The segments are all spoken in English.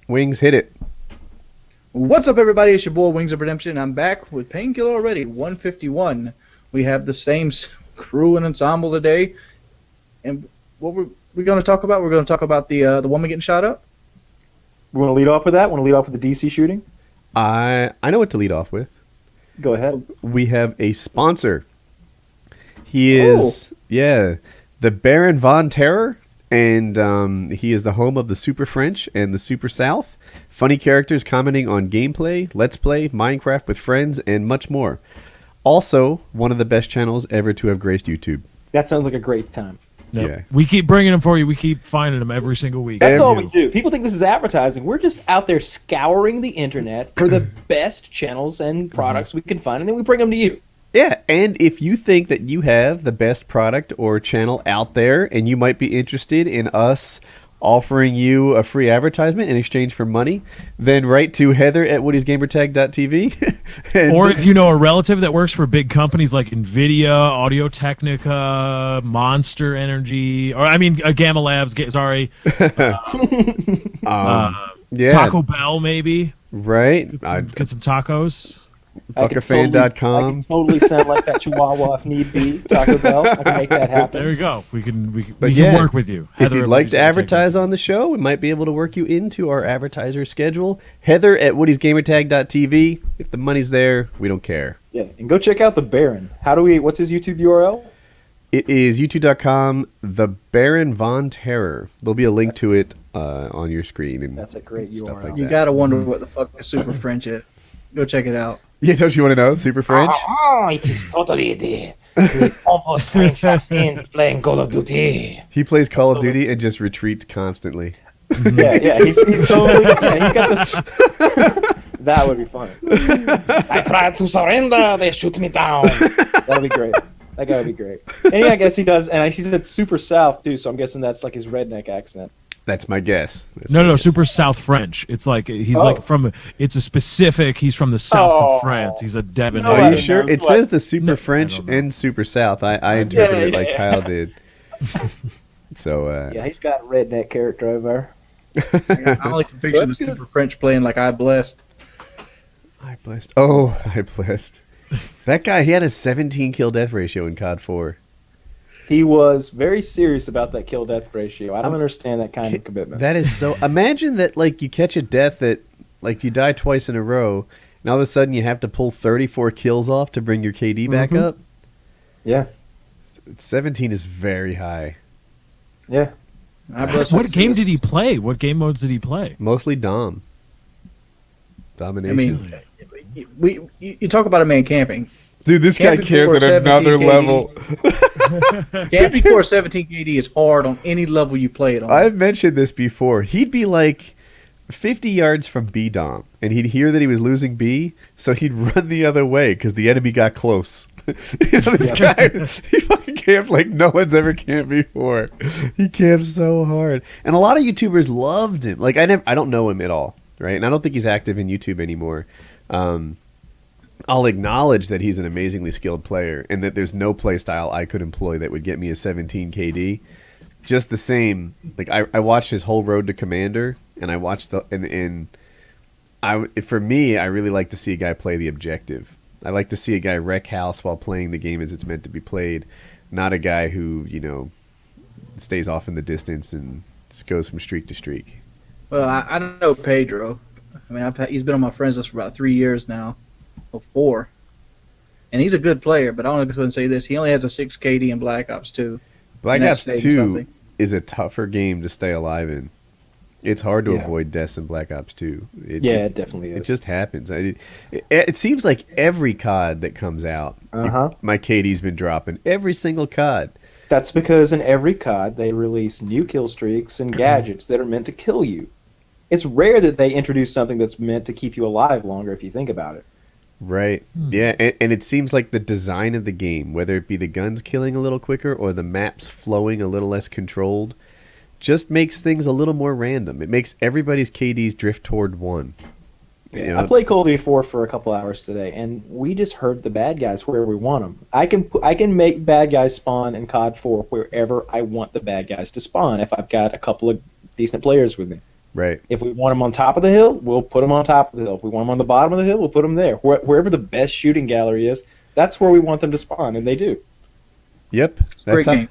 Wings, hit it. What's up, everybody? It's your boy Wings of Redemption. I'm back with Painkiller Already, 151. We have the same crew and ensemble today. And what we're going to talk about? We're going to talk about the woman getting shot up. We want to lead off with that? Want to lead off with the DC shooting? I know what to lead off with. Go ahead. We have a sponsor. He is, the Baron Von Terror, and he is the home of the Super French and the Super South. Funny characters commenting on gameplay, Let's Play, Minecraft with friends, and much more. Also, one of the best channels ever to have graced YouTube. That sounds like a great time. Yep. Yeah. We keep bringing them for you. We keep finding them every single week. That's all we do. People think this is advertising. We're just out there scouring the internet for the best channels and products we can find, and then we bring them to you. Yeah, and if you think that you have the best product or channel out there and you might be interested in us offering you a free advertisement in exchange for money, then write to Heather at Woody'sGamertag.tv. Or if you know a relative that works for big companies like NVIDIA, Audio-Technica, Monster Energy, or Gamma Labs, sorry. Taco Bell, maybe. Right. Get some tacos. Fuckafan.com. I can totally sound like that Chihuahua if need be. Taco Bell. I can make that happen. There you go. We can yeah, work with you. If you'd like to advertise on the show, we might be able to work you into our advertiser schedule. Heather at Woody'sGamertag.tv. If the money's there, we don't care. Yeah, and go check out the Baron. What's his YouTube URL? It is youtube.com, the Baron Von Terror. There'll be a link to it on your screen. And that's a great stuff URL. like You that. got to wonder what the fuck is Super French is. Go check it out. Yeah, don't you want to know? Super French? Oh, it is totally the almost French accent playing Call of Duty. He plays Call of Duty and just retreats constantly. Yeah, he's totally. Yeah, he's got this. That would be funny. I tried to surrender, they shoot me down. That'd be great. That guy would be great. And yeah, I guess he does. And he said Super South too, so I'm guessing that's like his redneck accent. That's my guess. No, Super South French. It's like he's it's a specific. He's from the south of France. He's a Devon. Are you sure? It says the Super French and Super South. I interpreted it like Kyle did. So yeah, he's got a redneck character over I only can picture the Super French playing like I Blessed. I Blessed. Oh, I Blessed. That guy, he had a 17 kill death ratio in COD 4. He was very serious about that kill death ratio. I don't understand that kind of commitment. That is so. Imagine that, like, you catch a death that, like, you die twice in a row, and all of a sudden you have to pull 34 kills off to bring your KD back up. Yeah. 17 is very high. Yeah. What game did he play? What game modes did he play? Mostly Dom. Domination. You talk about a man camping. Dude, this guy camped at another level. Camping for 17 KD is hard on any level you play it on. I've mentioned this before. He'd be like 50 yards from B Dom, and he'd hear that he was losing B, so he'd run the other way because the enemy got close. This guy, he fucking camped like no one's ever camped before. He camped so hard, and a lot of YouTubers loved him. Like I don't know him at all, right? And I don't think he's active in YouTube anymore. I'll acknowledge that he's an amazingly skilled player and that there's no play style I could employ that would get me a 17 KD. Just the same, like I watched his whole road to Commander, and I watched for me, I really like to see a guy play the objective. I like to see a guy wreck house while playing the game as it's meant to be played, not a guy who, stays off in the distance and just goes from streak to streak. Well, I don't know Pedro. I mean, he's been on my friends list for about 3 years now. Or 4. And he's a good player, but I want to go and say this. He only has a 6 KD in Black Ops 2. Black Ops 2 is a tougher game to stay alive in. It's hard to avoid deaths in Black Ops 2. It definitely is. It just happens. It seems like every COD that comes out, my KD's been dropping. Every single COD. That's because in every COD, they release new kill streaks and gadgets that are meant to kill you. It's rare that they introduce something that's meant to keep you alive longer if you think about it. Right. Yeah, and it seems like the design of the game, whether it be the guns killing a little quicker or the maps flowing a little less controlled, just makes things a little more random. It makes everybody's KDs drift toward 1. Yeah, I played Call of Duty 4 for a couple hours today, and we just hurt the bad guys where we want them. I can make bad guys spawn in COD 4 wherever I want the bad guys to spawn if I've got a couple of decent players with me. Right. If we want them on top of the hill, we'll put them on top of the hill. If we want them on the bottom of the hill, we'll put them there. Wherever the best shooting gallery is, that's where we want them to spawn, and they do. Yep. Great game.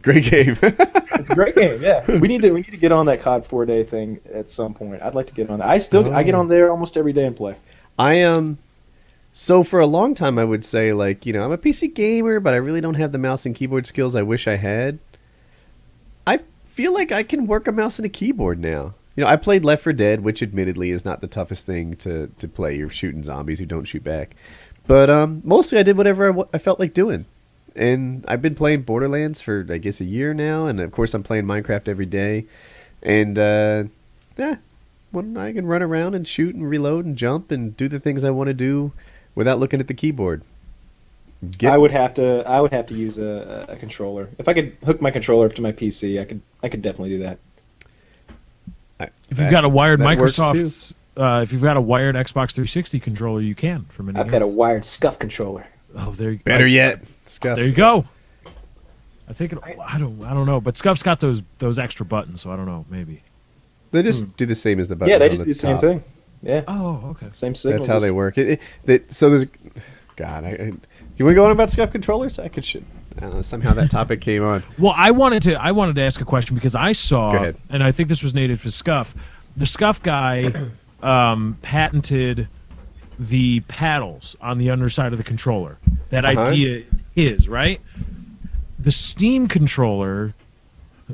Great game. It's a great game. Yeah, we need to get on that COD 4-day thing at some point. I'd like to get on that. I get on there almost every day and play. I am. So for a long time, I would say, like, you know, I'm a PC gamer, but I really don't have the mouse and keyboard skills I wish I had. I feel like I can work a mouse and a keyboard now. You know, I played Left 4 Dead, which admittedly is not the toughest thing to play. You're shooting zombies who don't shoot back. But mostly I did whatever I felt like doing. And I've been playing Borderlands for, I guess, a year now. And, of course, I'm playing Minecraft every day. And, I can run around and shoot and reload and jump and do the things I want to do without looking at the keyboard. I would have to use a controller. If I could hook my controller up to my PC, I could definitely do that. If you've got a wired Microsoft, if you've got a wired Xbox 360 controller, you can. I've got a wired Scuff controller. Oh, there you go. Better yet, Scuff. There you go. I think I don't know, but Scuff's got those extra buttons, so I don't know, maybe. They just do the same as the buttons. Yeah, they on just do the same top. thing. Yeah. Oh, okay. Same signal. That's how they work. So there's, God, do you want to go on about Scuff controllers? I don't know, somehow that topic came on. Well, I wanted to ask a question because I saw, Go ahead. and I think this was native to Scuff. The Scuff guy patented the paddles on the underside of the controller. That idea is right. The Steam controller,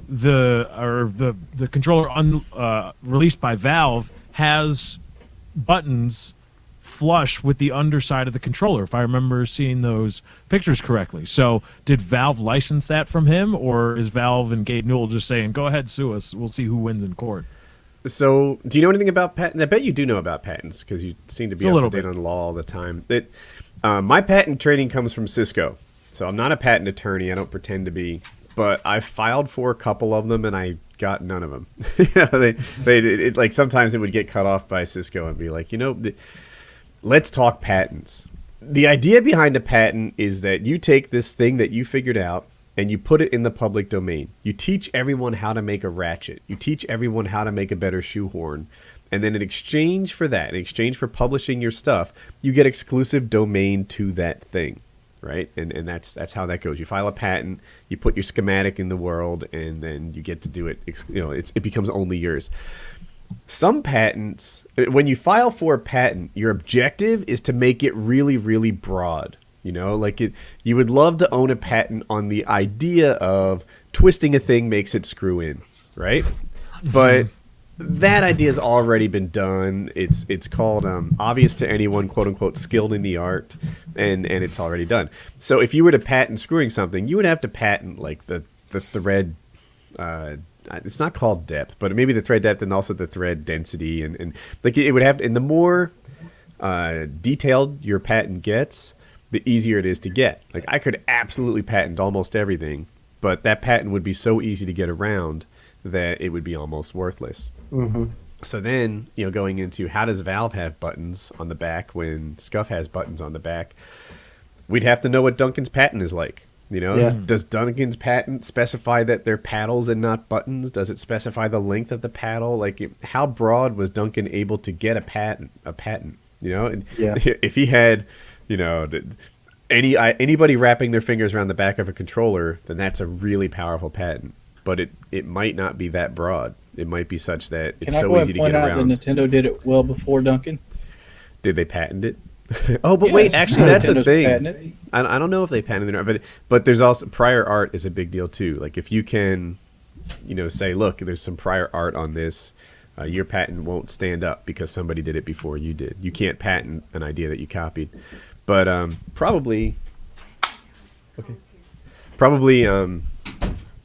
the controller released by Valve has buttons flush with the underside of the controller, if I remember seeing those pictures correctly. So did Valve license that from him, or is Valve and Gabe Newell just saying, go ahead, sue us, we'll see who wins in court? So do you know anything about patents? I bet you do know about patents because you seem to be up to date on law all the time. My patent training comes from Cisco. So I'm not a patent attorney. I don't pretend to be. But I filed for a couple of them, and I got none of them. Like sometimes it would get cut off by Cisco and be like, let's talk patents. The idea behind a patent is that you take this thing that you figured out and you put it in the public domain. You teach everyone how to make a ratchet. You teach everyone how to make a better shoehorn. And then in exchange for that, in exchange for publishing your stuff, you get exclusive domain to that thing. Right, and that's how that goes. You file a patent, you put your schematic in the world, and then you get to do it. It becomes only yours. Some patents, when you file for a patent, your objective is to make it really, really broad. You would love to own a patent on the idea of twisting a thing makes it screw in, right? But that idea has already been done. It's called obvious to anyone, quote unquote, skilled in the art, and it's already done. So if you were to patent screwing something, you would have to patent like the thread. It's not called depth, but maybe the thread depth and also the thread density, and like it would have. And the more detailed your patent gets, the easier it is to get. Like I could absolutely patent almost everything, but that patent would be so easy to get around that it would be almost worthless. Mm-hmm. So then, going into how does Valve have buttons on the back when Scuff has buttons on the back, we'd have to know what Duncan's patent is like. Does Duncan's patent specify that they're paddles and not buttons? Does it specify the length of the paddle? Like, how broad was Duncan able to get a patent? And if he had, anybody wrapping their fingers around the back of a controller, then that's a really powerful patent. But it might not be that broad. It might be such that it's so easy to get around. That Nintendo did it well before Duncan. Did they patent it? Oh, but wait, actually, that's a thing. I don't know if they patented it or not, but there's also prior art is a big deal too. Like if you can, say, look, there's some prior art on this, your patent won't stand up because somebody did it before you did. You can't patent an idea that you copied, but probably.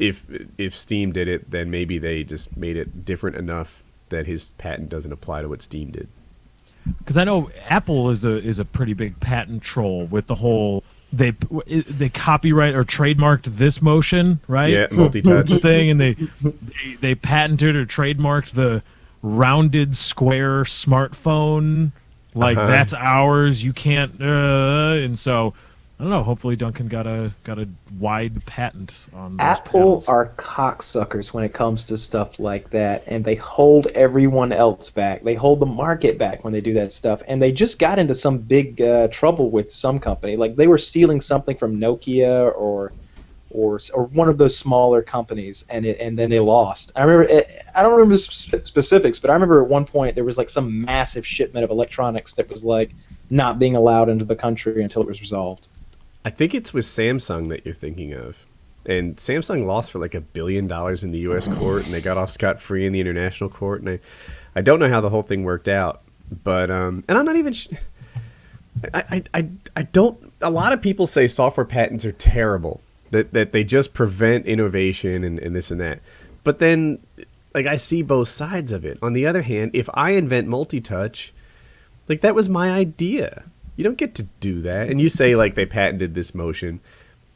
If Steam did it, then maybe they just made it different enough that his patent doesn't apply to what Steam did. Because I know Apple is a pretty big patent troll with the whole they copyright or trademarked this motion, right? Yeah, multi-touch thing, and they patented or trademarked the rounded square smartphone. Like that's ours. You can't. And so I don't know. Hopefully, Duncan got a wide patent on those Apple panels. are cocksuckers when it comes to stuff like that, and they hold everyone else back. They hold the market back when they do that stuff, and they just got into some big trouble with some company. Like they were stealing something from Nokia or one of those smaller companies, and then they lost. I remember I don't remember the specifics, but I remember at one point there was like some massive shipment of electronics that was like not being allowed into the country until it was resolved. I think it's with Samsung that you're thinking of. And Samsung lost for like $1 billion in the U.S. court, and they got off scot-free in the international court. And I don't know how the whole thing worked out. But, and I'm not even... I don't... A lot of people say software patents are terrible, that they just prevent innovation and this and that. But then, like, I see both sides of it. On the other hand, if I invent multi-touch, like, that was my idea. You don't get to do that. And you say, like, they patented this motion.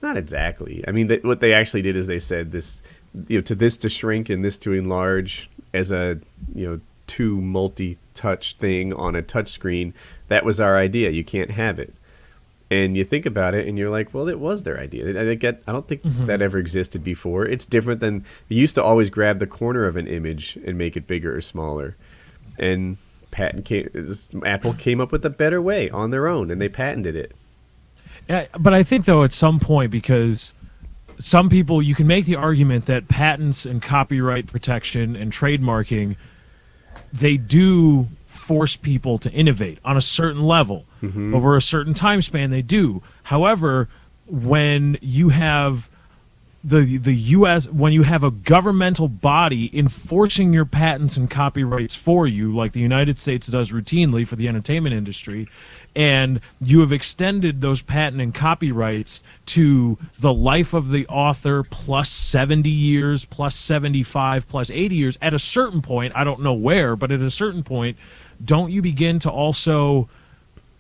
Not exactly. I mean, what they actually did is they said this, to this to shrink and this to enlarge as a, two multi-touch thing on a touch screen. That was our idea. You can't have it. And you think about it and you're like, well, it was their idea. I don't think that ever existed before. It's different than, you used to always grab the corner of an image and make it bigger or smaller. And Apple came up with a better way on their own, and they patented it. Yeah, but I think, though, at some point, because some people, you can make the argument that patents and copyright protection and trademarking, they do force people to innovate on a certain level. Over a certain time span, they do. However, when you have the U.S., when you have a governmental body enforcing your patents and copyrights for you, like the United States does routinely for the entertainment industry, and you have extended those patent and copyrights to the life of the author plus 70 years, plus 75, plus 80 years, at a certain point, I don't know where, but at a certain point, don't you begin to also,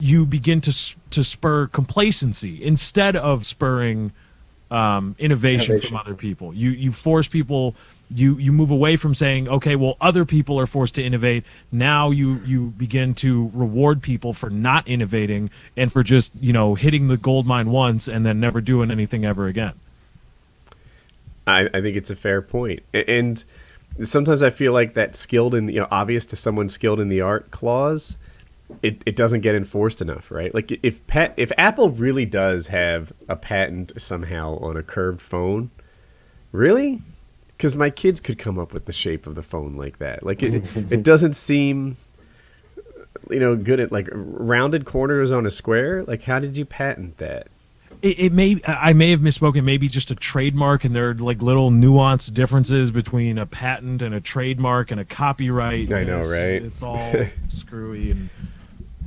to spur complacency instead of spurring innovation from other people. You force people, you move away from saying, okay, well, other people are forced to innovate. Now you begin to reward people for not innovating and for just, hitting the gold mine once and then never doing anything ever again. I think it's a fair point. And sometimes I feel like that skilled in, obvious to someone skilled in the art clause, it doesn't get enforced enough, right? Like if Apple really does have a patent somehow on a curved phone, really? Because my kids could come up with the shape of the phone like that. Like it doesn't seem, good at like rounded corners on a square. Like how did you patent that? I may have misspoken. Maybe just a trademark, and there are like little nuanced differences between a patent and a trademark and a copyright. I know, right? It's all screwy, and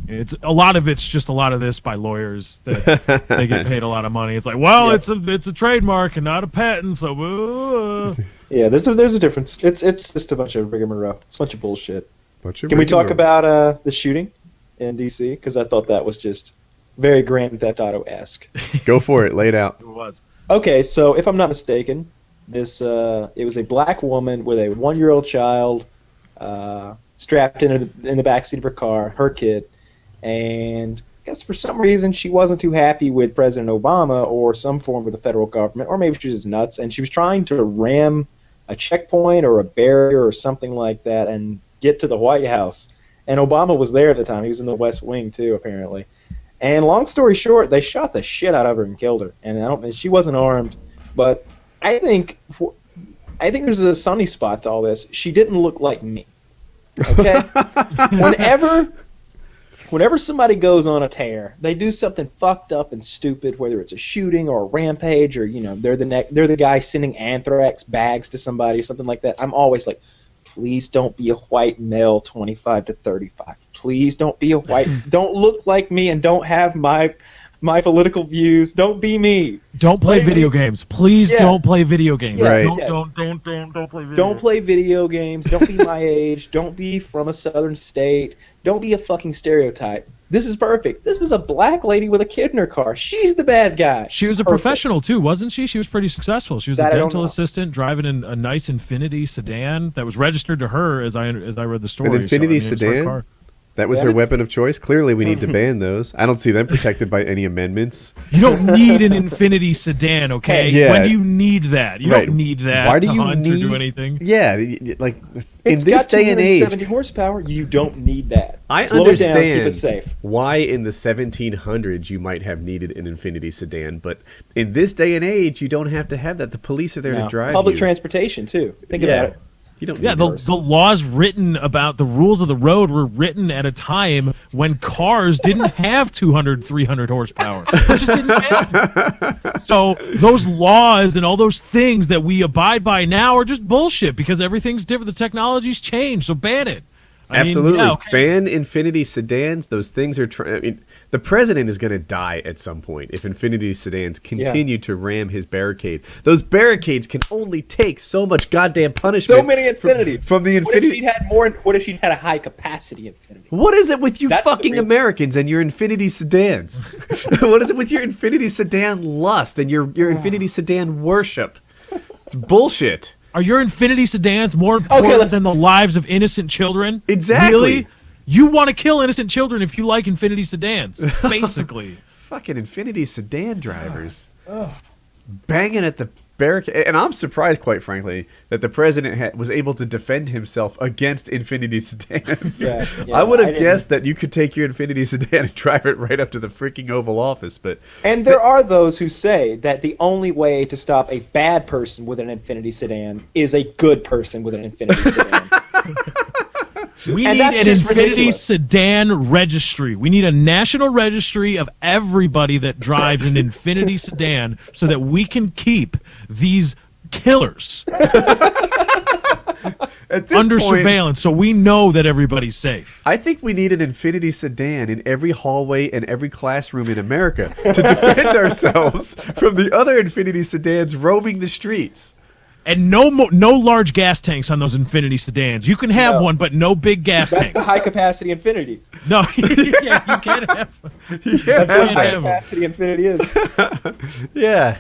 it's a lot of this by lawyers that they get paid a lot of money. It's like, well, it's a trademark and not a patent, so. Yeah, there's a difference. It's just a bunch of rigmarole. It's a bunch of bullshit. Can we talk about the shooting in D.C.? Because I thought that was just very Grand Theft Auto-esque. Go for it. Lay it out. It was. Okay, so if I'm not mistaken, it was a black woman with a 1-year-old child strapped in the backseat of her car, her kid, and I guess for some reason she wasn't too happy with President Obama or some form of the federal government, or maybe she was just nuts, and she was trying to ram a checkpoint or a barrier or something like that and get to the White House. And Obama was there at the time. He was in the West Wing, too, apparently. And long story short, they shot the shit out of her and killed her. And she wasn't armed, but I think there's a sunny spot to all this. She didn't look like me. Okay? Whenever somebody goes on a tear, they do something fucked up and stupid, whether it's a shooting or a rampage, or they're the guy sending anthrax bags to somebody or something like that. I'm always like, please don't be a white male 25 to 35. Please don't be a white. Don't look like me and don't have my political views. Don't be me. Don't play video games. Please don't play video games. Yeah, right. Don't play video games. Don't play video games. Don't be my age. Don't be from a southern state. Don't be a fucking stereotype. This is perfect. This is a black lady with a kid in her car. She's the bad guy. She was a professional too, wasn't she? She was pretty successful. She was a dental assistant driving a nice Infiniti sedan that was registered to her as I read the story. An Infiniti sedan? That was her weapon of choice. Clearly, we need to ban those. I don't see them protected by any amendments. You don't need an Infinity sedan, okay? Yeah. When do you need that? You Right. don't need that Why do to you hunt need or do anything. Yeah, like in It's this got day and age, 270 horsepower. You don't need that. I Slow it down, keep understand it safe. why in the 1700s you might have needed an Infinity sedan, but in this day and age, you don't have to have that. The police are there to No. drive Public you. transportation too. Think Yeah. about it. You don't Yeah, need the those. laws written about the rules of the road were written at a time when cars didn't have 200, 300 horsepower. They just didn't have it. So those laws and all those things that we abide by now are just bullshit because everything's different. The technology's changed, so ban it. I mean, Absolutely. yeah, okay. Ban Infinity sedans. Those things are... the president is going to die at some point if Infinity sedans continue to ram his barricade. Those barricades can only take so much goddamn punishment. So many Infinities. From the What if Infinity... she'd had more? What if she'd had a high capacity Infinity? What is it with you That's the fucking real- Americans and your Infinity sedans? What is it with your Infinity sedan lust and your Infinity sedan worship? It's bullshit. Are your Infinity sedans more important let's- than the lives of innocent children? Exactly. Really? You want to kill innocent children if you like Infinity sedans, basically. Fucking Infinity sedan drivers. Banging at the barricade. And I'm surprised, quite frankly, that the president was able to defend himself against Infinity sedans. Yeah, I would I have didn't- guessed that you could take your Infinity sedan and drive it right up to the freaking Oval Office, but And there are those who say that the only way to stop a bad person with an Infinity sedan is a good person with an Infinity sedan. We And need that's an just Infinity ridiculous. sedan registry. We need a national registry of everybody that drives an Infinity sedan so that we can keep these killers at this under point, surveillance so we know that everybody's safe. I think we need an Infinity sedan in every hallway and every classroom in America to defend ourselves from the other Infinity sedans roaming the streets. And no large gas tanks on those Infinity sedans. You can have No. one, but no big gas That's tanks. the high capacity Infinity. No, yeah, you can't have. Yeah, That's what Yeah. high capacity Infinity is. yeah.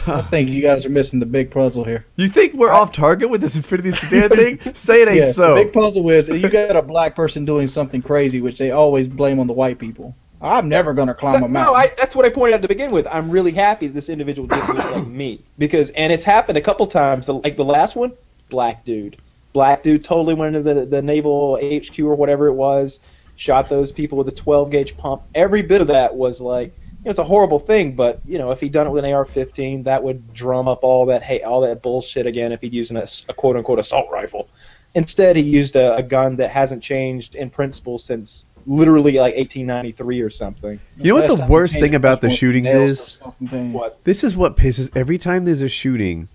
I think you guys are missing the big puzzle here. You think we're off target with this Infinity sedan thing? Say it ain't The so. big puzzle is you got a black person doing something crazy, which they always blame on the white people. I'm never gonna climb a mountain. No, that's what I pointed out to begin with. I'm really happy that this individual didn't look like me and it's happened a couple times. Like the last one, black dude totally went into the naval HQ or whatever it was, shot those people with a 12 gauge pump. Every bit of that was like, it's a horrible thing, but if he'd done it with an AR-15, that would drum up all that bullshit again. If he'd used a quote unquote assault rifle, instead he used a gun that hasn't changed in principle since literally like 1893 or something. You know what Last the time worst we thing changed about the nails shootings or is? something. What? This is what pisses... Every time there's a shooting,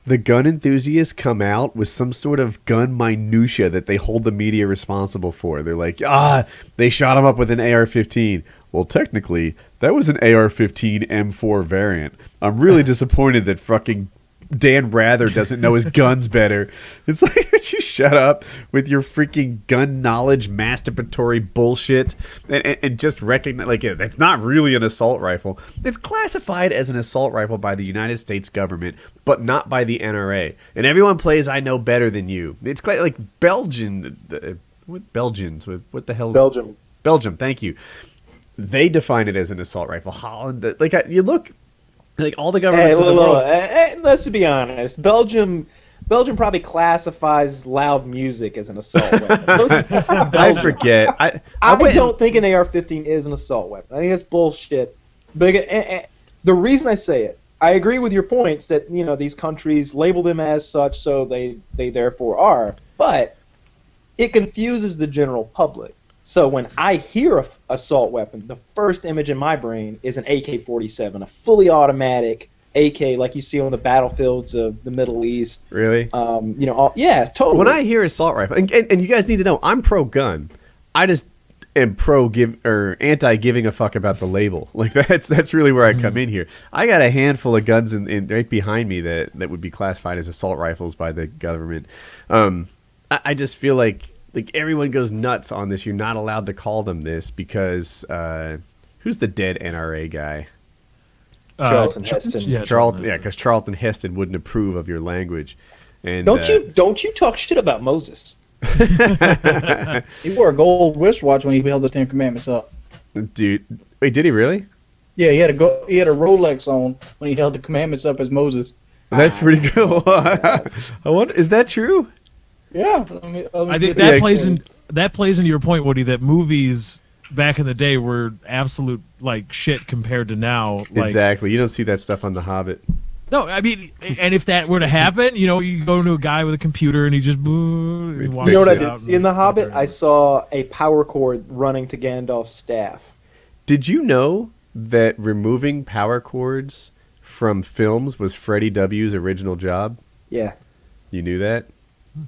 the gun enthusiasts come out with some sort of gun minutia that they hold the media responsible for. They're like, they shot him up with an AR-15. Well, technically, that was an AR-15 M4 variant. I'm really disappointed that fucking Dan Rather doesn't know his guns better. It's like, would you shut up with your freaking gun knowledge masturbatory bullshit and just recognize, like, that's not really an assault rifle. It's classified as an assault rifle by the United States government, but not by the NRA. And everyone plays I know better than you. It's like Belgian... what Belgians? What the hell? Belgium, thank you. They define it as an assault rifle. Holland, you look... Like all the governments of the world. Let's be honest. Belgium probably classifies loud music as an assault weapon. I forget. I don't think an AR-15 is an assault weapon. I think it's bullshit. But the reason I say it, I agree with your points that these countries label them as such, so they therefore are. But it confuses the general public. So when I hear assault weapon, the first image in my brain is an AK-47, a fully automatic AK like you see on the battlefields of the Middle East. Really? Yeah, totally. When I hear assault rifle, and you guys need to know, I'm pro-gun. I just am anti giving a fuck about the label. Like that's really where I come in here. I got a handful of guns in right behind me that would be classified as assault rifles by the government. I just feel like everyone goes nuts on this. You're not allowed to call them this because who's the dead NRA guy? Charlton Heston. Yeah, Charlton. Yeah, because Charlton Heston wouldn't approve of your language. And Don't you talk shit about Moses. He wore a gold wristwatch when he held the Ten Commandments up. Dude, wait, did he really? Yeah, he had a Rolex on when he held the commandments up as Moses. That's pretty cool. I wonder, is that true? Yeah, I think that plays into your point, Woody, that movies back in the day were absolute like shit compared to now. Like, Exactly. You don't see that stuff on The Hobbit. No, I mean, and if that were to happen, you go to a guy with a computer and he just You know what I did see in The Hobbit? I saw a power cord running to Gandalf's staff. Did you know that removing power cords from films was Freddie W's original job? Yeah. You knew that?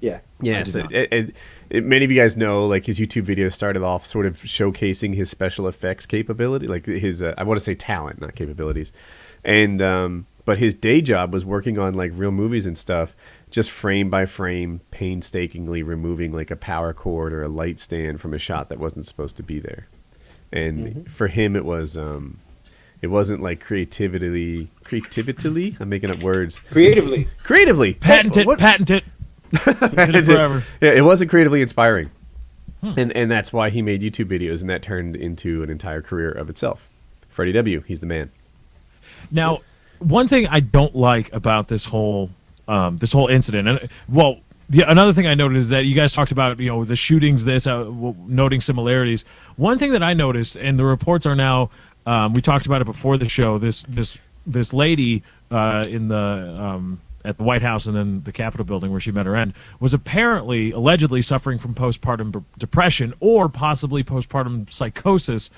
Yeah. Yes. Many of you guys know, like, his YouTube videos started off sort of showcasing his special effects capability, like his, I want to say talent, not capabilities. And, but his day job was working on, like, real movies and stuff, just frame by frame, painstakingly removing, like, a power cord or a light stand from a shot that wasn't supposed to be there. And for him, it was, it wasn't like creatively. I'm making up words. Creatively. patent it. Did it forever. Yeah, it wasn't creatively inspiring, and that's why he made YouTube videos, and that turned into an entire career of itself. Freddie W, he's the man. Now, one thing I don't like about this whole incident, and another thing I noted is that you guys talked about the shootings, noting similarities. One thing that I noticed, and the reports are now, we talked about it before the show. This lady in the at the White House and then the Capitol building where she met her end was allegedly suffering from postpartum depression or possibly postpartum psychosis,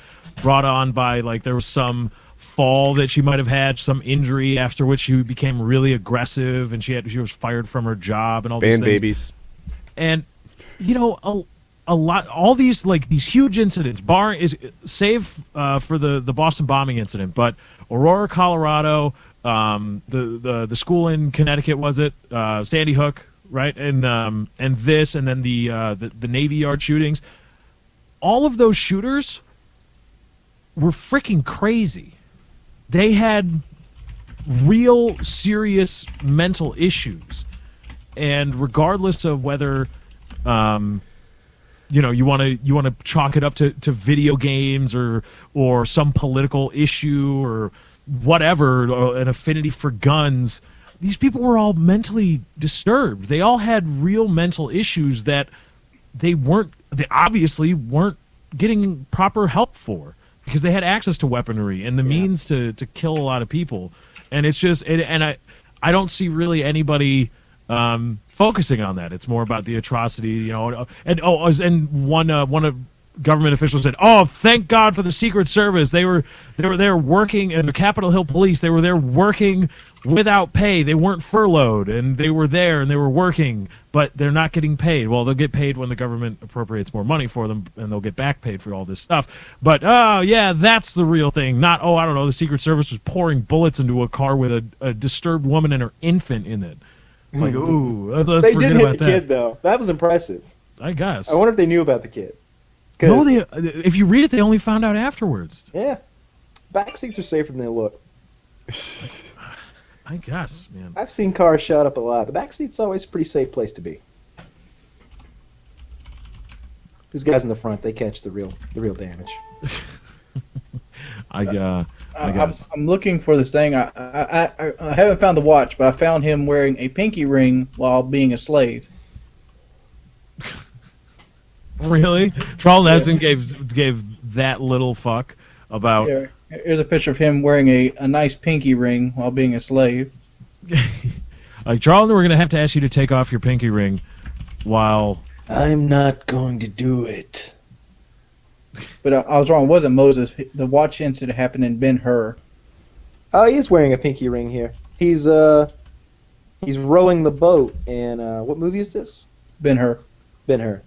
brought on by there was some fall that she might have had, some injury after which she became really aggressive and she was fired from her job and all these things. Babies. And a lot, all these these huge incidents, save for the Boston bombing incident, but Aurora, Colorado, the school in Connecticut, was it Sandy Hook, right? And this, and then the Navy Yard shootings. All of those shooters were freaking crazy. They had real serious mental issues, and regardless of whether you want to chalk it up to video games or some political issue or whatever, or an affinity for guns, these people were all mentally disturbed. They all had real mental issues that they obviously weren't getting proper help for, because they had access to weaponry and the means to kill a lot of people. And it's just, and I don't see really anybody focusing on that. It's more about the atrocity, and one of government officials said, "Oh, thank God for the Secret Service. They were there working, and the Capitol Hill Police. They were there working without pay. They weren't furloughed, and they were there and they were working, but they're not getting paid. Well, they'll get paid when the government appropriates more money for them, and they'll get back paid for all this stuff. But that's the real thing. Not I don't know. The Secret Service was pouring bullets into a car with a disturbed woman and her infant in it. Like, ooh, let's they forget did about hit the that. kid though. That was impressive. I guess. I wonder if they knew about the kid. No, if you read it, they only found out afterwards. Yeah. Backseats are safer than they look. I guess, man. I've seen cars shot up a lot. The backseat's always a pretty safe place to be. These guys in the front, they catch the real damage. I guess. I'm looking for this thing. I haven't found the watch, but I found him wearing a pinky ring while being a slave. Really? Charles Neston gave that little fuck about. Here's a picture of him wearing a nice pinky ring while being a slave. Charles, we're gonna have to ask you to take off your pinky ring while. I'm not going to do it. But I was wrong. It wasn't Moses. The watch incident happened in Ben-Hur. Oh, he is wearing a pinky ring here. He's rowing the boat in what movie is this? Ben-Hur. Ben-Hur.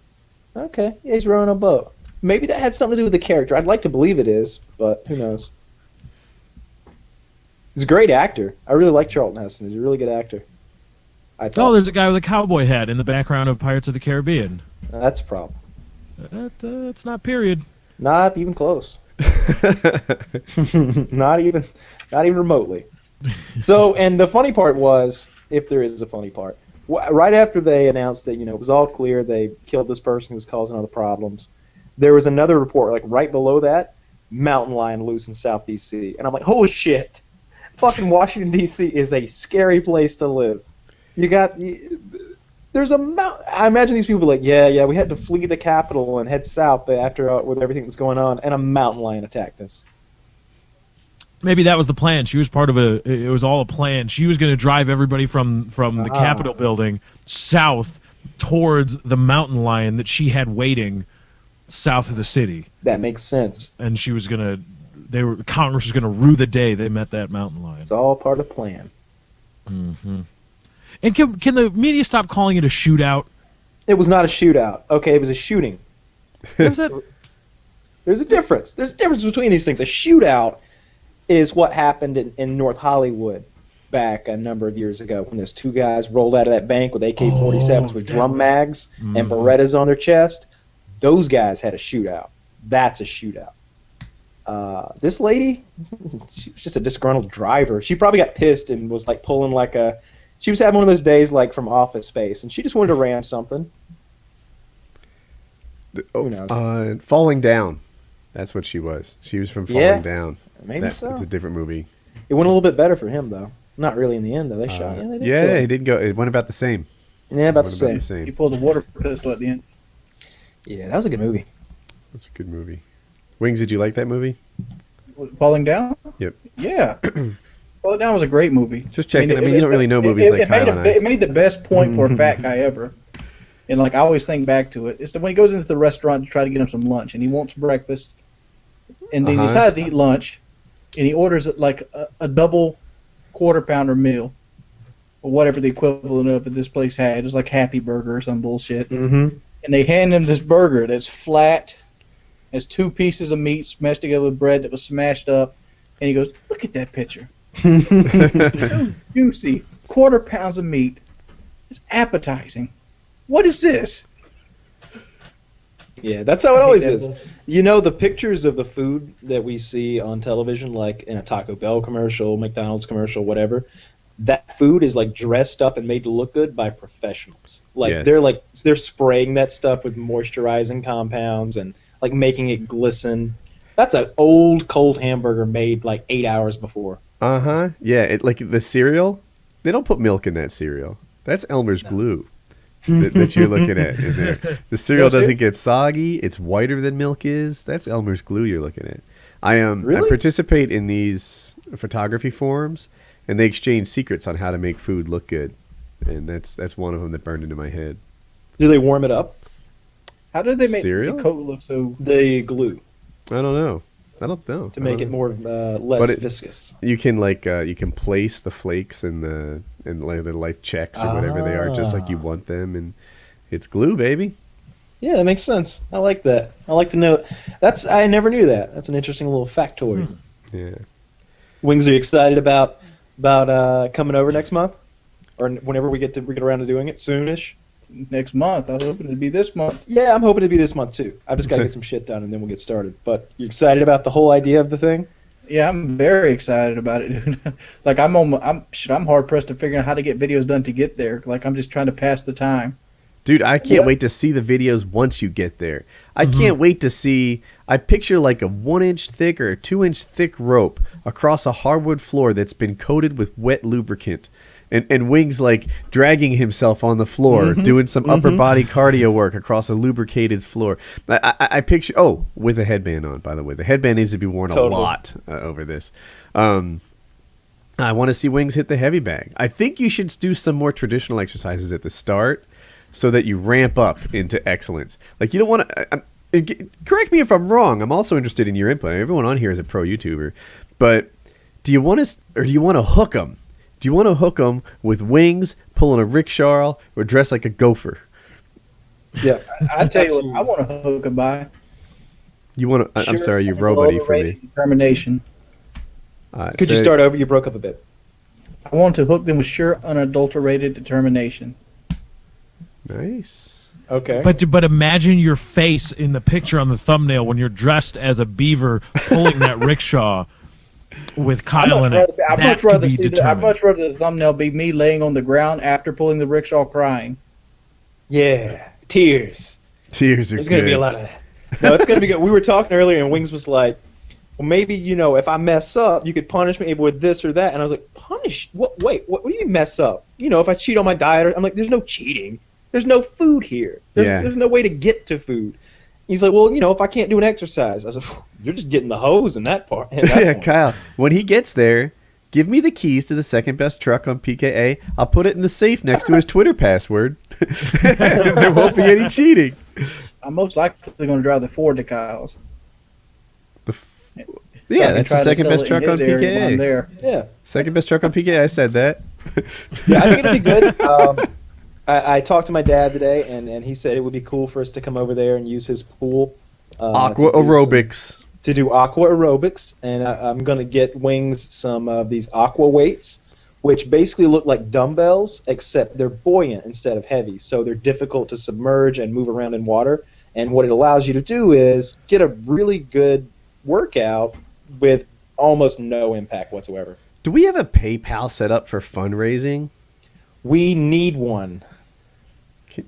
Okay, yeah, he's rowing a boat. Maybe that had something to do with the character. I'd like to believe it is, but who knows? He's a great actor. I really like Charlton Heston. He's a really good actor. Oh, there's a guy with a cowboy hat in the background of Pirates of the Caribbean. That's a problem. That's not period. Not even close. not even remotely. So, and the funny part was, if there is a funny part, right after they announced that it was all clear, they killed this person who was causing all the problems. There was another report like right below that, mountain lion loose in South DC, and I'm like, holy shit! Fucking Washington D.C. is a scary place to live. There's a mountain. I imagine these people are like, yeah, we had to flee the capital and head south after with everything that was going on, and a mountain lion attacked us. Maybe that was the plan. She was part of it was all a plan. She was going to drive everybody from the Capitol building south towards the mountain lion that she had waiting south of the city. That makes sense. And she was Congress was going to rue the day they met that mountain lion. It's all part of the plan. Mm-hmm. And can the media stop calling it a shootout? It was not a shootout. Okay, it was a shooting. There's a difference. There's a difference between these things. A shootout is what happened in North Hollywood back a number of years ago when those two guys rolled out of that bank with AK-47s with drum mags and Berettas on their chest. Those guys had a shootout. That's a shootout. This lady, she was just a disgruntled driver. She probably got pissed and was like pulling like she was having one of those days like from Office Space, and she just wanted to ram something. Who knows? Falling Down. That's what she was. She was from Falling Down. Maybe so. It's a different movie. It went a little bit better for him, though. Not really in the end, though. They shot him. It didn't go. It went about the same. Yeah, about the same. He pulled a water pistol at the end. Yeah, that was a good movie. That's a good movie. Wings, did you like that movie? Falling Down? Yep. Yeah. Falling Down was a great movie. Just checking. You don't really know movies like Kyle and I. It made the best point for a fat guy ever. And I always think back to it. It's when he goes into the restaurant to try to get him some lunch, and he wants breakfast, and then he decides to eat lunch, and he orders a double quarter-pounder meal, or whatever the equivalent of it this place had. It was like Happy Burger or some bullshit. Mm-hmm. And they hand him this burger that's flat, has 2 pieces of meat smashed together with bread that was smashed up, and he goes, "Look at that picture. It's so juicy, quarter pounds of meat. It's appetizing. What is this?" Yeah, that's how it always is. The pictures of the food that we see on television, like in a Taco Bell commercial, McDonald's commercial, whatever, that food is dressed up and made to look good by professionals. They're spraying that stuff with moisturizing compounds and making it glisten. That's an old cold hamburger made 8 hours before. Yeah, the cereal, they don't put milk in that cereal. That's Elmer's glue. that you're looking at in there. The cereal doesn't get soggy. It's whiter than milk is. That's Elmer's glue you're looking at. I participate in these photography forums, and they exchange secrets on how to make food look good. And that's one of them that burned into my head. Do they warm it up? How did they make cereal? the coat look so... The glue. I don't know. To make it more less viscous. You can you can place the flakes in the life checks or whatever they are, just like you want them, and it's glue, baby. Yeah, that makes sense. I like that. I like to know. I never knew that. That's an interesting little factoid. Yeah. Wings, are you excited about coming over next month, or whenever we get around to doing it soonish? Next month. I was hoping it'd be this month. Yeah, I'm hoping it'd be this month too. I've just got to get some shit done and then we'll get started. But you excited about the whole idea of the thing? Yeah, I'm very excited about it, dude. I'm hard pressed to figure out how to get videos done to get there. I'm just trying to pass the time. Dude, I can't wait to see the videos once you get there. I can't wait to see. I picture a 1-inch thick or a 2-inch thick rope across a hardwood floor that's been coated with wet lubricant. And Wings dragging himself on the floor, doing some upper body cardio work across a lubricated floor. I picture, with a headband on, by the way. The headband needs to be worn a lot over this. I want to see Wings hit the heavy bag. I think you should do some more traditional exercises at the start so that you ramp up into excellence. You don't want to, correct me if I'm wrong. I'm also interested in your input. Everyone on here is a pro YouTuber. But do you want to hook them? Do you want to hook them with Wings, pulling a rickshaw, or dress like a gopher? Yeah, I tell you what, I want to hook them by. You want to? I'm sorry, you've roboted for me. Determination. Could you start over? You broke up a bit. I want to hook them with sure, unadulterated determination. Nice. Okay. But imagine your face in the picture on the thumbnail when you're dressed as a beaver pulling that rickshaw. with Kyle in it. I'd That much could rather be see determined. I'd much rather the thumbnail be me laying on the ground after pulling the rickshaw crying. Yeah, tears. Tears are There's good. gonna be a lot of that. No, it's gonna be good. We were talking earlier, and Wings was like, "Well, maybe if I mess up, you could punish me with this or that." And I was like, "Punish? What? Wait, what do you mean mess up? If I cheat on my diet, I'm like, there's no cheating. There's no food here. There's no way to get to food." He's like, "Well, if I can't do an exercise," I was like, "You're just getting the hose in that part." Yeah, Kyle. When he gets there, give me the keys to the second best truck on PKA. I'll put it in the safe next to his Twitter password. There won't be any cheating. I'm most likely going to drive the Ford to Kyle's. Yeah, I can that's try the to second sell best it in truck on his area while I'm PKA. there. Yeah. Second best truck on PKA. I said that. Yeah, I think it'll be good. I talked to my dad today, and he said it would be cool for us to come over there and use his pool. Aqua to do aerobics. to do aqua aerobics, and I'm going to get Wings some of these aqua weights, which basically look like dumbbells, except they're buoyant instead of heavy, so they're difficult to submerge and move around in water. And what it allows you to do is get a really good workout with almost no impact whatsoever. Do we have a PayPal set up for fundraising? We need one.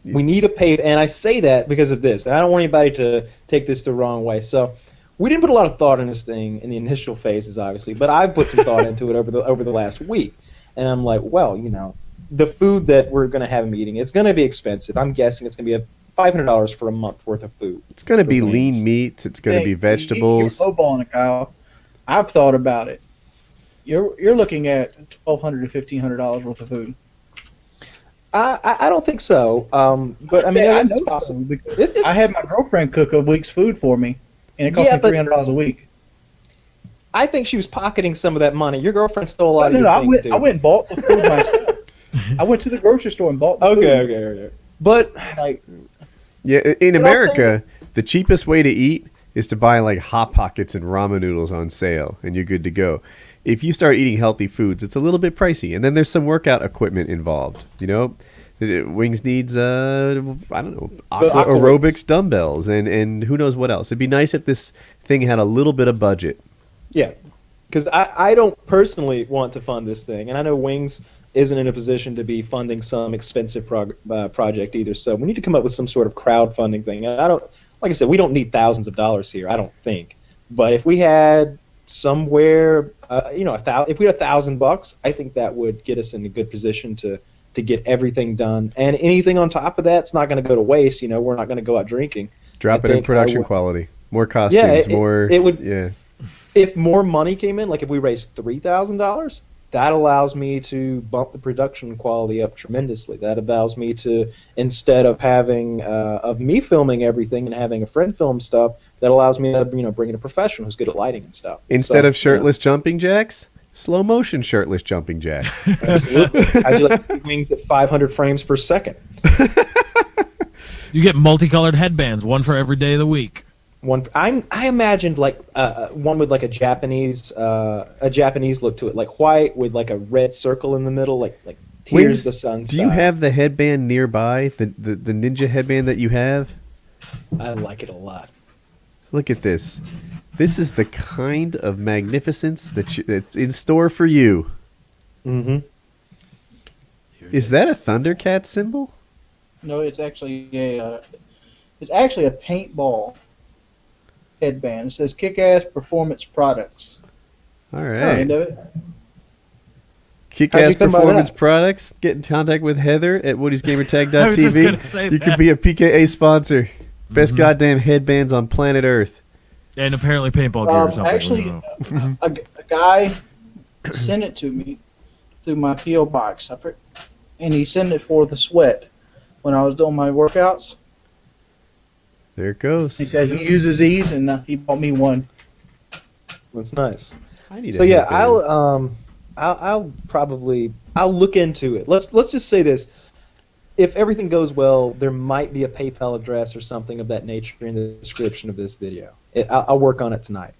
We need a pay, and I say that because of this. And I don't want anybody to take this the wrong way. So we didn't put a lot of thought in this thing in the initial phases, obviously, but I've put some thought into it over the last week. And I'm like, well, the food that we're going to have him eating, it's going to be expensive. I'm guessing it's going to be $500 for a month worth of food. It's going to be Wings. lean meats. It's going to be vegetables. You're lowballing it, Kyle. I've thought about it. You're looking at $1,200 to $1,500 worth of food. I don't think so. But I mean, I it's know possible. so, because I had my girlfriend cook a week's food for me, and it cost me $300 a week. I think she was pocketing some of that money. Your girlfriend stole a lot of your I things, went. dude. I went and bought the food myself. I went to the grocery store and bought the food. Okay. But Like, Yeah, in You know what I'm America, the cheapest way to eat is to buy like Hot Pockets and ramen noodles on sale, and you're good to go. If you start eating healthy foods, it's a little bit pricey, and then there's some workout equipment involved. Wings needs I don't know, aqua aerobics dumbbells, and who knows what else. It'd be nice if this thing had a little bit of budget. yeah, because I don't personally want to fund this thing, and I know Wings isn't in a position to be funding some expensive project either. So we need to come up with some sort of crowdfunding thing. And like I said, we don't need thousands of dollars here. I don't think. But if we had somewhere, if we had $1,000, I think that would get us in a good position to get everything done. And anything on top of that's not going to go to waste. We're not going to go out drinking. Drop it in production quality. More costumes. It would. Yeah. If more money came in, like if we raised $3,000, that allows me to bump the production quality up tremendously. That allows me to, instead of having of me filming everything and having a friend film stuff, that allows me to bring in a professional who's good at lighting and stuff. Instead of shirtless jumping jacks, slow motion shirtless jumping jacks. Absolutely. How'd you like to see Wings at 500 frames per second? You get multicolored headbands, one for every day of the week. I imagined like one with like a Japanese look to it, like white with like a red circle in the middle, like here's the sun. Do you have the headband nearby? The ninja headband that you have? I like it a lot. Look at this. This is the kind of magnificence that's in store for you. Mm-hmm. Is that a Thundercat symbol? no, it's actually a paintball headband. It says "Kick-Ass Performance Products." All End right. of it. Kick-Ass How'd you come by Performance that? Products. Get in contact with Heather at I was just gonna Woody'sGamertag.tv. say You that. could be a PKA sponsor. Best goddamn headbands on planet Earth. And apparently paintball gear or something. Actually, a guy sent it to me through my PO box, and he sent it for the sweat when I was doing my workouts. There it goes. He said he uses these, and he bought me one. That's nice. I need So a yeah, headband. I'll look into it. Let's just say this: if everything goes well, there might be a PayPal address or something of that nature in the description of this video. I'll work on it tonight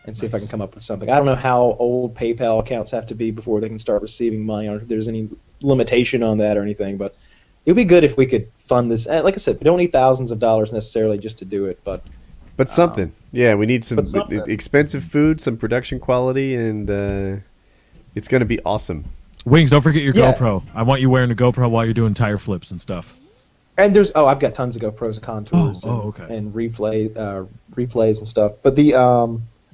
and see if I can come up with something. I don't know how old PayPal accounts have to be before they can start receiving money, or if there's any limitation on that or anything. But it would be good if we could fund this. Like I said, we don't need thousands of dollars necessarily just to do it, but But something. Yeah, we need some but something. expensive food, some production quality, and it's going to be awesome. Wings, don't forget your Yeah. GoPro. I want you wearing a GoPro while you're doing tire flips and stuff. And there's I've got tons of GoPros and contours okay. and replays and stuff. But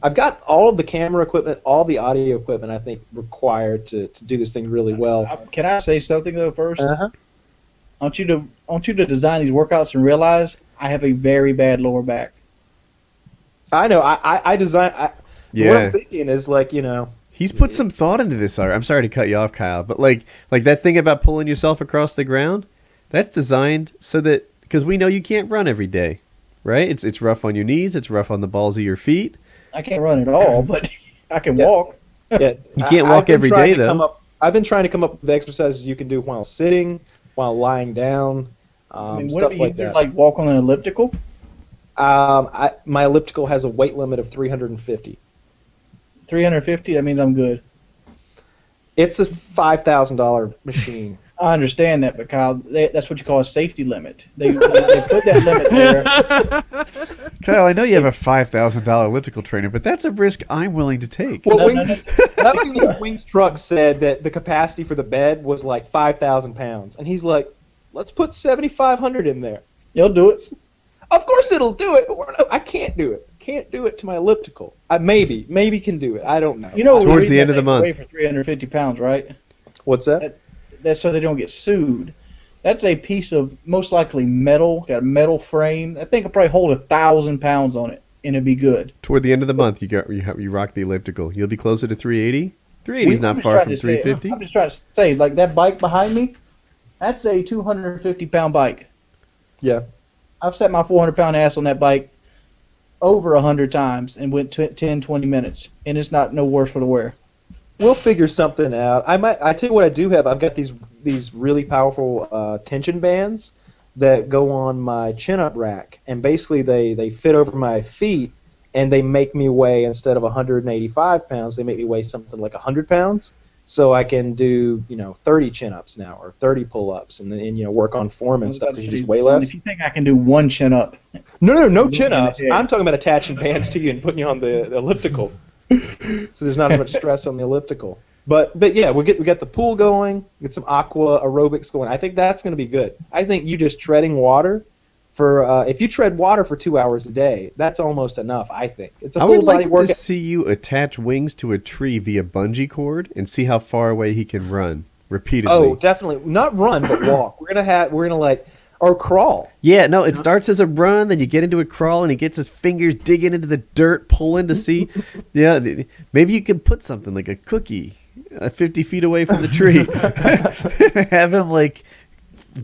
I've got all of the camera equipment, all the audio equipment I think required to do this thing really well. Can I say something though first? Uh-huh. I want you to design these workouts and realize I have a very bad lower back. I know. I design. What I'm thinking is like, He's put some thought into this. I'm sorry to cut you off, Kyle, but like that thing about pulling yourself across the ground, that's designed so that because we know you can't run every day, right? It's rough on your knees, it's rough on the balls of your feet. I can't run at all, but I can walk. Yeah, You can't walk every day though. I've been trying to come up with exercises you can do while sitting, while lying down, I mean, stuff what like if you that. like walk on an elliptical? My elliptical has a weight limit of 350. 350. That means I'm good. It's a $5,000 machine. I understand that, but Kyle, that's what you call a safety limit. They put that limit there. Kyle, I know you have a $5,000 elliptical trainer, but that's a risk I'm willing to take. Well, No. Wings Truck said that the capacity for the bed was like 5,000 pounds, and he's like, "Let's put 7,500 in there." You'll do it. Of course it'll do it, but I can't do it. Can't do it to my elliptical. I maybe can do it. I don't know. You know, Towards the end of the month. Weigh for 350 pounds, right? What's that? That's so they don't get sued. That's a piece of most likely metal, got a metal frame. I think it'll probably hold 1,000 pounds on it, and it'd be good. Toward the end of the month, you rock the elliptical. You'll be closer to 380. 380 is not far from 350. I'm just trying to say, like that bike behind me, that's a 250-pound bike. Yeah. I've set my 400-pound ass on that bike over 100 times and went 10, 20 minutes, and it's not no worse for the wear. We'll figure something out. I tell you what I do have. I've got these really powerful tension bands that go on my chin-up rack, and basically they fit over my feet, and they make me weigh, instead of 185 pounds, they make me weigh something like 100 pounds. So I can do 30 chin-ups now or 30 pull-ups, and then work on form and stuff because you just weigh less. If you think I can do one chin-up, no chin-ups. I'm talking about attaching bands to you and putting you on the elliptical. So there's not as much stress on the elliptical. But yeah, we got the pool going, get some aqua aerobics going. I think that's going to be good. I think you just treading water for if you tread water for 2 hours a day, that's almost enough. I think it's a I full would body like workout. to see you attach Wings to a tree via bungee cord and see how far away he can run repeatedly. Oh, definitely not run, but walk. We're gonna or crawl. Yeah, no, it starts as a run, then you get into a crawl, and he gets his fingers digging into the dirt, pulling to see. Yeah, maybe you can put something like a cookie 50 feet away from the tree. Have him,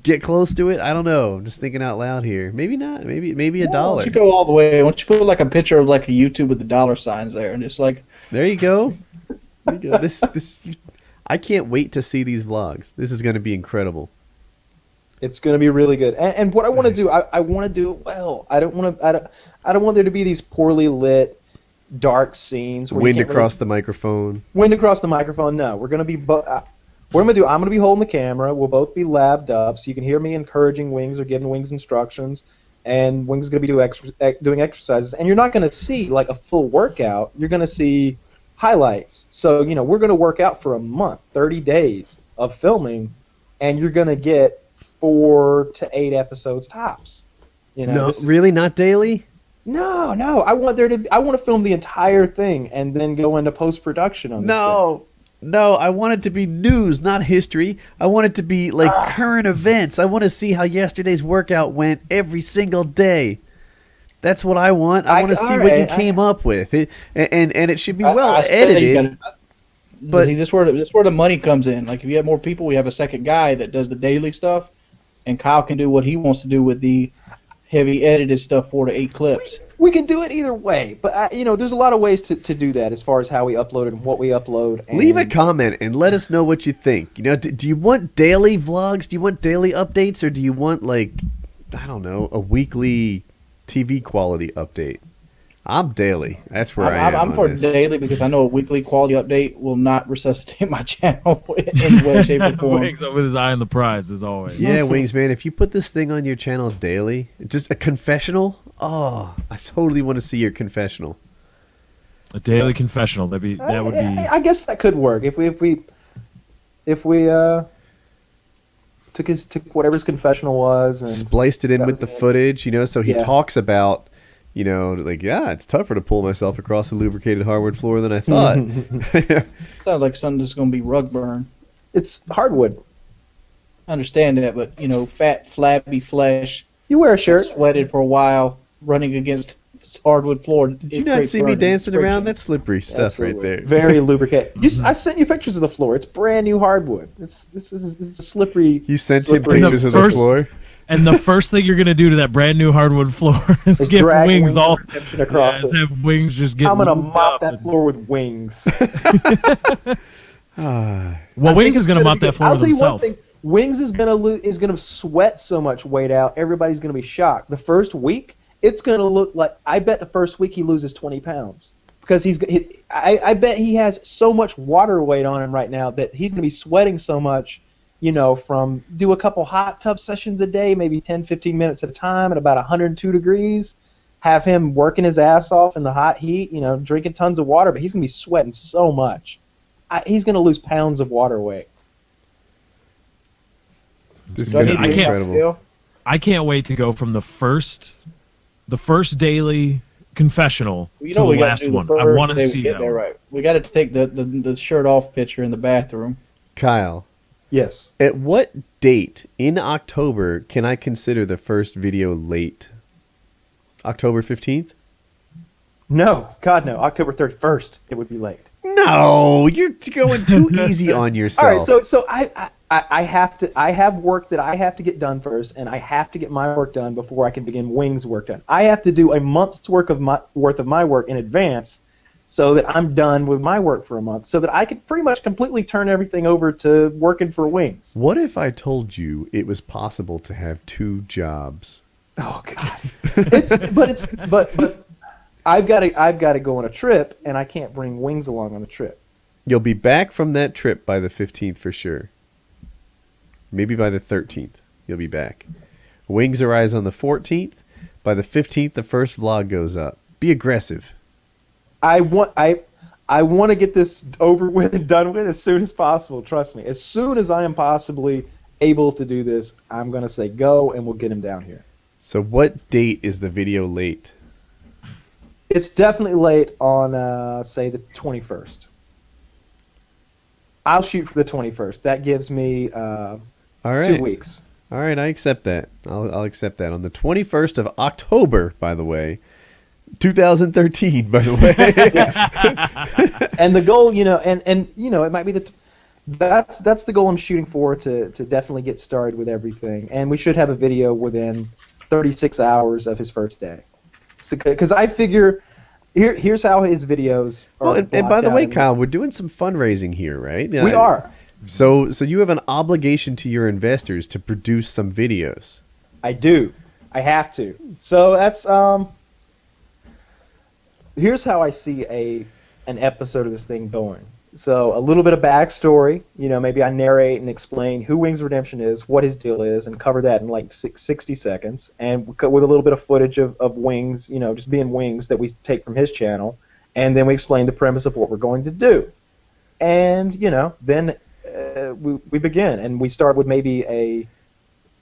get close to it. I don't know. I'm just thinking out loud here. Maybe not. Maybe $1. why don't you go all the way? Why don't you put a picture of a YouTube with the dollar signs there, and just There you go. There you go. I can't wait to see these vlogs. This is going to be incredible. It's going to be really good. And what I want to do, I want to do it well. I don't want there to be these poorly lit, dark scenes. Where Wind across the microphone. Wind across the microphone. No, we're going to be. What I'm going to do, I'm going to be holding the camera. We'll both be labbed up, so you can hear me encouraging Wings or giving Wings instructions. And Wings is going to be doing exercises. And you're not going to see a full workout. You're going to see highlights. So we're going to work out for a month, 30 days of filming, and you're going to get 4 to 8 episodes tops. No, really, not daily. No. I want to film the entire thing and then go into post production on this thing. No, I want it to be news, not history. I want it to be current events. I want to see how yesterday's workout went every single day. That's what I want. I want to see what you came up with. And it should be well edited. But see, that's where the money comes in. If you have more people, we have a second guy that does the daily stuff, and Kyle can do what he wants to do with the heavy edited stuff, 4 to 8 clips. We can do it either way, but there's a lot of ways to do that as far as how we upload it and what we upload. And leave a comment and let us know what you think. Do you want daily vlogs? Do you want daily updates, or do you want a weekly TV quality update? I'm daily. That's where I am. I'm for daily because I know a weekly quality update will not resuscitate my channel in any way, shape, or form. Wings up with his eye on the prize, as always. Yeah, Wings, man. If you put this thing on your channel daily, just a confessional, Oh, I totally want to see your confessional. A daily confessional. That would be. I guess that could work if we took whatever his confessional was and Spliced it in that with was the it. footage, so he Yeah. talks about, like, it's tougher to pull myself across the lubricated hardwood floor than I thought. Sounds like something that's going to be rug burn. It's hardwood. I understand that, but fat, flabby flesh, You wear a shirt. sweated for a while, running against hardwood floor. Did you not see me dancing around? That's slippery stuff right Absolutely. there. Very lubricated. I sent you pictures of the floor. It's brand new hardwood. This is a slippery. You sent him slippery- pictures of the First- floor? And the first thing you're gonna do to that brand new hardwood floor is Is get drag wings all. of redemption across Just it. have wings just get. I'm gonna looped mop up that and- floor with wings. Ah, Well, I Wings think is gonna it's mop that be- floor I'll tell you one himself. thing. Wings is gonna sweat so much weight out. Everybody's gonna be shocked. The first week, it's gonna look like. I bet the first week he loses 20 pounds because I bet he has so much water weight on him right now that he's gonna be sweating so much. From do a couple hot tub sessions a day, maybe 10, 15 minutes at a time at about 102 degrees. Have him working his ass off in the hot heat. Drinking tons of water, but he's gonna be sweating so much. He's gonna lose pounds of water weight. this is Do I going need to to be get that incredible. scale? I can't wait to go from the first daily confessional Well, to the we got last to do the one. first I want to day we see get that. there one. right. We got to take the shirt off picture in the bathroom. Kyle, Yes. at what date in October can I consider the first video late? October 15th? No, God no. October 31st, it would be late. No, you're going too easy on yourself. All right, so I have work that I have to get done first, and I have to get my work done before I can begin Wings' work done. I have to do a month's worth of my work in advance, so that I'm done with my work for a month, so that I could pretty much completely turn everything over to working for Wings. What if I told you it was possible to have 2 jobs? Oh God! But I've got to go on a trip, and I can't bring Wings along on the trip. You'll be back from that trip by the 15th for sure. Maybe by the 13th, you'll be back. Wings arrives on the 14th. By the 15th, the first vlog goes up. Be aggressive. I want to get this over with and done with as soon as possible. Trust me. As soon as I am possibly able to do this, I'm going to say go, and we'll get him down here. So what date is the video late? It's definitely late on, say, the 21st. I'll shoot for the 21st. That gives me All right. 2 weeks. All right, I accept that. I'll accept that. On the 21st of October, by the way, 2013, by the way. And the goal, it might be that's the goal I'm shooting for to definitely get started with everything. And we should have a video within 36 hours of his first day. Because I figure, here's how his videos are. Oh, and by blocked the way, out. Kyle, we're doing some fundraising here, right? We are. So you have an obligation to your investors to produce some videos. I do. I have to. So that's here's how I see an episode of this thing going. So a little bit of backstory. Maybe I narrate and explain who Wings Redemption is, what his deal is, and cover that in like 60 seconds. And with a little bit of footage of Wings, just being Wings that we take from his channel. And then we explain the premise of what we're going to do. And, then we begin. And we start with maybe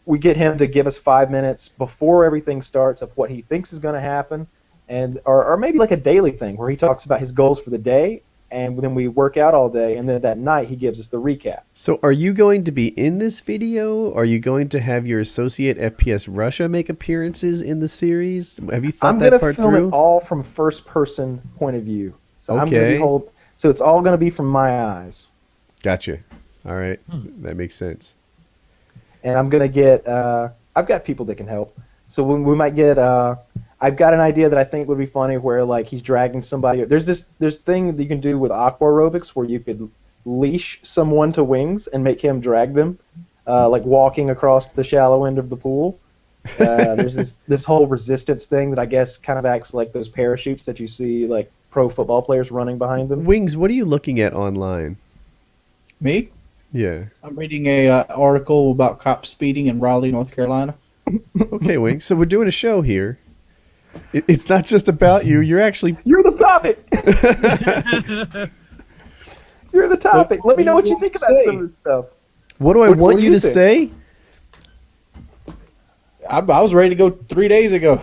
we get him to give us 5 minutes before everything starts of what he thinks is going to happen. And or maybe like a daily thing where he talks about his goals for the day. And then we work out all day, and then that night he gives us the recap. So are you going to be in this video? Are you going to have your associate FPS Russia make appearances in the series? Have you thought I'm that going to part film through? it all from first-person point of view. So I'm Okay. going to so it's all going to be from my eyes. Gotcha. All right. That makes sense. And I'm going to get I've got people that can help. So we might get I've got an idea that I think would be funny where like he's dragging somebody. There's thing that you can do with aqua aerobics where you could leash someone to Wings and make him drag them, like walking across the shallow end of the pool. There's this whole resistance thing that I guess kind of acts like those parachutes that you see like pro football players running behind them. Wings, what are you looking at online? Me? Yeah. I'm reading a article about cops speeding in Raleigh, North Carolina. Okay, Wings. So we're doing a show here. It's not just about you. You're actually. You're the topic. You're the topic. Let me know what you think about some of this stuff. What do I want do you to think? say? I was ready to go 3 days ago.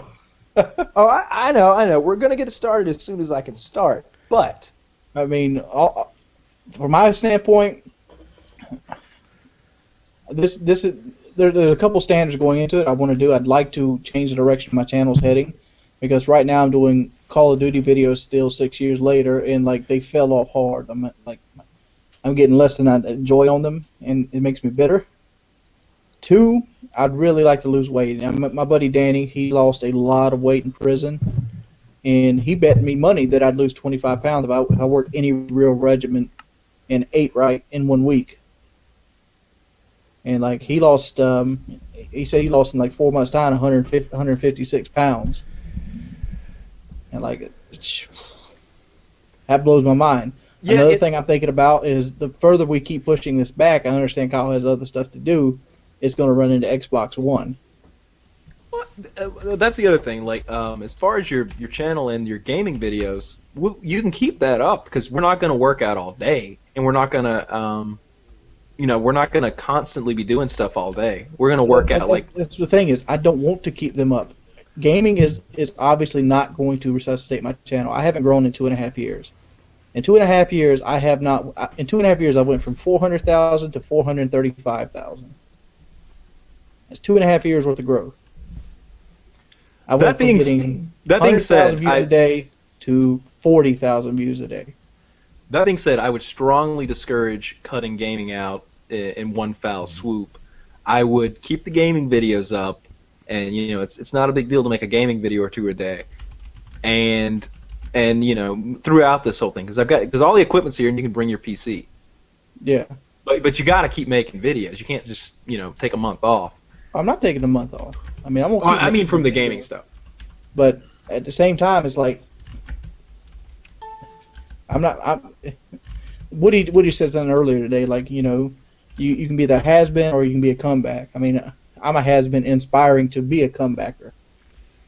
Oh, I know. We're gonna get it started as soon as I can start. But I mean, from my standpoint, this is there's a couple standards going into it. I want to do. I'd like to change the direction my channel's heading, because right now I'm doing Call of Duty videos still 6 years later, and like they fell off hard. I'm getting less than I enjoy on them, and it makes me bitter. 2, I'd really like to lose weight. And my buddy Danny, he lost a lot of weight in prison, and he bet me money that I'd lose 25 pounds if I worked any real regimen and ate right in 1 week. And like he lost, he said he lost in like 4 months' time 156 pounds. And like that blows my mind. Yeah, Another thing I'm thinking about is the further we keep pushing this back, I understand Kyle has other stuff to do, it's going to run into Xbox One. Well, that's the other thing. Like, as far as your channel and your gaming videos, you can keep that up because we're not going to work out all day, and we're not going to, we're not going to constantly be doing stuff all day. We're going to work out like. That's the thing is, I don't want to keep them up. Gaming is obviously not going to resuscitate my channel. I haven't grown in 2.5 years. In 2.5 years, I have not. In 2.5 years, I went from 400,000 to 435,000. It's 2.5 years worth of growth. I went from getting 100,000 views a day to 40,000 views a day. That being said, I would strongly discourage cutting gaming out in one foul swoop. I would keep the gaming videos up, and it's not a big deal to make a gaming video or 2 a day, and throughout this whole thing, because all the equipment's here and you can bring your PC. Yeah. But you got to keep making videos. You can't just take a month off. I'm not taking a month off. I mean, I'm gonna keep I mean from the gaming stuff. But at the same time, it's like Woody said something earlier today. Like you can be the has-been or you can be a comeback. I mean, I'm a has-been inspiring to be a comebacker,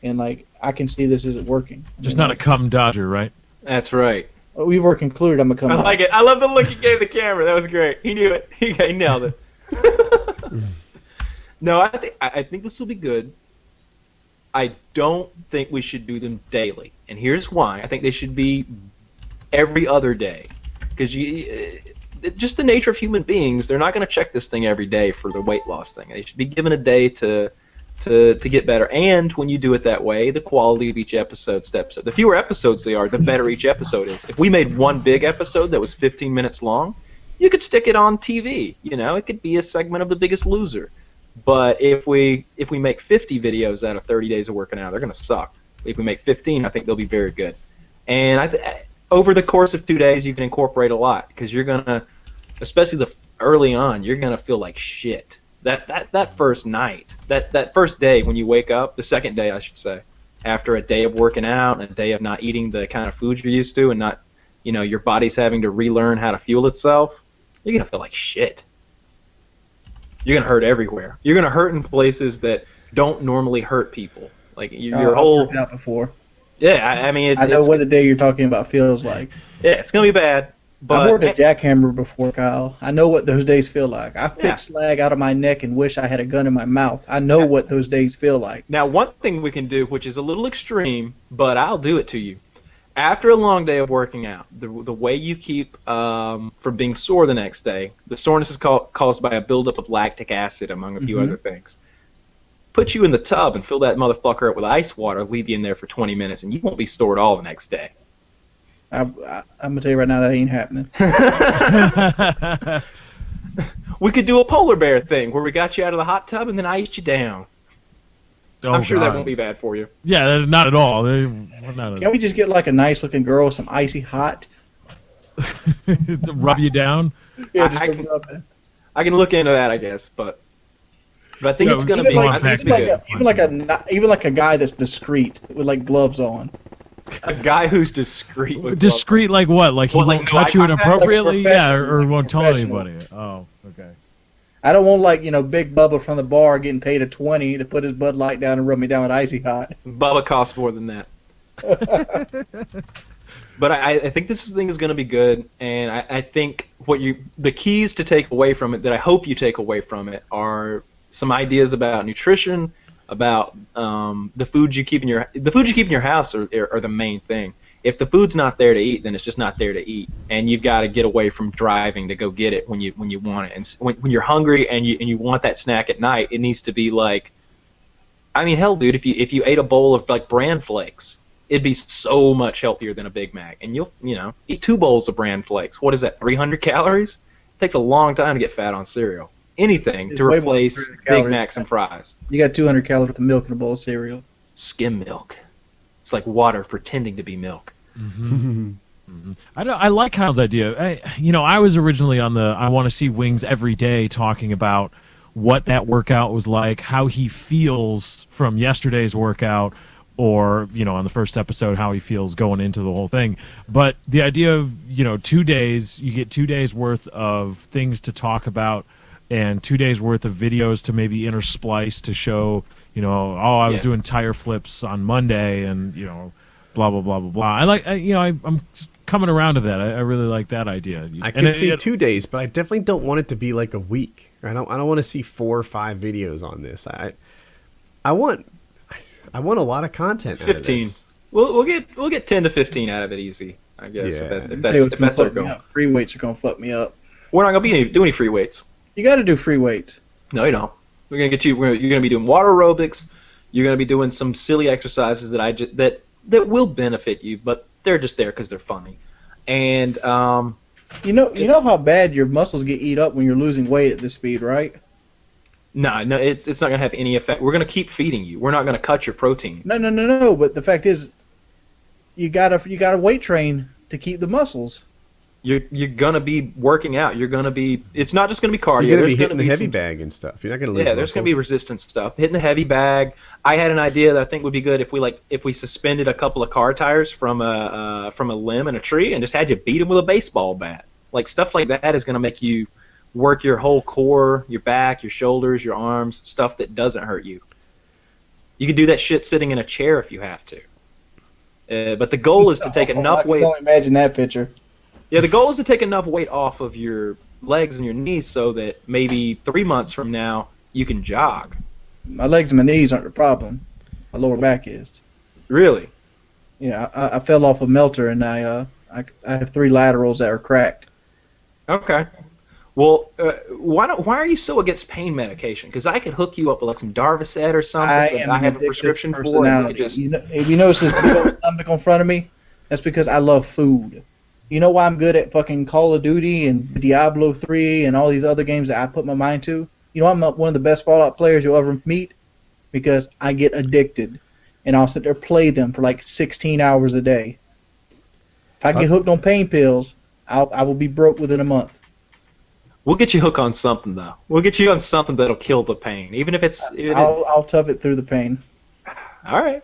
and like I can see this isn't working. Just not a cum dodger, right? That's right. We've already concluded I'm a comeback. I like it. I love the look he gave the camera. That was great. He knew it. He nailed it. No, I think this will be good. I don't think we should do them daily, and here's why. I think they should be every other day, because just the nature of human beings, they're not going to check this thing every day for the weight loss thing. They should be given a day to get better, and when you do it that way, the quality of each episode steps up. The fewer episodes they are, the better each episode is. If we made one big episode that was 15 minutes long, you could stick it on TV. It could be a segment of The Biggest Loser. But if we make 50 videos out of 30 days of working out, they're going to suck. If we make 15, I think they'll be very good. And over the course of 2 days, you can incorporate a lot, because you're going to, especially early on, you're going to feel like shit. That first night, that first day when you wake up, the second day I should say, after a day of working out and a day of not eating the kind of food you're used to, and not, your body's having to relearn how to fuel itself, you're going to feel like shit. You're going to hurt everywhere. You're going to hurt in places that don't normally hurt people. Like your whole. I've worked out before. Yeah, I mean, I know what the day you're talking about feels like. Yeah, it's going to be bad. But I've worked a jackhammer before, Kyle. I know what those days feel like. I pick slag out of my neck and wish I had a gun in my mouth. I know what those days feel like. Now, one thing we can do, which is a little extreme, but I'll do it to you. After a long day of working out, the way you keep from being sore the next day, the soreness is caused by a buildup of lactic acid, among a few other things. Put you in the tub and fill that motherfucker up with ice water, leave you in there for 20 minutes, and you won't be sore at all the next day. I'm going to tell you right now that ain't happening. We could do a polar bear thing where we got you out of the hot tub and then iced you down. Oh, I'm sure that God. won't be bad for you. Yeah, not at all. Can we just get like a nice looking girl with some icy hot? To rub you down? Yeah, I can look into that, I guess, but I think it's going to be. Like, I think it's good. Even like a guy that's discreet with like gloves on. A guy who's discreet. With Discreet, like what? Like he What, like won't no touch you eye contact? inappropriately? Like yeah, or won't tell professional. anybody. Oh, okay. I don't want Big Bubba from the bar getting paid a 20 to put his Bud Light down and rub me down with Icy Hot. Bubba costs more than that. But I think this thing is going to be good, and I think the keys to take away from it that I hope you take away from it are some ideas about nutrition, about the food you keep in your house are the main thing. If the food's not there to eat, then it's just not there to eat, and you've got to get away from driving to go get it when you want it. And when you're hungry and you want that snack at night, it needs to be like, I mean, hell, dude, if you ate a bowl of like bran flakes, it'd be so much healthier than a Big Mac. And you'll eat 2 bowls of bran flakes. What is that? 300 calories? It takes a long time to get fat on cereal. Anything to replace Big Macs and fries. You got 200 calories worth of milk in a bowl of cereal. Skim milk. It's like water pretending to be milk. Mm-hmm. Mm-hmm. I like Kyle's idea. I was originally on the I want to see Wings every day talking about what that workout was like, how he feels from yesterday's workout, or on the first episode how he feels going into the whole thing. But the idea of 2 days, you get 2 days worth of things to talk about, and 2 days worth of videos to maybe intersplice to show I was doing tire flips on Monday, and blah blah blah blah blah. I'm coming around to that. I really like that idea. I can see 2 days, but I definitely don't want it to be like a week. I don't want to see 4 or 5 videos on this. I want a lot of content. 15. Out of this. We'll get 10 to 15 out of it easy. I guess if that's our goal. Free weights are gonna fuck me up. We're not gonna do any free weights. You got to do free weights. No, you don't. We're gonna get you. You're gonna be doing water aerobics. You're gonna be doing some silly exercises that will benefit you, but they're just there because they're funny. And you know how bad your muscles get eat up when you're losing weight at this speed, right? No, it's not gonna have any effect. We're gonna keep feeding you. We're not gonna cut your protein. No. But the fact is, you gotta weight train to keep the muscles. You're gonna be working out. It's not just gonna be cardio. You're gonna be hitting the heavy bag and stuff. You're not gonna lose muscle. There's gonna be resistance stuff. Hitting the heavy bag. I had an idea that I think would be good if we suspended a couple of car tires from a limb and a tree and just had you beat them with a baseball bat. Like stuff like that is gonna make you work your whole core, your back, your shoulders, your arms, stuff that doesn't hurt you. You can do that shit sitting in a chair if you have to. But the goal is to take enough weight. I can only imagine that picture. Yeah, the goal is to take enough weight off of your legs and your knees so that maybe 3 months from now you can jog. My legs and my knees aren't the problem. My lower back is. Really? Yeah, I fell off a melter and I have 3 laterals that are cracked. Okay. Well, why are you so against pain medication? Because I could hook you up with like some Darvocet or something that I have a prescription for. If you notice this big old stomach in front of me, that's because I love food. You know why I'm good at fucking Call of Duty and Diablo 3 and all these other games that I put my mind to? You know I'm one of the best Fallout players you'll ever meet? Because I get addicted. And I'll sit there and play them for like 16 hours a day. If I get hooked on pain pills, I will be broke within a month. We'll get you hooked on something, though. We'll get you on something that'll kill the pain. Even if it's... I'll tough it through the pain. All right.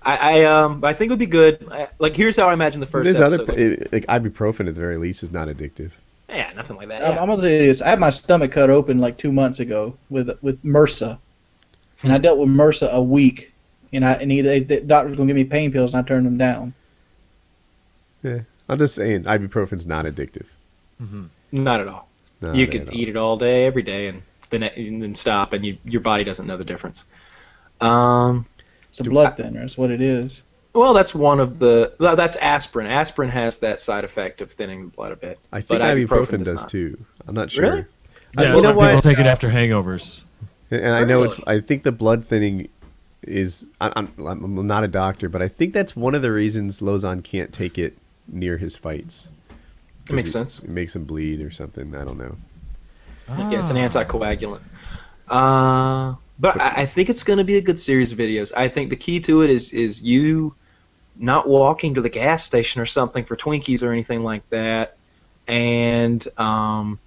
I think it would be good. Here's how I imagine the first episode. Like ibuprofen at the very least is not addictive. Yeah, nothing like that. I'm gonna tell you this. I had my stomach cut open like 2 months ago with MRSA, and I dealt with MRSA a week, and the doctor was gonna give me pain pills, and I turned them down. Yeah, I'm just saying ibuprofen's not addictive. Mm-hmm. Not at all. You could eat it all day, every day, and then stop, and your body doesn't know the difference. It's a blood thinner. That's what it is. Well, that's one of the... That's aspirin. Aspirin has that side effect of thinning the blood a bit. I think ibuprofen does too. I'm not sure. Really? Yeah, people take it after hangovers. And I know I think the blood thinning is... I'm not a doctor, but I think that's one of the reasons Lozon can't take it near his fights. It makes sense. It makes him bleed or something. I don't know. Yeah, it's an anticoagulant. But I think it's going to be a good series of videos. I think the key to it is you not walking to the gas station or something for Twinkies or anything like that, and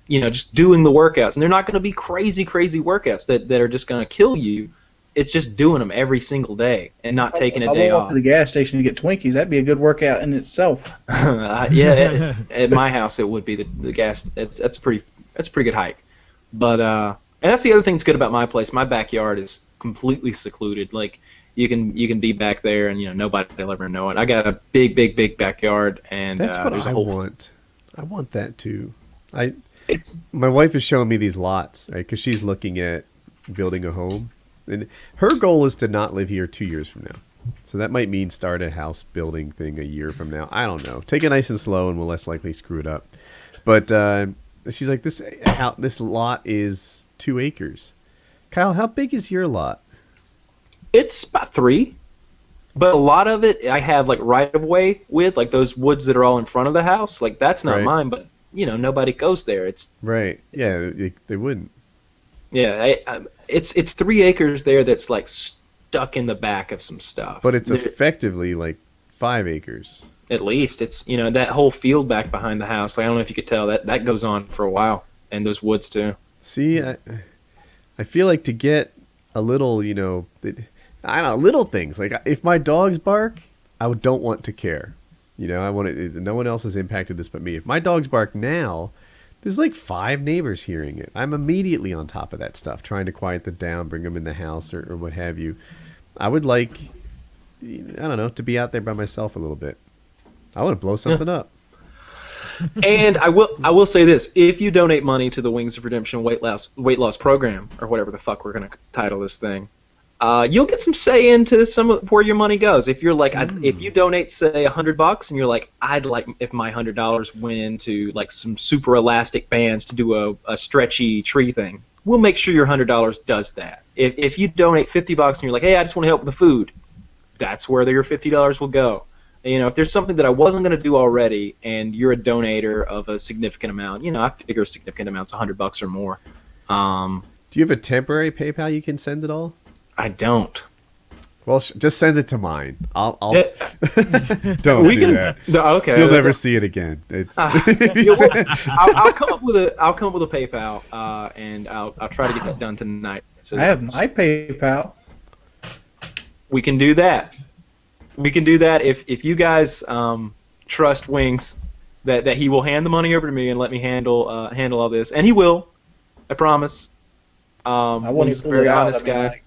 just doing the workouts. And they're not going to be crazy workouts that are just going to kill you. It's just doing them every single day and not taking a day off. If I walk to the gas station to get Twinkies, that'd be a good workout in itself. Yeah, at my house it would be the gas. That's a pretty good hike. But and that's the other thing that's good about my place. My backyard is completely secluded. Like you can be back there and nobody will ever know it. I got a big backyard and That's what there's a I whole want. I want that too. It's My wife is showing me these lots, right? Because she's looking at building a home, and her goal is to not live here 2 years from now. So that might mean start a house building thing a year from now. I don't know. Take it nice and slow, and we'll less likely screw it up. But she's like, this lot is 2 acres. Kyle, how big is your lot? It's about 3, but a lot of it I have like right of way with, like those woods that are all in front of the house. Like that's not Right. mine, but nobody goes there. It's Right. Yeah, they wouldn't. yeah, it's 3 acres there that's like stuck in the back of some stuff. But it's There- effectively like 5 acres. at least it's that whole field back behind the house. Like, I don't know if you could tell that goes on for a while, and those woods too. See, I feel like to get a little, I don't know, little things. Like if my dogs bark, I don't want to care. I want it. No one else has impacted this but me. If my dogs bark now, there's like 5 neighbors hearing it. I'm immediately on top of that stuff, trying to quiet them down, bring them in the house or what have you. I would like, I don't know, to be out there by myself a little bit. I want to blow something up. And I will say this: if you donate money to the Wings of Redemption weight loss program, or whatever the fuck we're gonna title this thing, you'll get some say into some of where your money goes. If you're like, if you donate say $100 and you're like, I'd like if my $100 went into like some super elastic bands to do a stretchy tree thing, we'll make sure your $100 does that. If you donate $50 and you're like, hey, I just want to help with the food, that's where your $50 will go. If there's something that I wasn't going to do already, and you're a donator of a significant amount, I figure a significant amount's $100 or more. Do you have a temporary PayPal you can send it all? I don't. Well, just send it to mine. I'll Yeah. don't We do can- that. No, okay. You'll never see it again. It's I'll come up with a PayPal, and I'll try to get that done tonight. So I have my PayPal. we can do that. We can do that if you guys trust Wings that he will hand the money over to me and let me handle all this, and he will. I promise. I won't Wings is even a very pull it out. honest guy.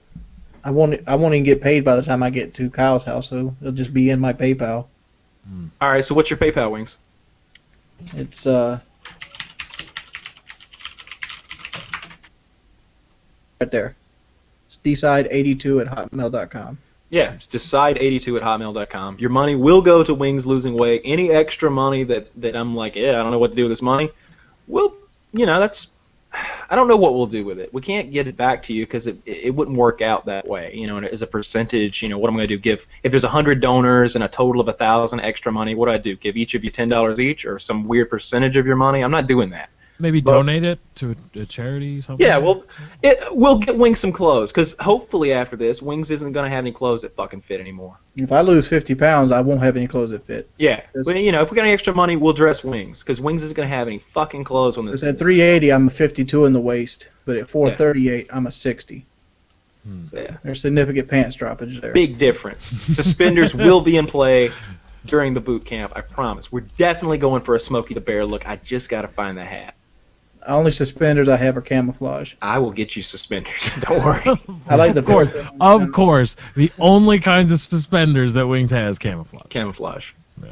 I won't even get paid by the time I get to Kyle's house, so it'll just be in my PayPal. All right. So what's your PayPal, Wings? It's right there. It's dside82@hotmail.com. Yeah, it's decide82@hotmail.com. Your money will go to Wings losing weight. Any extra money that I'm like, I don't know what to do with this money, well, that's, I don't know what we'll do with it. We can't get it back to you because it wouldn't work out that way. And as a percentage, what am I going to do? If there's 100 donors and a total of 1,000 extra money, what do I do? Give each of you $10 each or some weird percentage of your money? I'm not doing that. Maybe But- donate it to a charity, something. Yeah, well, we'll get Wings some clothes because hopefully after this, Wings isn't going to have any clothes that fucking fit anymore. If I lose 50 pounds, I won't have any clothes that fit. Yeah, Yes. but if we got any extra money, we'll dress Wings because Wings isn't going to have any fucking clothes on this. Because at 380, I'm a 52 in the waist, but at 438, I'm a 60. Yeah. There's significant pants droppage there. Big difference. Suspenders will be in play during the boot camp, I promise. We're definitely going for a Smokey the Bear look. I just got to find the hat. Only suspenders I have are camouflage. I will get you suspenders. Don't worry. I like the Of pants. course. The only kinds of suspenders that Wings has camouflage. Camouflage. No,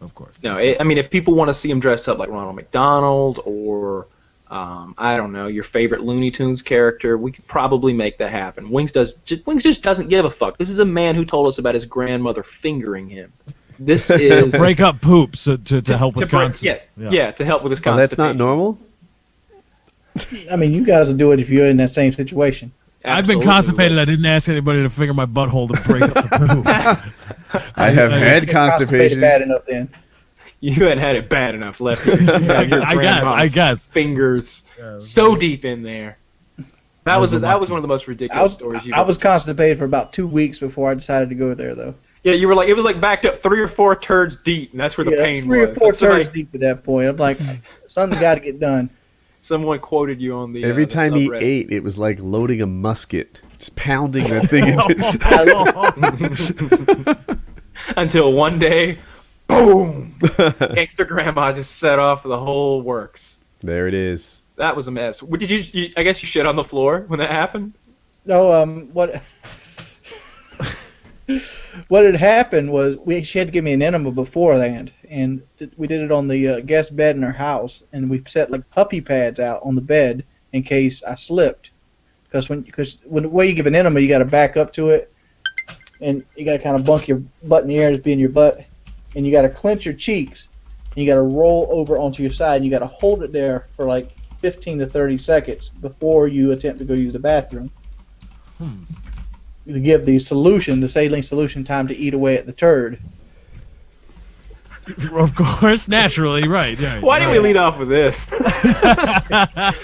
of course. No, I mean, if people want to see him dressed up like Ronald McDonald or, I don't know, your favorite Looney Tunes character, we could probably make that happen. Wings just doesn't give a fuck. This is a man who told us about his grandmother fingering him. This is break up poops to help with break- constipation. yeah, to help with his oh, that's not constipation. normal. I mean, you guys will do it if you're in that same situation. I've been Absolutely constipated. will. I didn't ask anybody to finger my butthole to break up the poop. I have had Get constipation. bad enough then. You hadn't had it bad enough, Lefty. You have your I grandma's guess. fingers so deep in there. That was one of the most ridiculous stories you've I was constipated for about 2 weeks before I decided to go there, though. Yeah, you were like, it was like backed up 3 or 4 turds deep, and that's where the Yeah, pain 3 was. or 4 Like, somebody- turns deep at that point. I'm like, something got to get done. Someone quoted you on the Every the time he subreddit. ate, it was like loading a musket, just pounding that thing into. Until one day, boom! Gangster Grandma just set off the whole works. There it is. That was a mess. What did you? I guess you shit on the floor when that happened. No, what what had happened was she had to give me an enema beforehand, and we did it on the guest bed in her house, and we set like puppy pads out on the bed in case I slipped. Because when the way you give an enema, you got to back up to it, and you got to kind of bunk your butt in the air as being your butt, and you got to clench your cheeks, and you got to roll over onto your side, and you got to hold it there for like 15 to 30 seconds before you attempt to go use the bathroom. To give the saline solution, time to eat away at the turd. Of course, naturally, right. Yeah, Why didn't we lead off with this?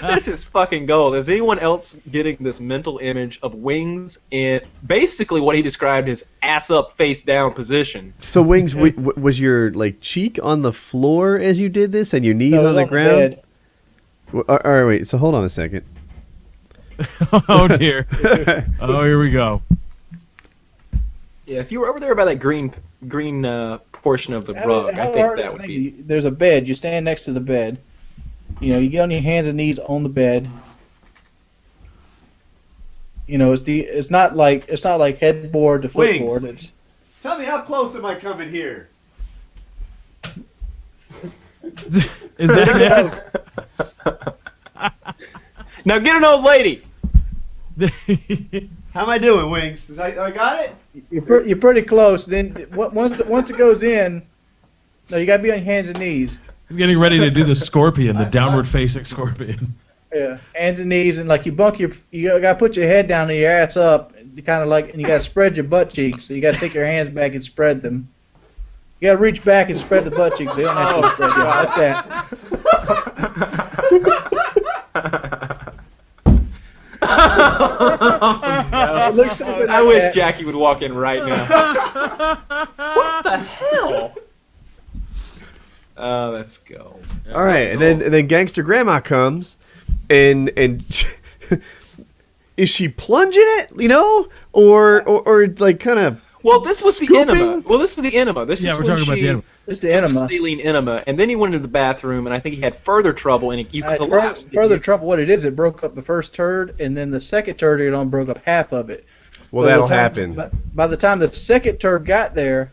This is fucking gold. Is anyone else getting this mental image of Wings in basically what he described as ass up, face down position? So Wings, was your like cheek on the floor as you did this, and your knees on the ground? Bed. All right, wait. So hold on a second. Oh dear. Oh, here we go. Yeah, if you were over there by that green portion of the rug, I think that would be. There's a bed. You stand next to the bed. You know, you get on your hands and knees on the bed. You know, it's not like headboard to footboard. Wings. Tell me, how close am I coming here? Is that it? Now get an old lady. How am I doing, Wings? I got it? You're pretty close. Then once it goes in, no, you gotta be on your hands and knees. He's getting ready to do the scorpion, the downward facing scorpion. Yeah, hands and knees, and like you gotta put your head down and your ass up, kind of like, and you gotta spread your butt cheeks. So you gotta take your hands back and spread them. You gotta reach back and spread the butt cheeks. They don't have to spread them like that. Oh, no. I wish Jackie would walk in right now. What the hell? Oh, let's go. All right, and then Gangster Grandma comes, and is she plunging it, you know, or like kind of? Well, this was scooping? the enema. Well, this is the enema. This Yeah, is we're when talking about the enema. This is the enema. saline enema, and then he went into the bathroom, and I think he had further trouble, and you collapsed. Further trouble. What it is, it broke up the first turd, and then the second turd it on broke up half of it. Well, that'll happen. By the time the second turd got there,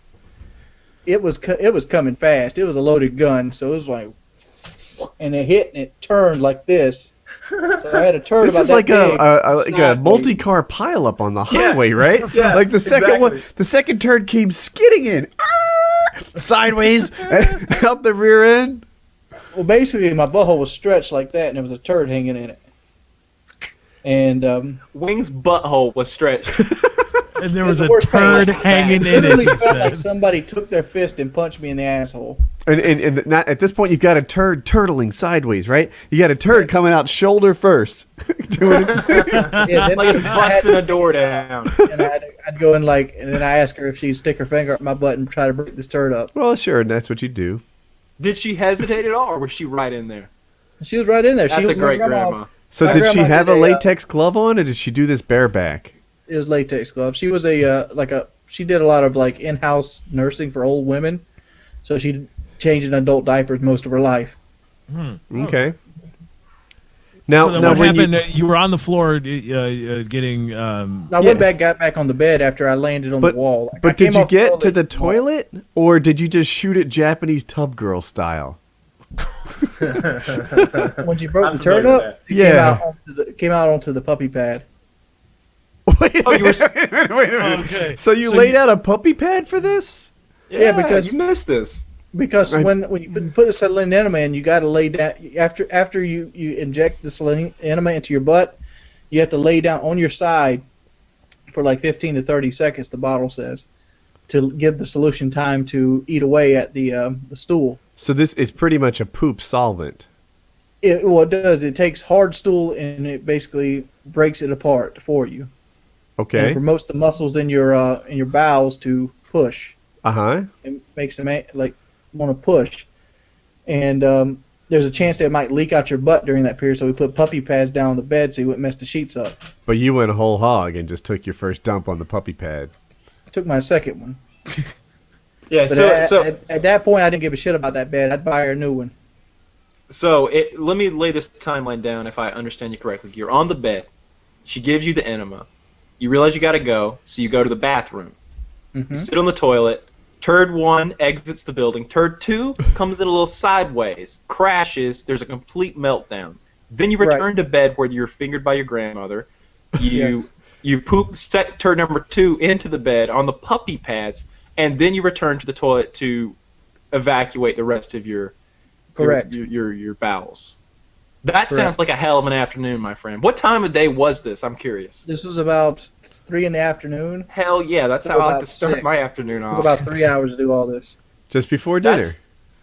it was coming fast. It was a loaded gun, so it was like, and it hit and it turned like this. So I had a turd. This is like a multi-car pileup on the highway, right? Yeah, like the second exactly. the second turd came skidding in, sideways out the rear end. Well, basically, my butthole was stretched like that, and there was a turd hanging in it. And Wings' butthole was stretched. And there was the a worst part turd hanging in it. literally He felt like said. somebody took their fist and punched me in the asshole. And not, at this point, you've got a turd turtling sideways, right? You got a turd coming out shoulder first, doing its thing. Yeah, then Like it's I had busting to- a door down. and I'd go in and then I asked her if she'd stick her finger up my butt and try to break this turd up. Well, sure, and that's what you do. Did she hesitate at all, or was she right in there? She was right in there. That's she a great grandma. So My did she grandma have did a a, latex glove on, or did she do this bareback? It was latex gloves. She was she did a lot of like in-house nursing for old women, so she changed in adult diapers most of her life. Okay. Now, So then now what when happened? You were on the floor getting. I got back on the bed after I landed on the wall. Like, I But did came you off get to the wall. toilet, or did you just shoot it Japanese tub girl style? When she broke I'm the turd familiar with up? that. It came out onto the puppy pad. Wait a minute, wait a minute. Okay. So you So laid you- out a puppy pad for this? Yeah, because- you missed this. Because I- when you put the saline enema in, you got to lay down after you inject the saline enema into your butt. You have to lay down on your side for like 15 to 30 seconds. The bottle says to give the solution time to eat away at the stool. So this is pretty much a poop solvent. What it does, it takes hard stool and it basically breaks it apart for you. And Okay. it promotes the muscles in your bowels to push. Uh-huh. It makes them want to push, and there's a chance that it might leak out your butt during that period. So we put puppy pads down on the bed so you wouldn't mess the sheets up. But you went whole hog and just took your first dump on the puppy pad. I took my second one, Yeah, but so at that point I didn't give a shit about that bed. I'd buy her a new one. So let me lay this timeline down if I understand you correctly. You're on the bed. She gives you the enema. You realize you got to go, so you go to the bathroom. You sit on the toilet. Turd 1 exits the building. Turd 2 comes in a little sideways, crashes. There's a complete meltdown. Then you return to bed where you're fingered by your grandmother. You poop set turd number 2 into the bed on the puppy pads, and then you return to the toilet to evacuate the rest of your your bowels. That sounds like a hell of an afternoon, my friend. What time of day was this? I'm curious. This was about 3 in the afternoon. Hell yeah, that's how I like to start my afternoon off. It took about 3 hours to do all this. Just before dinner.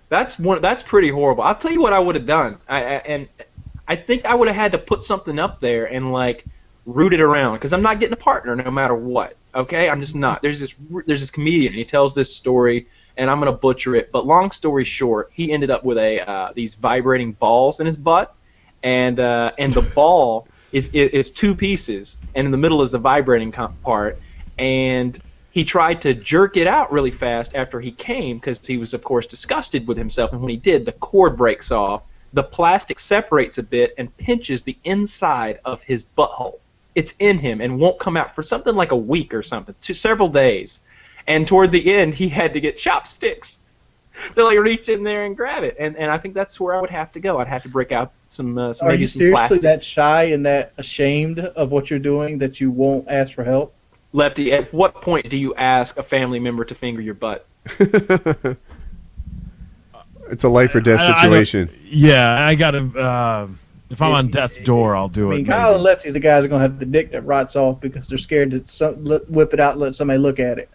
That's pretty horrible. I'll tell you what I would have done. I think I would have had to put something up there and like root it around because I'm not getting a partner no matter what. Okay, I'm just not. There's this comedian. He tells this story, and I'm gonna butcher it. But long story short, he ended up with these vibrating balls in his butt, and the ball is 2 pieces, and in the middle is the vibrating part, and he tried to jerk it out really fast after he came because he was, of course, disgusted with himself, and when he did, the cord breaks off, the plastic separates a bit and pinches the inside of his butthole. It's in him and won't come out for something like a week or something, several days, and toward the end, he had to get chopsticks to like reach in there and grab it, and I think that's where I would have to go. I'd have to break out some maybe some plastic. Are you seriously that shy and that ashamed of what you're doing that you won't ask for help? Lefty, at what point do you ask a family member to finger your butt? It's a life or death situation. I gotta. If I'm on death's door, I'll do it. Kyle and Lefty's the guys that are gonna have the dick that rots off because they're scared to whip it out and let somebody look at it.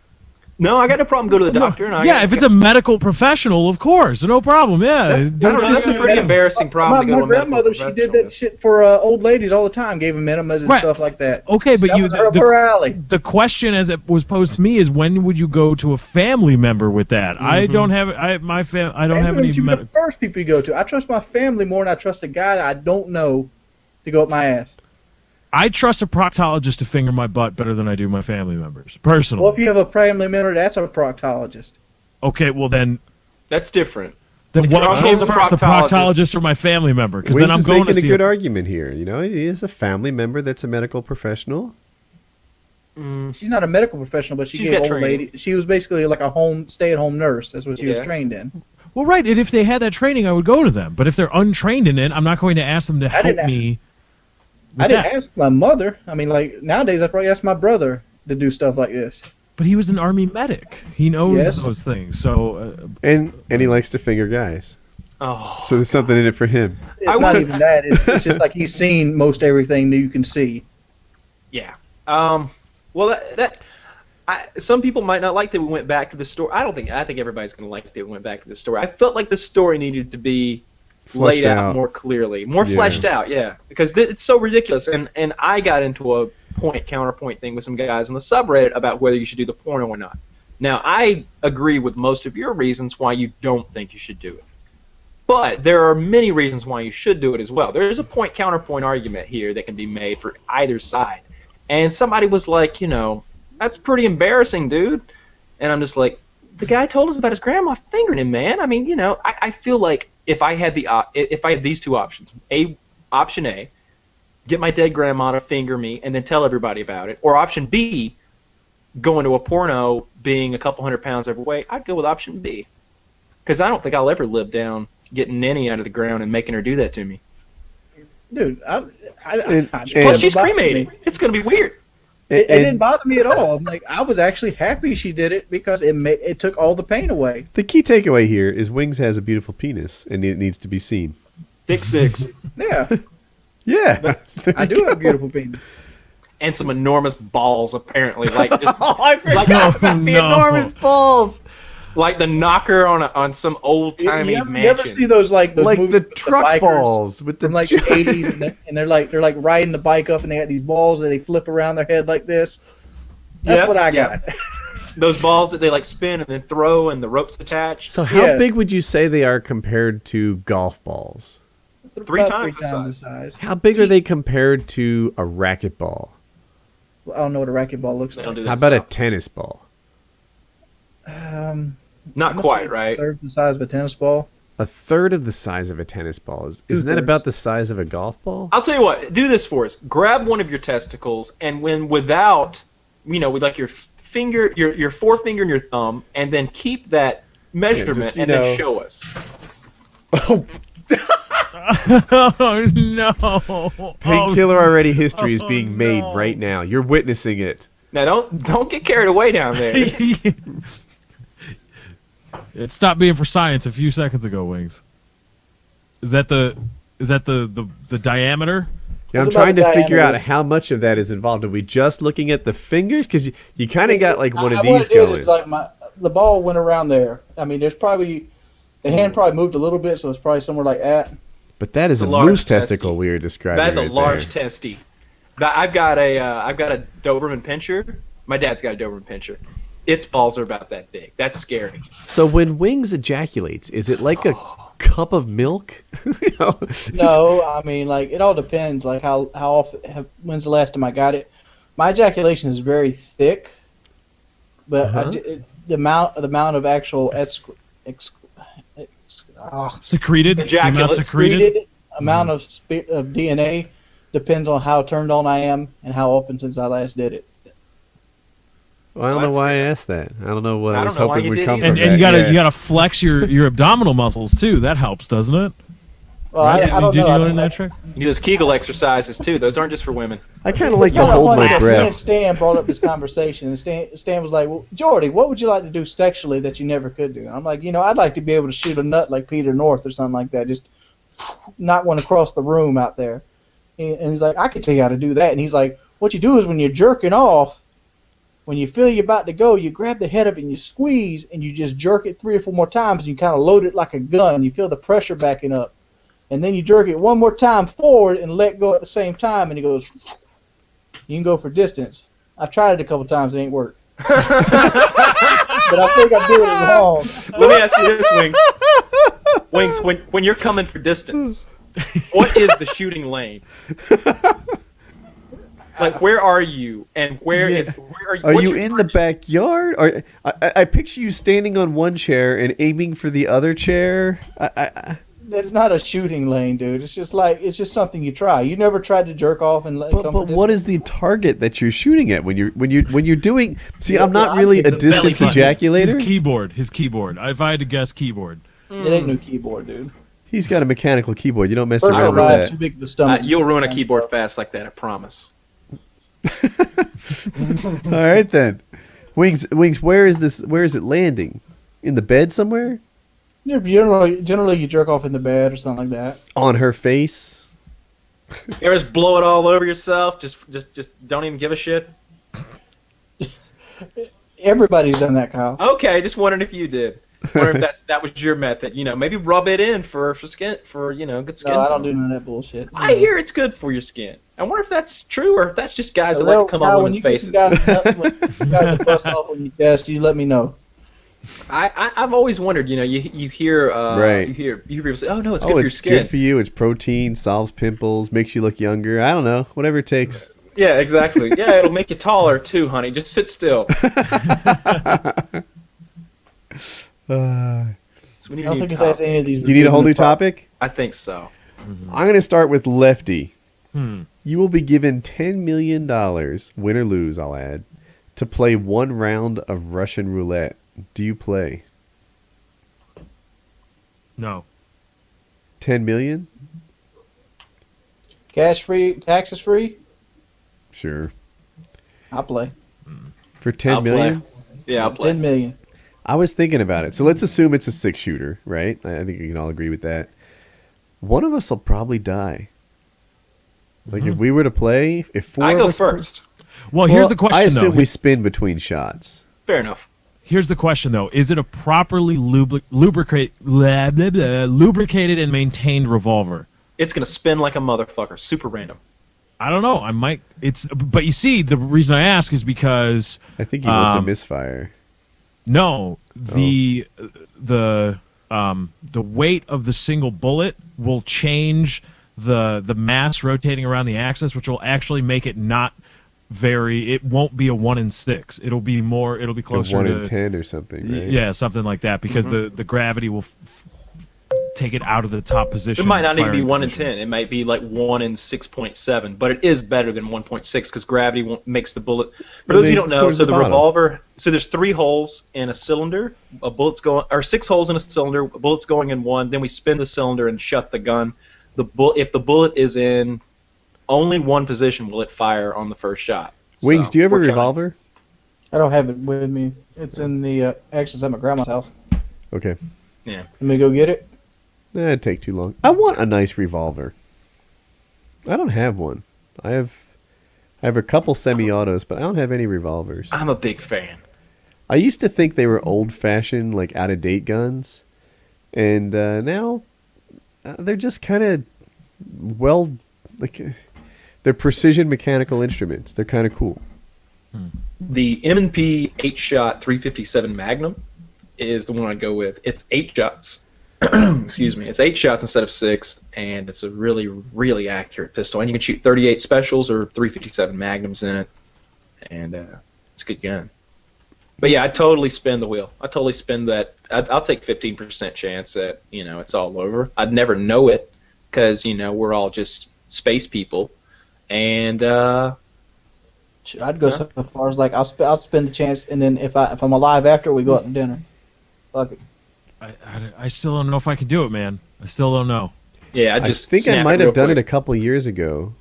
No, I got no problem. Go to the doctor. If it's a medical professional, of course, no problem. Yeah, that's a pretty embarrassing problem. My grandmother, she did that shit for old ladies all the time. Gave them enemas and stuff like that. Okay, but that was up her alley. The question, as it was posed to me, is when would you go to a family member with that? Mm-hmm. I don't have I don't have any. The first people you go to. I trust my family more than I trust a guy that I don't know to go up my ass. I trust a proctologist to finger my butt better than I do my family members, personally. Well, if you have a family member, that's a proctologist. Okay, well then... That's different. Then what comes first, the proctologist or my family member? Because then I'm going to see... making a good argument here. You know, he is a family member that's a medical professional. She's not a medical professional, but she gave old lady... She was basically like a stay-at-home nurse. That's what she was trained in. Well, right, and if they had that training, I would go to them. But if they're untrained in it, I'm not going to ask them to help me... I didn't ask my mother. I mean, like, nowadays I'd probably ask my brother to do stuff like this. But he was an Army medic. He knows those things. So and he likes to finger guys. Oh. So there's something in it for him. It's not even that. It's just like he's seen most everything that you can see. Yeah. Well, some people might not like that we went back to the story. I think everybody's going to like that we went back to the story. I felt like the story needed to be laid out more clearly, more fleshed out, because it's so ridiculous. And I got into a counterpoint thing with some guys on the subreddit about whether you should do the porno or not. Now, I agree with most of your reasons why you don't think you should do it. But there are many reasons why you should do it as well. There is a point-counterpoint argument here that can be made for either side. And somebody was like, that's pretty embarrassing, dude. And I'm just like, the guy told us about his grandma fingering him, man. I mean, I feel like if I had these two options, option A, get my dead grandma to finger me and then tell everybody about it, or option B, go into a porno being a couple 100 pounds overweight, I'd go with option B. Because I don't think I'll ever live down getting Nenny out of the ground and making her do that to me. Dude, plus she's cremated. It's going to be weird. It didn't bother me at all. I'm like, I was actually happy she did it because it took all the pain away. The key takeaway here is Wings has a beautiful penis, and it needs to be seen. Thick 6. Yeah. Yeah. I do have a beautiful penis. And some enormous balls, apparently. Like, I forgot about the enormous balls. Like the knocker on some old timey mansion. You ever see those like the truck balls with the from like the 80s, and they're like riding the bike up, and they got these balls that they flip around their head like this. That's what I got. Those balls that they like spin and then throw, and the ropes attached. So how big would you say they are compared to golf balls? Three times the size. How big are they compared to a racquetball? Well, I don't know what a racquetball looks like. How about a tennis ball? Not quite, right? Third the size of a tennis ball. A third of the size of a tennis ball. Isn't that about the size of a golf ball? I'll tell you what. Do this for us. Grab one of your testicles, and when without, with like your finger, your forefinger and your thumb, and then keep that measurement then show us. Oh. Oh no! Painkiller Already history is being made right now. You're witnessing it. Now don't get carried away down there. It stopped being for science a few seconds ago, Wings. Is that the diameter? Yeah, I'm trying to figure out how much of that is involved. Are we just looking at the fingers? Because you kind of got like one of these going. Like the ball went around there. I mean, there's probably the hand probably moved a little bit, so it's probably somewhere like that. But that is a moose testicle we are describing. That's a right large there. testy. I've got a Doberman Pinscher. My dad's got a Doberman Pinscher. Its balls are about that big. That's scary. So when Wings ejaculates, is it like a cup of milk? No, I mean, like, it all depends. Like how often? When's the last time I got it? My ejaculation is very thick, but the amount of actual secreted, amount of DNA depends on how turned on I am and how often since I last did it. Well, I don't know why I asked that. I don't know what I was hoping would come from and you gotta flex your abdominal muscles too. That helps, doesn't it? Well, right? I don't know. You learn that trick? You do those Kegel exercises too. Those aren't just for women. I kind of like to hold my breath. Stan brought up this conversation, and Stan was like, "Well, Jordy, what would you like to do sexually that you never could do?" And I'm like, I'd like to be able to shoot a nut like Peter North or something like that, just not one across the room out there. And he's like, "I can tell you how to do that." And he's like, "What you do is when you're jerking off, when you feel you're about to go, you grab the head of it and you squeeze, and you just jerk it 3 or 4 more times, and you kind of load it like a gun. You feel the pressure backing up. And then you jerk it 1 more time forward and let go at the same time, and it goes, you can go for distance." I've tried it a couple times. It ain't worked. But I think I'm doing it wrong. Let me ask you this, Wings. Wings, when you're coming for distance, what is the shooting lane? Like, where are you? And where are you? Are you in the backyard? Or I picture you standing on one chair and aiming for the other chair. There's not a shooting lane, dude. It's just something you try. You never tried to jerk off and let. But what is the target that you're shooting at when you're doing? See, I'm not really a distance ejaculator. His keyboard. If I had to guess, keyboard. It ain't no keyboard, dude. He's got a mechanical keyboard. You don't mess First around with that. Too big for the stomach. You'll ruin a keyboard fast like that. I promise. All right then, Wings. Where is this? Where is it landing? In the bed somewhere? Yeah, generally you jerk off in the bed or something like that. On her face? You ever just blow it all over yourself? Just don't even give a shit? Everybody's done that, Kyle. Okay, just wondering if you did. Wondering if that was your method. Maybe rub it in for skin, for good skin. No, I don't do none of that bullshit. I hear it's good for your skin. I wonder if that's true or if that's just guys that like to come on women's faces. Guys bust off on your chest, you let me know. I've always wondered, you hear right. you hear people say, "Oh no, it's good for your skin." It's good for you. It's protein, solves pimples, makes you look younger. I don't know, whatever it takes. Yeah, exactly. Yeah, it'll make you taller too, honey. Just sit still. So we need any of these. Do you need a whole new topic? I think so. Mm-hmm. I'm going to start with Lefty. You will be given $10 million, win or lose, I'll add, to play 1 round of Russian roulette. Do you play? No. 10 million? Cash free, taxes free? Sure. I'll play. For 10 million? Yeah, I'll play. 10 million. I was thinking about it. So let's assume it's a 6-shooter, right? I think we can all agree with that. One of us will probably die. Like if we were to play, if 4 I of go us first. Well, here's the question, I assume though. we spin between shots. Fair enough. Here's the question, though. Is it a properly lubricated and maintained revolver? It's going to spin like a motherfucker. Super random. I don't know. But you see, the reason I ask is because I think he wants a misfire. No, the weight of the single bullet will change the mass rotating around the axis, which will actually make it not it won't be a 1 in 6. It'll be closer to 1 to in 10 or something, right? Yeah, something like that, because the gravity will take it out of the top position. It might not even be firing 1 in position. 10. It might be like 1 in 6.7, but it is better than 1.6 because gravity makes the bullet. For those of you who don't know, towards so the the bottom. revolver. So there's 3 holes in a cylinder. A bullet's going, or 6 holes in a cylinder. A bullet's going in one. Then we spin the cylinder and shut the gun. If the bullet is in only one position, will it fire on the first shot? Wings, So, do you have a we're counting. revolver? I don't have it with me. It's in the actually it's at my grandma's house. Okay. Yeah. Let me go get it. It'd take too long. I want a nice revolver. I don't have one. I have a couple semi-autos, but I don't have any revolvers. I'm a big fan. I used to think they were old-fashioned, like out-of-date guns, and now they're just kind of they're precision mechanical instruments. They're kind of cool. The M&P 8-shot 357 Magnum is the one I'd go with. It's 8 shots. Excuse me. It's 8 shots instead of 6, and it's a really, really accurate pistol. And you can shoot 38 specials or 357 Magnums in it, and it's a good gun. But yeah, I totally spin the wheel. I totally spin that. I'll take 15% chance that it's all over. I'd never know it because we're all just space people, and Shit, I'd go so far as like I'll spend the chance, and then if I'm alive after, we go out to dinner. Fuck it. I still don't know if I can do it, man. I still don't know. yeah, I think I might have done it a couple years ago,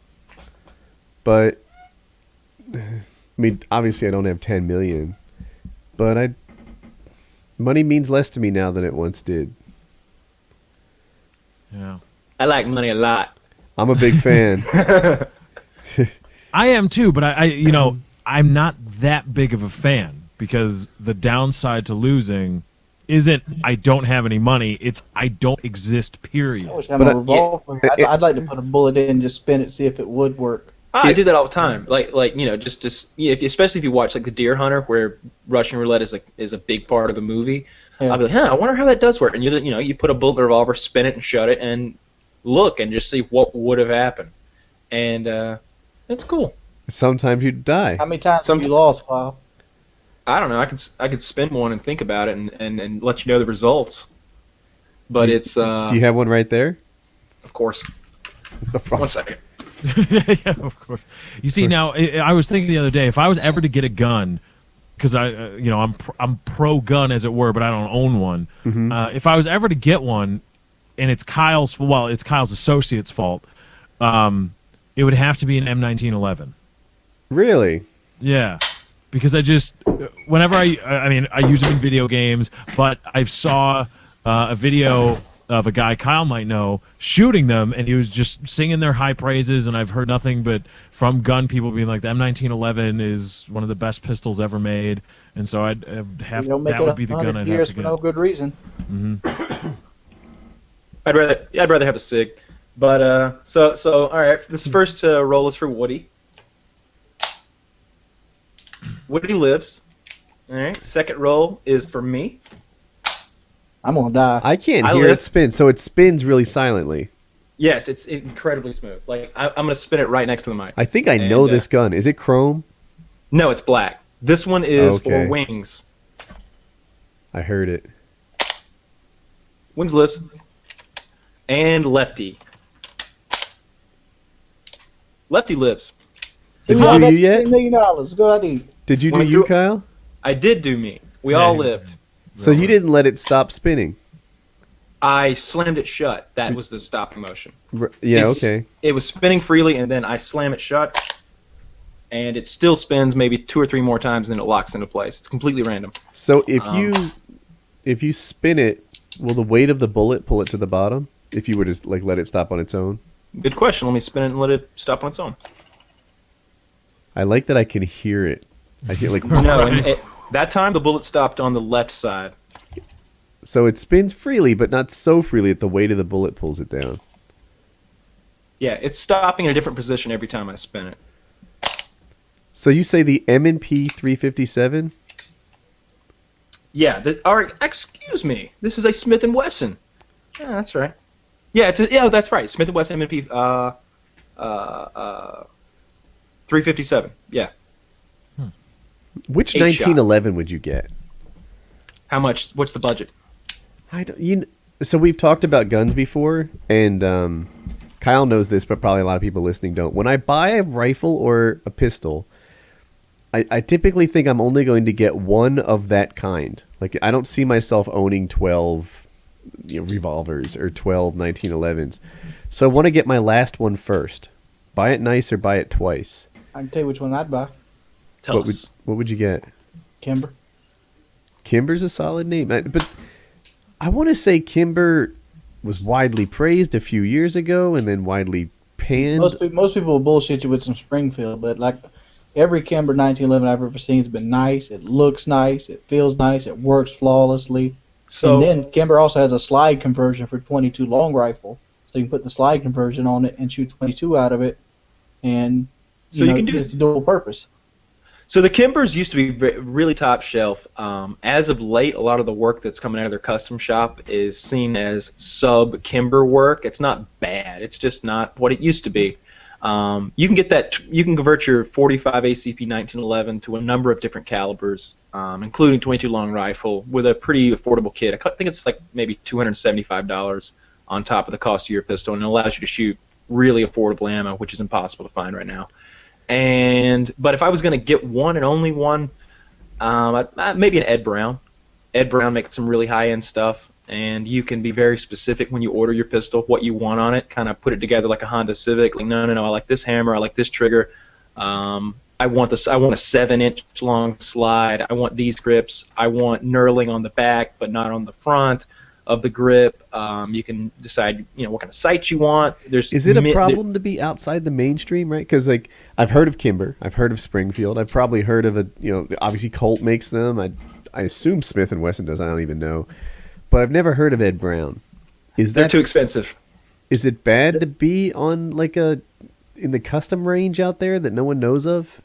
but I mean, obviously I don't have 10 million, but money means less to me now than it once did. Yeah. I like money a lot. I'm a big fan. I am too, but I'm not that big of a fan because the downside to losing isn't I don't have any money, it's I don't exist, period. I wish I had But a revolver. I'd like to put a bullet in and just spin it, see if it would work. I do that all the time. Like especially if you watch like the Deer Hunter, where Russian roulette is a big part of the movie. Yeah. I'll be like, I wonder how that does work. And you put a bullet in the revolver, spin it, and shut it, and look and just see what would have happened. And it's cool. Sometimes you die. How many times have you lost, Kyle? I don't know. I could spin one and think about it and let you know the results. But it's Do you have one right there? of course. The front. 1 second. Yeah, of course. You see, now I was thinking the other day, if I was ever to get a gun, because I'm pro gun as it were, but I don't own one. Mm-hmm. If I was ever to get one, and it's Kyle's associate's fault, it would have to be an M1911. Really? Yeah, because whenever I use them in video games, but I saw a video of a guy Kyle might know shooting them, and he was just singing their high praises, and I've heard nothing but from gun people being like, the M1911 is one of the best pistols ever made, and so I'd have You don't make that it would be the gun 100 I'd years have to for get. no good reason. Mm-hmm. I'd rather have a SIG. But so all right, this first roll is for Woody. Woody lives. All right. Second roll is for me. I'm gonna die. I can't I hear live- it spin, so it spins really silently. Yes, it's incredibly smooth. Like I'm gonna spin it right next to the mic. I think I know this gun. Is it chrome? No, it's black. This one is Okay. for Wings. I heard it. Wings lives. And Lefty. Lefty lives. Did See, you I do got you yet? $10 million. Go ahead. Did you do Wanna you, do- Kyle? I did do me. We Yeah, all he was- lived. So you didn't let it stop spinning? I slammed it shut. That was the stopping motion. Yeah, It's- okay. It was spinning freely, and then I slam it shut, and it still spins maybe 2 or 3 more times, and then it locks into place. It's completely random. So if you spin it, will the weight of the bullet pull it to the bottom? If you were to like let it stop on its own? Good question. Let me spin it and let it stop on its own. I like that I can hear it. I hear like No, and that time the bullet stopped on the left side. so it spins freely, but not so freely that the weight of the bullet pulls it down. Yeah, it's stopping in a different position every time I spin it. So you say the M&P 357? Yeah, excuse me. This is a Smith & Wesson. Yeah, that's right. Yeah, that's right. Smith & Wesson M&P 357. Yeah. Which 8-shot. 1911 would you get? How much? What's the budget? I don't. So we've talked about guns before, and Kyle knows this, but probably a lot of people listening don't. When I buy a rifle or a pistol, I typically think I'm only going to get one of that kind. Like, I don't see myself owning 12 revolvers or 12 1911s. So I want to get my last one first. Buy it nice or buy it twice. I can tell you which one I'd buy. Tell us. What would you get? Kimber. Kimber's a solid name. But I want to say Kimber was widely praised a few years ago and then widely panned. Most people will bullshit you with some Springfield, but like every Kimber 1911 I've ever seen has been nice. It looks nice. It feels nice. It works flawlessly. So, and then Kimber also has a slide conversion for 22 long rifle, so you can put the slide conversion on it and shoot 22 out of it, and you can do it's a dual purpose. So the Kimbers used to be really top shelf. As of late, a lot of the work that's coming out of their custom shop is seen as sub-Kimber work. It's not bad. It's just not what it used to be. You can get that. You can convert your 45 ACP 1911 to a number of different calibers, including 22 long rifle, with a pretty affordable kit. I think it's like maybe $275 on top of the cost of your pistol, and it allows you to shoot really affordable ammo, which is impossible to find right now. But if I was going to get one and only one, maybe an Ed Brown. Ed Brown makes some really high-end stuff, and you can be very specific when you order your pistol, what you want on it, kind of put it together like a Honda Civic. Like, no, I like this hammer, I like this trigger. I want a 7-inch long slide. I want these grips. I want knurling on the back, but not on the front of the grip. You can decide, what kind of sight you want. Is it a problem to be outside the mainstream, right? Because like I've heard of Kimber, I've heard of Springfield, I've probably heard of obviously Colt makes them. I assume Smith and Wesson does. I don't even know, but I've never heard of Ed Brown. They're too expensive. Is it bad to be on in the custom range out there that no one knows of?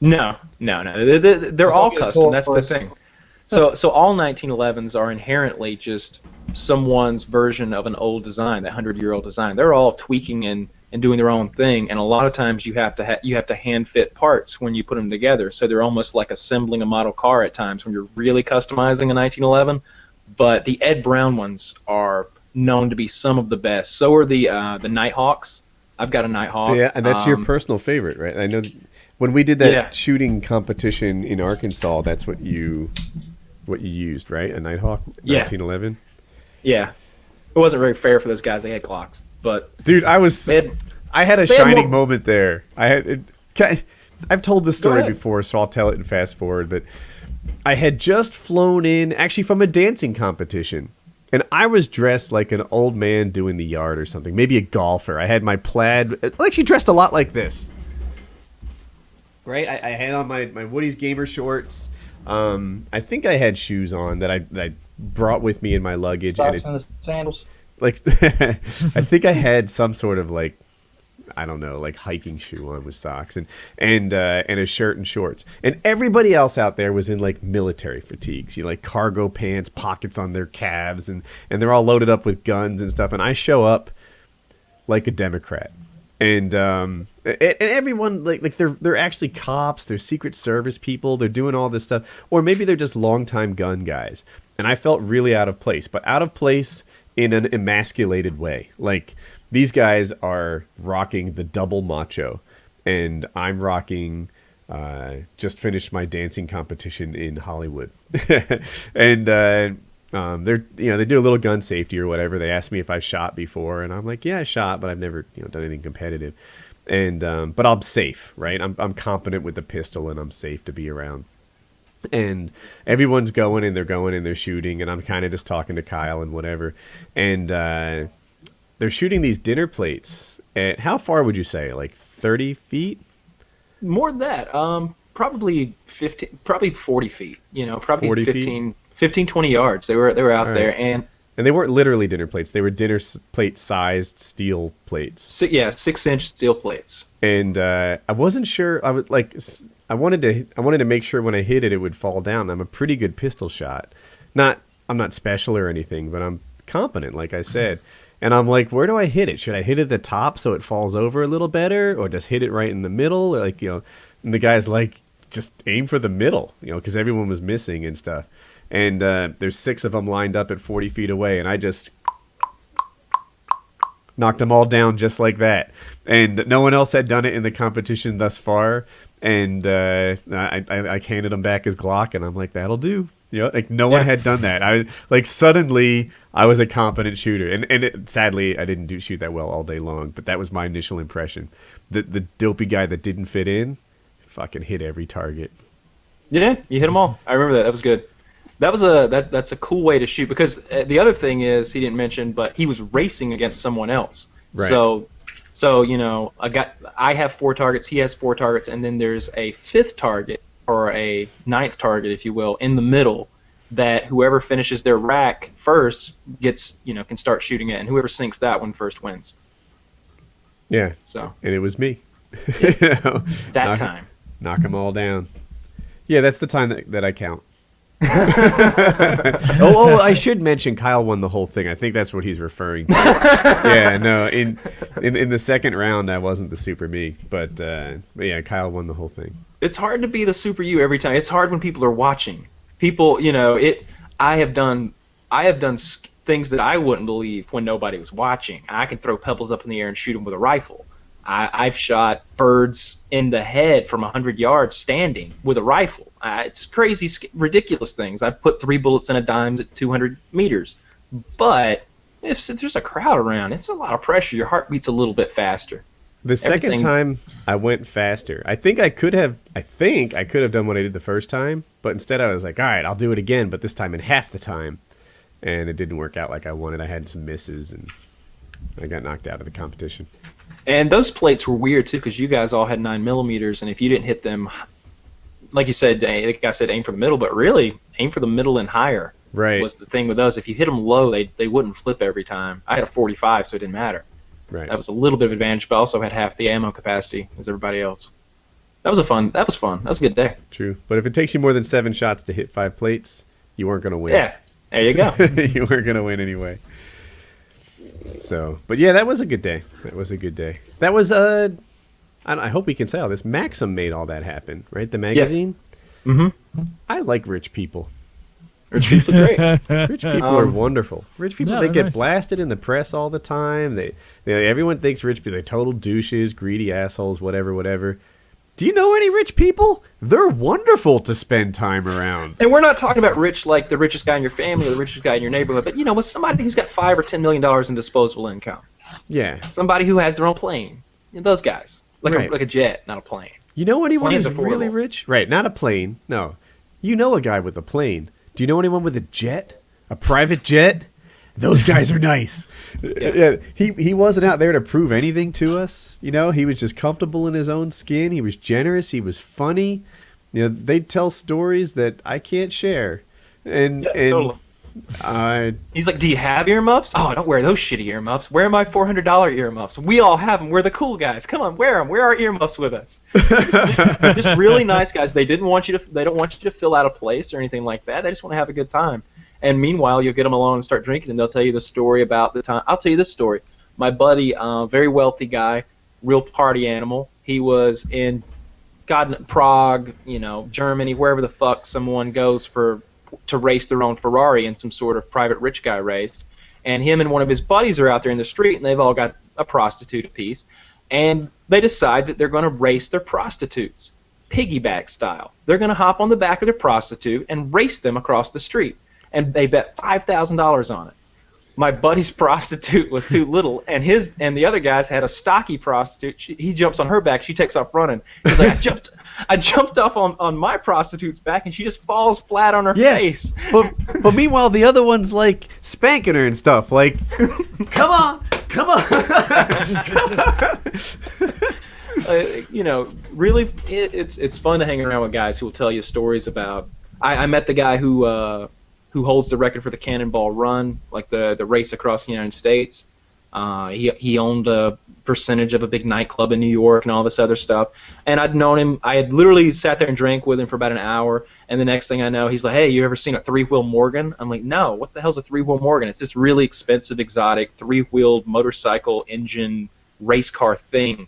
No. They're all custom. That's the thing. So all 1911s are inherently just someone's version of an old design, that 100-year-old design. They're all tweaking and doing their own thing, and a lot of times you have to hand fit parts when you put them together. So they're almost like assembling a model car at times when you're really customizing a 1911. But the Ed Brown ones are known to be some of the best. So are the Nighthawks. I've got a Nighthawk. Yeah, and that's your personal favorite, right? I know when we did that shooting competition in Arkansas, that's what you used, right? A Nighthawk 1911. Yeah. It wasn't very fair for those guys. They had clocks, but dude, I had a shining moment there. I've told this story before, so I'll tell it and fast forward. But I had just flown in, actually from a dancing competition, and I was dressed like an old man doing the yard or something, maybe a golfer. I had my plaid, actually dressed a lot like this, right? I had on my Woody's gamer shorts. I think I had shoes on that I brought with me in my luggage. Socks and the sandals. Like, I think I had some sort of hiking shoe on with socks and a shirt and shorts. And everybody else out there was in like military fatigues, like cargo pants, pockets on their calves, and they're all loaded up with guns and stuff. And I show up like a Democrat. And everyone like they're actually cops, they're Secret Service people, they're doing all this stuff, or maybe they're just longtime gun guys. And I felt really out of place, but out of place in an emasculated way. Like, these guys are rocking the double macho, and I'm rocking. Just finished my dancing competition in Hollywood, and they do a little gun safety or whatever. They asked me if I've shot before, and I'm like, yeah, I shot, but I've never done anything competitive. And but I'm safe, right? I'm competent with the pistol, and I'm safe to be around. And everyone's going and they're shooting, and I'm kind of just talking to Kyle and whatever. And they're shooting these dinner plates at, how far would you say, like 30 feet? More than that. Probably 50, probably 40 feet. Probably 40 15, 20 yards. They were out there, and they weren't literally dinner plates. They were dinner plate sized steel plates. 6-inch steel plates. And I wasn't sure. I wanted to make sure when I hit it would fall down. I'm a pretty good pistol shot. I'm not special or anything, but I'm competent, like I said. And I'm like, where do I hit it? Should I hit it at the top so it falls over a little better, or just hit it right in the middle? And the guy's like, just aim for the middle, because everyone was missing and stuff. and there's 6 of them lined up at 40 feet away, and I just knocked them all down just like that. And no one else had done it in the competition thus far. And I handed him back his Glock, and I'm like, that'll do. You know, like no one had done that. I like suddenly I was a competent shooter, and sadly I didn't shoot that well all day long. But that was my initial impression. The dopey guy that didn't fit in, fucking hit every target. Yeah, you hit them all. I remember that. That was good. That was that's a cool way to shoot, because the other thing is he didn't mention, but he was racing against someone else. Right. So you know, I have 4 targets, he has 4 targets, and then there's a 5th target, or a 9th target, if you will, in the middle, that whoever finishes their rack first gets, you know, can start shooting it, and whoever sinks that one first wins. Yeah. So. And it was me. You know, knock them all down. Yeah, that's the time that I count. I should mention Kyle won the whole thing. I think that's what he's referring to. Yeah, no, in the second round I wasn't the super me, but yeah, Kyle won the whole thing. It's hard to be the super you every time. It's hard when people are watching. People, you know, I have done things that I wouldn't believe when nobody was watching. I can throw pebbles up in the air and shoot them with a rifle. I've shot birds in the head from 100 yards standing with a rifle. It's crazy, ridiculous things. I've put 3 bullets in a dime at 200 meters. But if there's a crowd around, it's a lot of pressure. Your heart beats a little bit faster. The second time I went faster. I think I could have done what I did the first time, but instead I was like, all right, I'll do it again, but this time in half the time. And it didn't work out like I wanted. I had some misses, and I got knocked out of the competition. And those plates were weird too, because you guys all had 9mm, and if you didn't hit them, like you said, the guy said aim for the middle, but really aim for the middle and higher. Right. Was the thing with those. If you hit them low, they wouldn't flip every time. I had a 45, so it didn't matter. Right. That was a little bit of advantage, but I also had half the ammo capacity as everybody else. That was fun. That was a good day. True, but if it takes you more than 7 shots to hit 5 plates, you weren't going to win. Yeah, there you go. You weren't going to win anyway. So, but yeah, that was a good day. That was I hope we can say all this. Maxim made all that happen, right? The magazine. Yeah. Mm-hmm. I like rich people. Rich people are great. Rich people are wonderful. Rich people, they get nice. blasted in the press all the time. Everyone thinks rich people, they're total douches, greedy assholes, whatever. Do you know any rich people? They're wonderful to spend time around. And we're not talking about rich like the richest guy in your family or the richest guy in your neighborhood, but, you know, with somebody who's got $5 or $10 million in disposable income. Yeah. Somebody who has their own plane. You know, those guys. Like a jet, not a plane. You know anyone Plane's who's really affordable. rich? Right, not a plane. No. You know a guy with a plane. Do you know anyone with a jet? A private jet? Those guys are nice. Yeah. He wasn't out there to prove anything to us. You know, he was just comfortable in his own skin. He was generous. He was funny. You know, they'd tell stories that I can't share. Totally. He's like, do you have earmuffs? Oh, don't wear those shitty earmuffs. Wear my $400 earmuffs. We all have them. We're the cool guys. Come on, wear them. Wear our earmuffs with us. just really nice guys. They don't want you to fill out a place or anything like that. They just want to have a good time. And meanwhile, you'll get them alone and start drinking, and they'll tell you the story about the time. I'll tell you this story. My buddy, very wealthy guy, real party animal. He was in Prague, you know, Germany, wherever the fuck someone goes to race their own Ferrari in some sort of private rich guy race. And him and one of his buddies are out there in the street, and they've all got a prostitute apiece. And they decide that they're going to race their prostitutes, piggyback style. They're going to hop on the back of their prostitute and race them across the street. And they bet $5,000 on it. My buddy's prostitute was too little, and the other guys had a stocky prostitute. He jumps on her back. She takes off running. He's like, I jumped off on my prostitute's back, and she just falls flat on her face. But meanwhile, the other one's like spanking her and stuff. Like, come on. You know, really, it's fun to hang around with guys who will tell you stories about. I met the guy who holds the record for the Cannonball Run, like the race across the United States. He owned a percentage of a big nightclub in New York and all this other stuff. And I'd known him. I had literally sat there and drank with him for about an hour. And the next thing I know, he's like, hey, you ever seen a three-wheel Morgan? I'm like, no, what the hell's a three-wheel Morgan? It's this really expensive, exotic, three-wheeled motorcycle engine race car thing.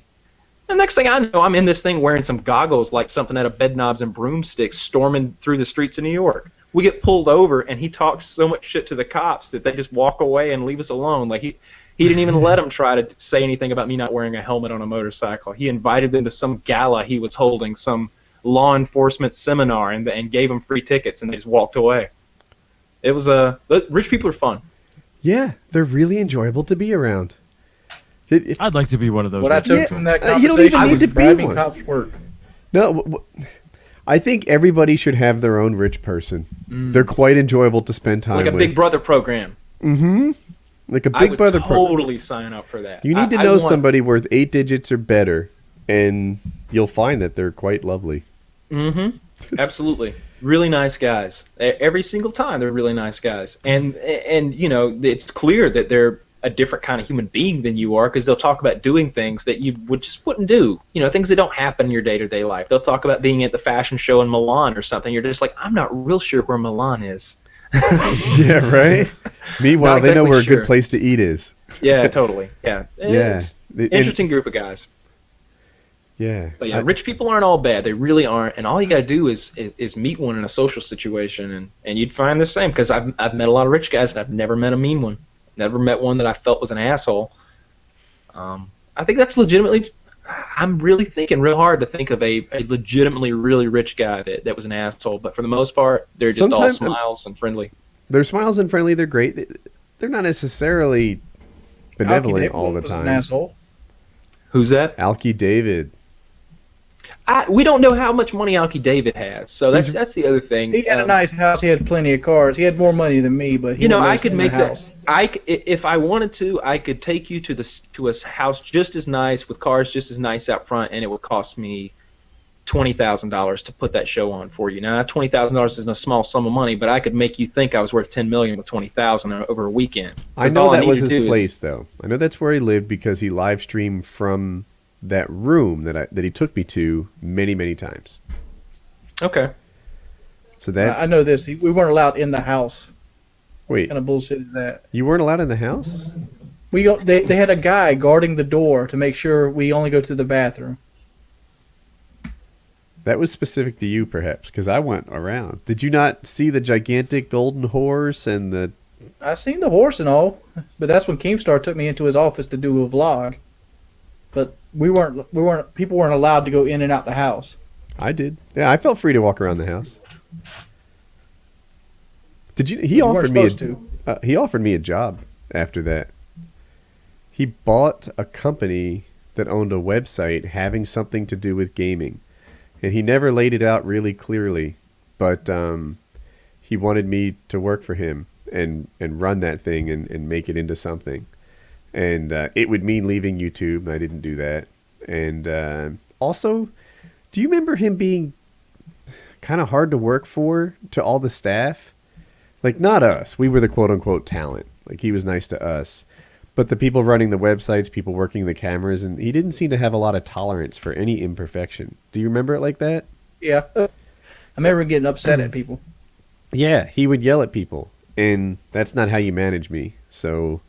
And next thing I know, I'm in this thing wearing some goggles like something out of Bedknobs and Broomsticks storming through the streets of New York. we get pulled over, and he talks so much shit to the cops that they just walk away and leave us alone. Like he didn't even let them try to say anything about me not wearing a helmet on a motorcycle. He invited them to some gala he was holding, some law enforcement seminar, and gave them free tickets, and they just walked away. It was rich people are fun. Yeah, they're really enjoyable to be around. I'd like to be one of those. What I rich took Yeah, from that you conversation don't even need was to be bribing one. cops work. No, I think everybody should have their own rich person. They're quite enjoyable to spend time Like a with. Big Brother program. Mm-hmm. Like a I Big would Brother totally sign up for that. You need to I know want- somebody worth 8 digits or better, and you'll find that they're quite lovely. Mm-hmm. Absolutely. Really nice guys. Every single time they're really nice guys. And you know, it's clear that they're a different kind of human being than you are, because they'll talk about doing things that you wouldn't do. You know, things that don't happen in your day-to-day life. They'll talk about being at the fashion show in Milan or something. You're just like, I'm not real sure where Milan is. Yeah, right? Meanwhile, Not they know exactly where a sure. good place to eat is. Yeah, totally. Yeah. Yeah. It's And- interesting group of guys. Yeah. But yeah, rich people aren't all bad. They really aren't. And all you got to do is meet one in a social situation, and you'd find the same. Because I've met a lot of rich guys, and I've never met a mean one. Never met one that I felt was an asshole. I think that's legitimately. I'm really thinking real hard to think of a legitimately really rich guy that was an asshole. But for the most part, they're just all Sometimes- smiles and friendly. They're smiles and friendly. They're great. They're not necessarily benevolent Alki all the David was an time. asshole. Who's that? Alki David. We don't know how much money Alki David has, so that's the other thing. He had a nice house. He had plenty of cars. He had more money than me, but he You know, wouldn't let I us could in the make that. house. If I wanted to, I could take you to a house just as nice with cars just as nice out front, and it would cost me $20,000 to put that show on for you. Now, that $20,000 isn't a small sum of money, but I could make you think I was worth $10 million with $20,000 over a weekend. I know All that need was to his do is- place, though. I know that's where he lived because he live streamed from that room that he took me to many, many times. Okay. So that I know this. We weren't allowed in the house. wait, What kind of bullshit is that? you weren't allowed in the house? They had a guy guarding the door to make sure we only go to the bathroom. That was specific to you, perhaps, because I went around. Did you not see the gigantic golden horse and the? I seen the horse and all, but that's when Keemstar took me into his office to do a vlog. But people weren't allowed to go in and out the house. I did. Yeah, I felt free to walk around the house. Did you? He You weren't offered me. supposed to. He offered me a job after that. He bought a company that owned a website having something to do with gaming, and he never laid it out really clearly, but he wanted me to work for him and run that thing and make it into something. And it would mean leaving YouTube, and I didn't do that. And also, do you remember him being kind of hard to work for to all the staff? Like, not us. We were the quote-unquote talent. Like, he was nice to us. But the people running the websites, people working the cameras, and he didn't seem to have a lot of tolerance for any imperfection. Do you remember it like that? Yeah. I remember getting upset at people. Yeah, he would yell at people, and that's not how you manage me. So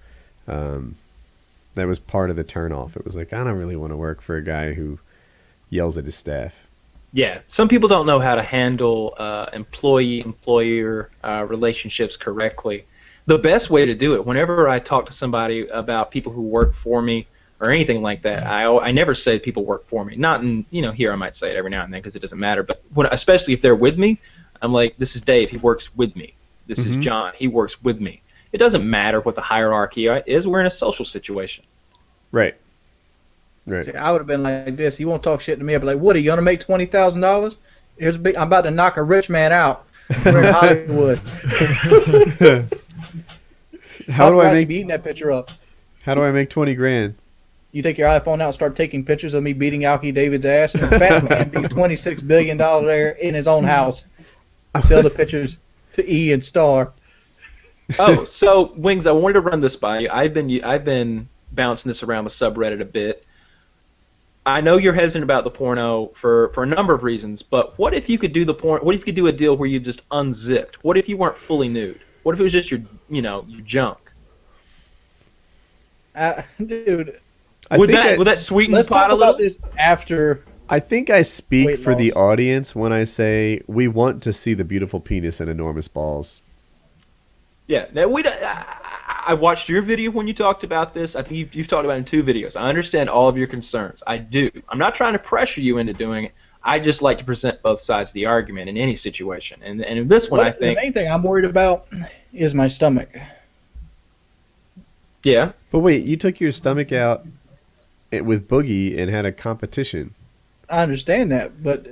that was part of the turnoff. It was like, I don't really want to work for a guy who yells at his staff. Yeah, some people don't know how to handle employee-employer relationships correctly. The best way to do it, whenever I talk to somebody about people who work for me or anything like that, I never say people work for me. Not in, here I might say it every now and then because it doesn't matter. But especially if they're with me, I'm like, this is Dave. He works with me. This is John. He works with me. It doesn't matter what the hierarchy is. We're in a social situation. Right. Right. See, I would have been like this. You won't talk shit to me. I'd be like, Woody, you want to make $20,000? Here's a big. I'm about to knock a rich man out. We're in Hollywood. How do I Paparazzi make be eating that picture up? How do I make 20 grand? You take your iPhone out and start taking pictures of me beating Alki David's ass, and Fat Man beats $26 billion there in his own house. Sell the pictures to E and Star. Oh, so Wings, I wanted to run this by you. I've been bouncing this around the subreddit a bit. I know you're hesitant about the porno for a number of reasons, but what if you could do the porn? What if you could do a deal where you just unzipped? What if you weren't fully nude? What if it was just your junk? Dude, I Would think that sweeten the let's pot talk a little? about this after I think I speak Weight for the loss. audience when I say we want to see the beautiful penis and enormous balls. Yeah, now I watched your video when you talked about this. I think you've talked about it in 2 videos. I understand all of your concerns. I do. I'm not trying to pressure you into doing it. I just like to present both sides of the argument in any situation. And in this one, I think, the main thing I'm worried about is my stomach. yeah, But wait, you took your stomach out with Boogie and had a competition. I understand that, but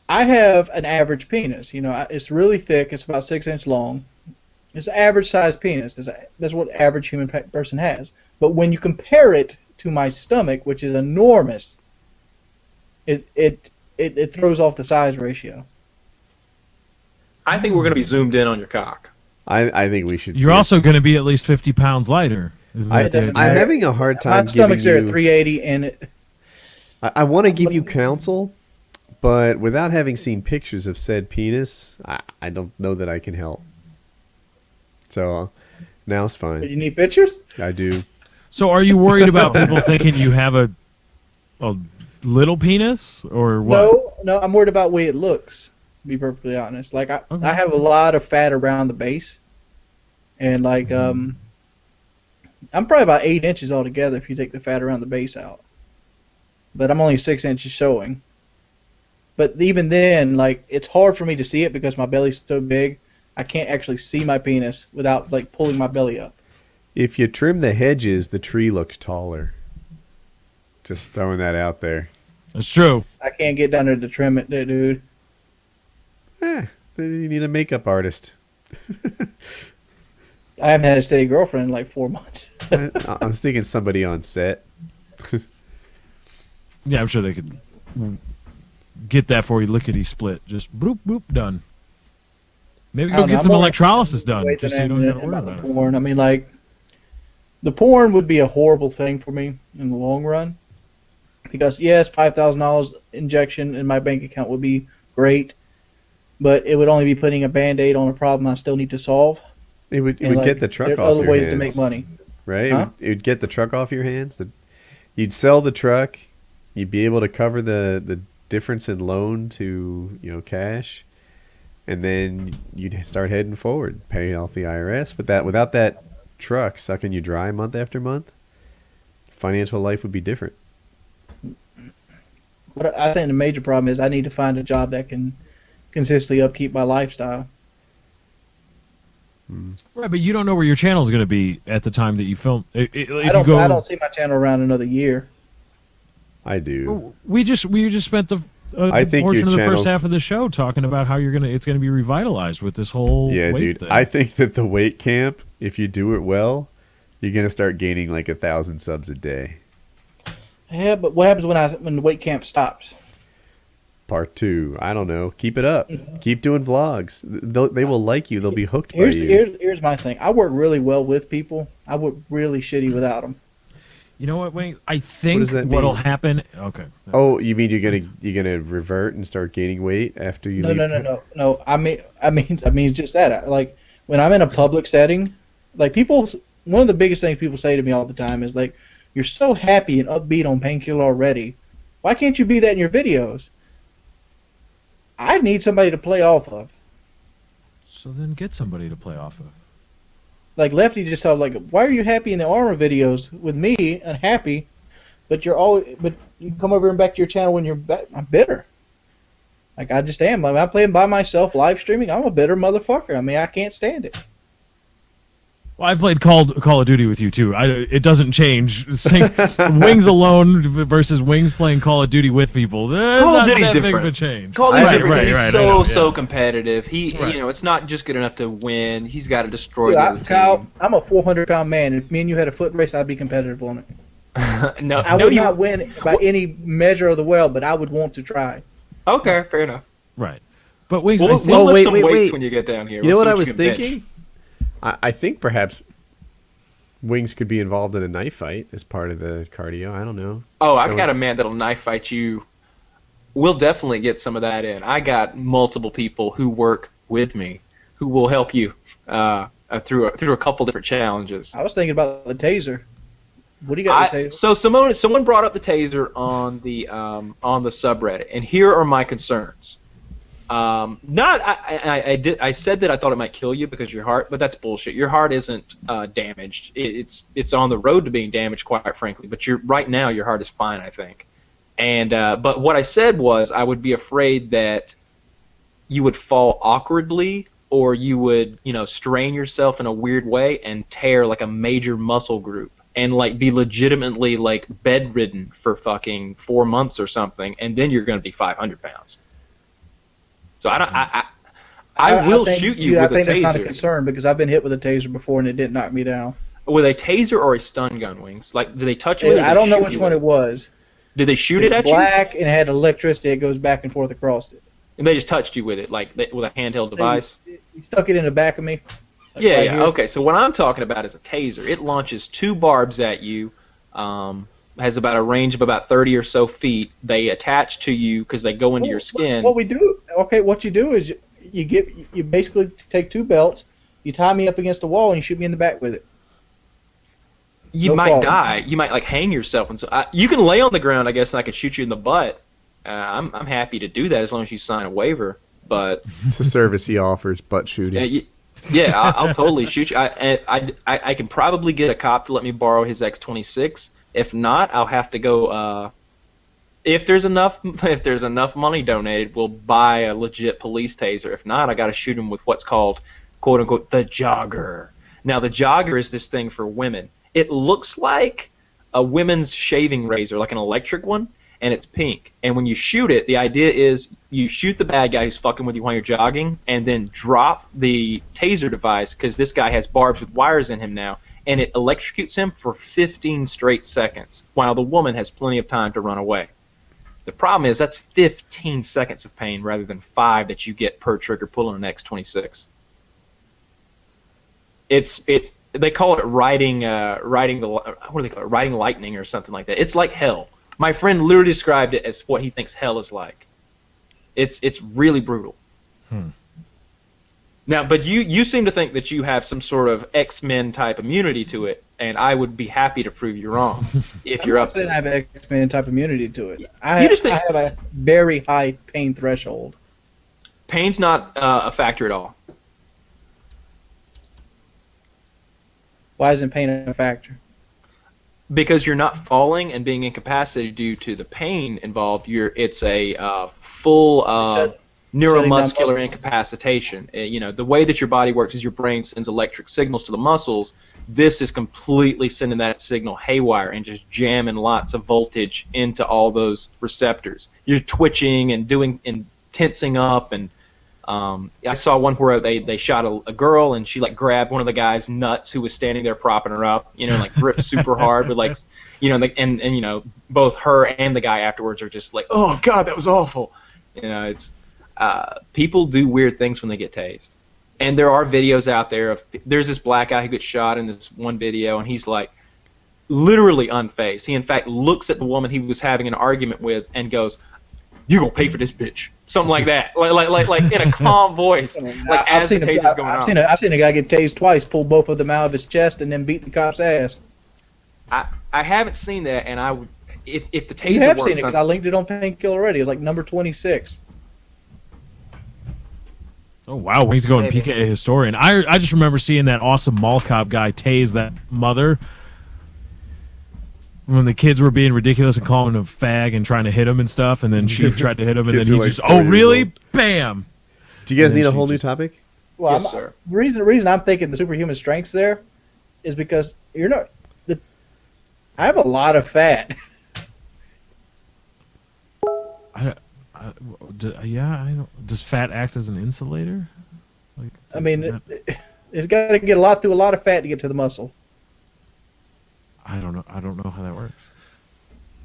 I have an average penis. You know, it's really thick. It's about 6 inch long. It's an average sized penis. That's what average human person has. But when you compare it to my stomach, which is enormous, it throws off the size ratio. I think we're going to be zoomed in on your cock. I think we should. You're see also going to be at least 50 pounds lighter. Isn't I, that the doesn't idea? I'm matter. having a hard time My giving stomach's there you. at 380, and I want to give you counsel, but without having seen pictures of said penis, I don't know that I can help. So now it's you fine. need pictures. I do. So are you worried about people thinking you have a little penis or what? No, I'm worried about the way it looks. To be perfectly honest, like Okay. I have a lot of fat around the base, and like I'm probably about 8 inches altogether if you take the fat around the base out. But I'm only 6 inches showing. But even then, like it's hard for me to see it because my belly's so big. I can't actually see my penis without like pulling my belly up. If you trim the hedges, the tree looks taller. Just throwing that out there. That's true. I can't get down there to trim it, dude. Then you need a makeup artist. I haven't had a steady girlfriend in like 4 months. I was thinking somebody on set. Yeah, I'm sure they could get that for you lickety split. Just boop boop done. Maybe I go don't know, get some I'm more electrolysis done, Wait, just so then you don't have to about worry the about it. porn. I mean, like the porn would be a horrible thing for me in the long run. Because yes, $5,000 injection in my bank account would be great, but it would only be putting a Band-Aid on a problem I still need to solve. It would And, like, get the truck there's off other your ways hands, to make money. right? Huh? It would get the truck off your hands. You'd sell the truck. You'd be able to cover the difference in loan to cash, and then you'd start heading forward, pay off the IRS. But without that truck sucking you dry month after month, financial life would be different. But I think the major problem is I need to find a job that can consistently upkeep my lifestyle. Right, but you don't know where your channel is going to be at the time that you film. If I you go, don't see my channel around another year. I do. we just spent the I think portion your of the channel's- first half of the show talking about how it's going to be revitalized with this whole Yeah, weight dude. thing. I think that the weight camp, if you do it well, you're gonna start gaining like 1,000 subs a day. Yeah, but what happens when the weight camp stops? Part 2. I don't know. Keep it up. Keep doing vlogs. They will like you. They'll be hooked by Here's you. here's my thing. I work really well with people. I work really shitty without them. You know what, Wayne? I think does that what'll mean? happen. Okay. Oh, you mean you're gonna revert and start gaining weight after you leave? No. I mean just that. Like when I'm in a public setting, like people. One of the biggest things people say to me all the time is like, "You're so happy and upbeat on Painkiller Already. Why can't you be that in your videos?" I need somebody to play off of. So then get somebody to play off of. Like Lefty just said, like, why are you happy in the armor videos with me and happy, but you come over and back to your channel when I'm bitter. Like I just am. I mean, I'm playing by myself, live streaming. I'm a bitter motherfucker. I mean, I can't stand it. Well, I played Call of Duty with you too. It doesn't change. Wings alone versus Wings playing Call of Duty with people. Call of Duty's that big different. of a change. Call of Right, Duty right, is right, so I know, so yeah. competitive. He Right. it's not just good enough to win. He's got to destroy Dude, the other Kyle, team. I'm a 400-pound man. If me and you had a foot race, I'd be competitive on it. No, I no, would you. not win by any measure of the well, but I would want to try. Okay, fair enough. Right. But Wings, We'll, I think, we'll lift wait, some wait, weights wait. when you get down here. You know We'll what see I was you can bench. thinking? I think perhaps Wings could be involved in a knife fight as part of the cardio. I don't know. Oh, Just I've throwing- got a man that'll knife fight you. We'll definitely get some of that in. I got multiple people who work with me who will help you through a couple different challenges. I was thinking about the taser. What do you got to taser? So someone brought up the taser on the subreddit, and here are my concerns. I said that I thought it might kill you because of your heart, but that's bullshit. Your heart isn't damaged. It's on the road to being damaged, quite frankly. But right now your heart is fine, I think. And but what I said was I would be afraid that you would fall awkwardly, or you would strain yourself in a weird way and tear like a major muscle group, and like be legitimately like bedridden for fucking 4 months or something, and then you're going to be 500 pounds. So I will shoot you with a taser. I think that's not a concern because I've been hit with a taser before and it didn't knock me down. With a taser or a stun gun, Wings? Like, did they touch you? I don't know which one it was. Did they shoot it at you? Black and it had electricity. It goes back and forth across it. And they just touched you with it, like with a handheld device? He stuck it in the back of me. Yeah, yeah. Okay, so what I'm talking about is a taser. It launches 2 barbs at you. Has about a range of about 30 or so feet. They attach to you because they go into your skin. What you do is you basically take 2 belts, you tie me up against the wall, and you shoot me in the back with it. You might die. You might like hang yourself, and so you can lay on the ground, I guess, and I could shoot you in the butt. I'm happy to do that as long as you sign a waiver. But it's a service he offers, butt shooting. Yeah, I'll totally shoot you. I can probably get a cop to let me borrow his X26. If not, I'll have to go. If there's enough money donated, we'll buy a legit police taser. If not, I got to shoot him with what's called, quote unquote, the jogger. Now, the jogger is this thing for women. It looks like a women's shaving razor, like an electric one, and it's pink. And when you shoot it, the idea is you shoot the bad guy who's fucking with you while you're jogging, and then drop the taser device because this guy has barbs with wires in him now. And it electrocutes him for 15 straight seconds, while the woman has plenty of time to run away. The problem is that's 15 seconds of pain rather than 5 that you get per trigger pulling an X26. They call it riding lightning or something like that. It's like hell. My friend literally described it as what he thinks hell is like. It's really brutal. Now, but you seem to think that you have some sort of X-Men type immunity to it, and I would be happy to prove you wrong if you're up to it. I have X-Men type immunity to it. I have a very high pain threshold. Pain's not a factor at all. Why isn't pain a factor? Because you're not falling and being incapacitated due to the pain involved. It's a full neuromuscular incapacitation. The way that your body works is your brain sends electric signals to the muscles. This is completely sending that signal haywire and just jamming lots of voltage into all those receptors. You're twitching and tensing up, and I saw one where they shot a girl and she like grabbed one of the guy's nuts who was standing there propping her up, like gripped super hard, but like, and both her and the guy afterwards are just like, oh god, that was awful. It's people do weird things when they get tased. And there are videos out there there's this black guy who gets shot in this one video, and he's like literally unfazed. He in fact looks at the woman he was having an argument with and goes, "You gonna pay for this bitch?" Something like that, like in a calm voice, like as the taser's going on. I've seen a guy get tased twice, pull both of them out of his chest, and then beat the cop's ass. I haven't seen that, and I would if the taser you have works. Seen it because I linked it on Painkiller Already. It was like number 26. Oh wow, he's going PKA historian. I just remember seeing that awesome mall cop guy tase that mother when the kids were being ridiculous and calling him a fag and trying to hit him and stuff, and then she tried to hit him, and then he like just, oh really, bam. Do you guys need a whole new topic? Well, yes, sir. The reason I'm thinking the superhuman strength's there is because I have a lot of fat. Does fat act as an insulator? It's got to get a lot through a lot of fat to get to the muscle. I don't know how that works.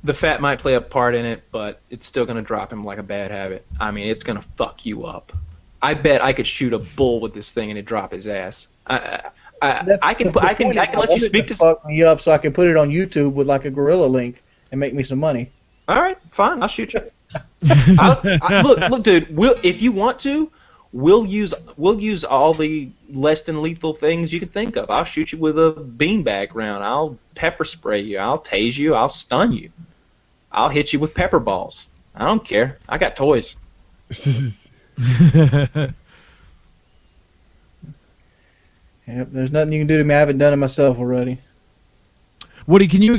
The fat might play a part in it, but it's still going to drop him like a bad habit. I mean, it's going to fuck you up. I bet I could shoot a bull with this thing and it'd drop his ass. I can let you speak to fuck me up so I can put it on YouTube with like a gorilla link and make me some money. All right, fine, I'll shoot you. Look, dude. If you want to, we'll use all the less than lethal things you can think of. I'll shoot you with a beanbag round. I'll pepper spray you. I'll tase you. I'll stun you. I'll hit you with pepper balls. I don't care. I got toys. Yep, there's nothing you can do to me. I haven't done it myself already. Woody, can you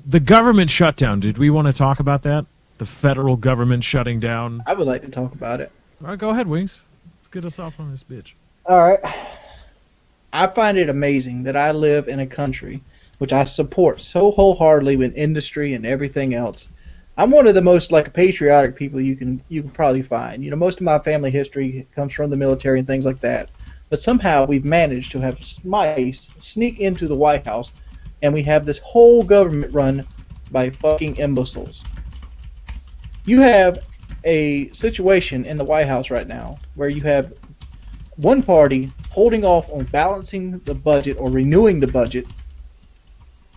the government shutdown? Did we want to talk about that? The federal government shutting down. I would like to talk about it. All right, go ahead, Wings. Let's get us off on this bitch. All right. I find it amazing that I live in a country which I support so wholeheartedly with industry and everything else. I'm one of the most patriotic people you can probably find. You know, most of my family history comes from the military and things like that. But somehow we've managed to have mice sneak into the White House, and we have this whole government run by fucking imbeciles. You have a situation in the White House right now where you have one party holding off on balancing the budget or renewing the budget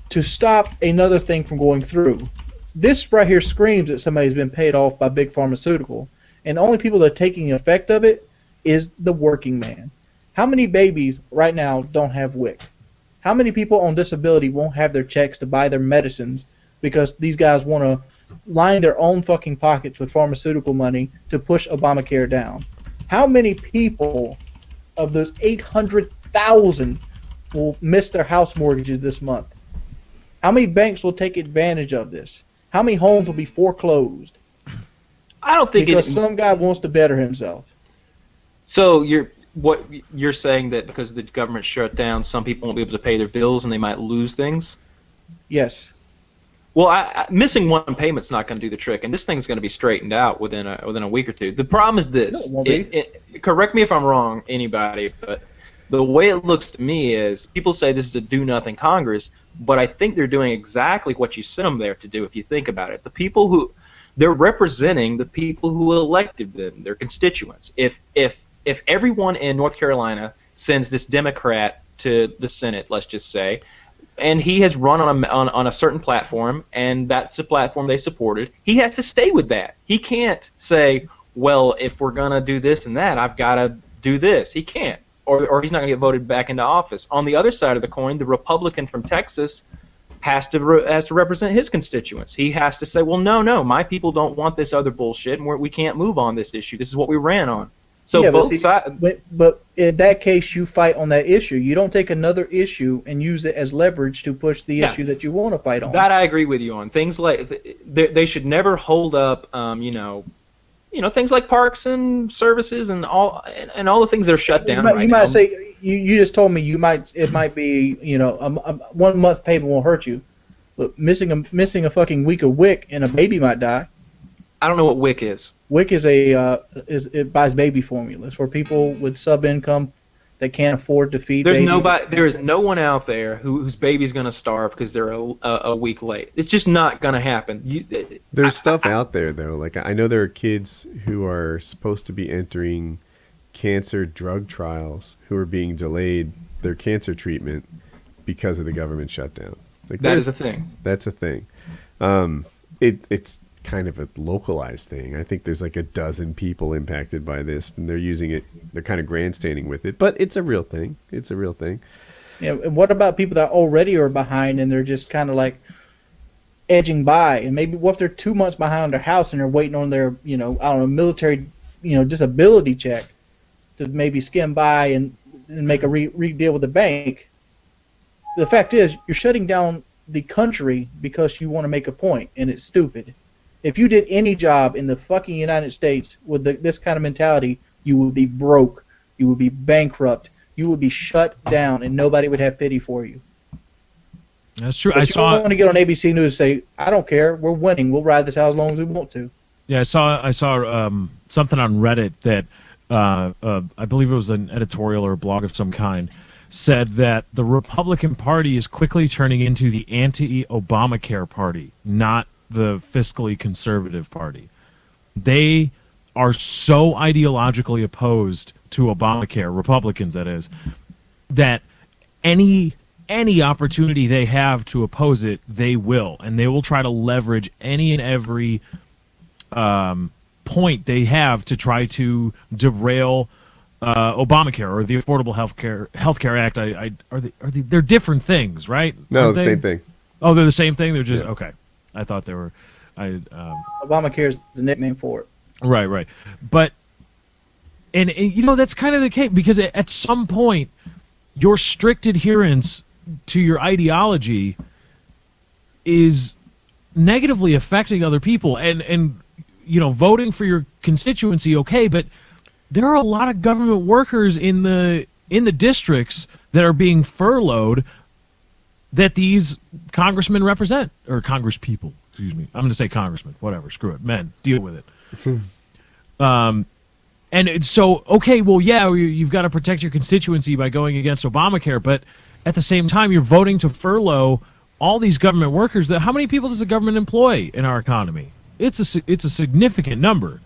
to stop another thing from going through. This right here screams that somebody's been paid off by big pharmaceutical, and the only people that are taking effect of it is the working man. How many babies right now don't have WIC? How many people on disability won't have their checks to buy their medicines because these guys want to line their own fucking pockets with pharmaceutical money to push Obamacare down? How many people of those 800,000 will miss their house mortgages this month? How many banks will take advantage of this? How many homes will be foreclosed? I don't think because some guy wants to better himself. So you're saying that because the government shut down, some people won't be able to pay their bills and they might lose things? Yes. Well, missing one payment's not going to do the trick, and this thing's going to be straightened out within a week or two. The problem is this. No, it won't be. Correct me if I'm wrong, anybody, but the way it looks to me is people say this is a do-nothing Congress, but I think they're doing exactly what you sent them there to do if you think about it. The people who they're representing the people who elected them, their constituents. If everyone in North Carolina sends this Democrat to the Senate, let's just say, and he has run on a certain platform, and that's a platform they supported, he has to stay with that. He can't say, well, if we're going to do this and that, I've got to do this. He can't, or he's not going to get voted back into office. On the other side of the coin, the Republican from Texas has to represent his constituents. He has to say, well, no, my people don't want this other bullshit, and we can't move on this issue. This is what we ran on. So yeah, both sides. But in that case, you fight on that issue. You don't take another issue and use it as leverage to push the issue that you want to fight on. That I agree with you on. Things like they should never hold up, things like parks and services and all the things that are shut down. You might say you just told me it might be a 1 month payment won't hurt you, but missing a fucking week of WIC and a baby might die. I don't know what WIC is. WIC is it buys baby formulas for people with sub income that can't afford to feed. There is no one out there whose baby's going to starve because they're a week late. It's just not going to happen. There's stuff out there though. Like I know there are kids who are supposed to be entering cancer drug trials who are being delayed their cancer treatment because of the government shutdown. Like that is a thing. That's a thing. It's kind of a localized thing. I think there's like a dozen people impacted by this, and they're using it. They're kind of grandstanding with it, but it's a real thing. It's a real thing. Yeah. And what about people that already are behind and they're just kind of like edging by? And maybe what if they're 2 months behind on their house and they're waiting on their military disability check to maybe skim by and make a re-deal with the bank. The fact is, you're shutting down the country because you want to make a point, and it's stupid. If you did any job in the fucking United States with this kind of mentality, you would be broke, you would be bankrupt, you would be shut down, and nobody would have pity for you. That's true. But you don't want to get on ABC News and say, I don't care, we're winning, we'll ride this out as long as we want to. Yeah, I saw something on Reddit that I believe it was an editorial or a blog of some kind, said that the Republican Party is quickly turning into the anti-Obamacare party, not the fiscally conservative party. They are so ideologically opposed to Obamacare, Republicans that is, that any opportunity they have to oppose it, they will, and they will try to leverage any and every point they have to try to derail Obamacare or the Affordable Healthcare Act. They're different things, right? No, Aren't the they? same thing. Oh, they're the same thing. They're just Yeah. okay. I thought they were. Obamacare is the nickname for it. Right. But and that's kind of the case because at some point your strict adherence to your ideology is negatively affecting other people and voting for your constituency, okay, but there are a lot of government workers in the districts that are being furloughed that these congressmen represent, or congresspeople, excuse me. I'm going to say congressmen, whatever, screw it. Men, deal with it. And so, okay, well, yeah, you've got to protect your constituency by going against Obamacare, but at the same time, you're voting to furlough all these government workers. How many people does the government employ in our economy? It's a significant number.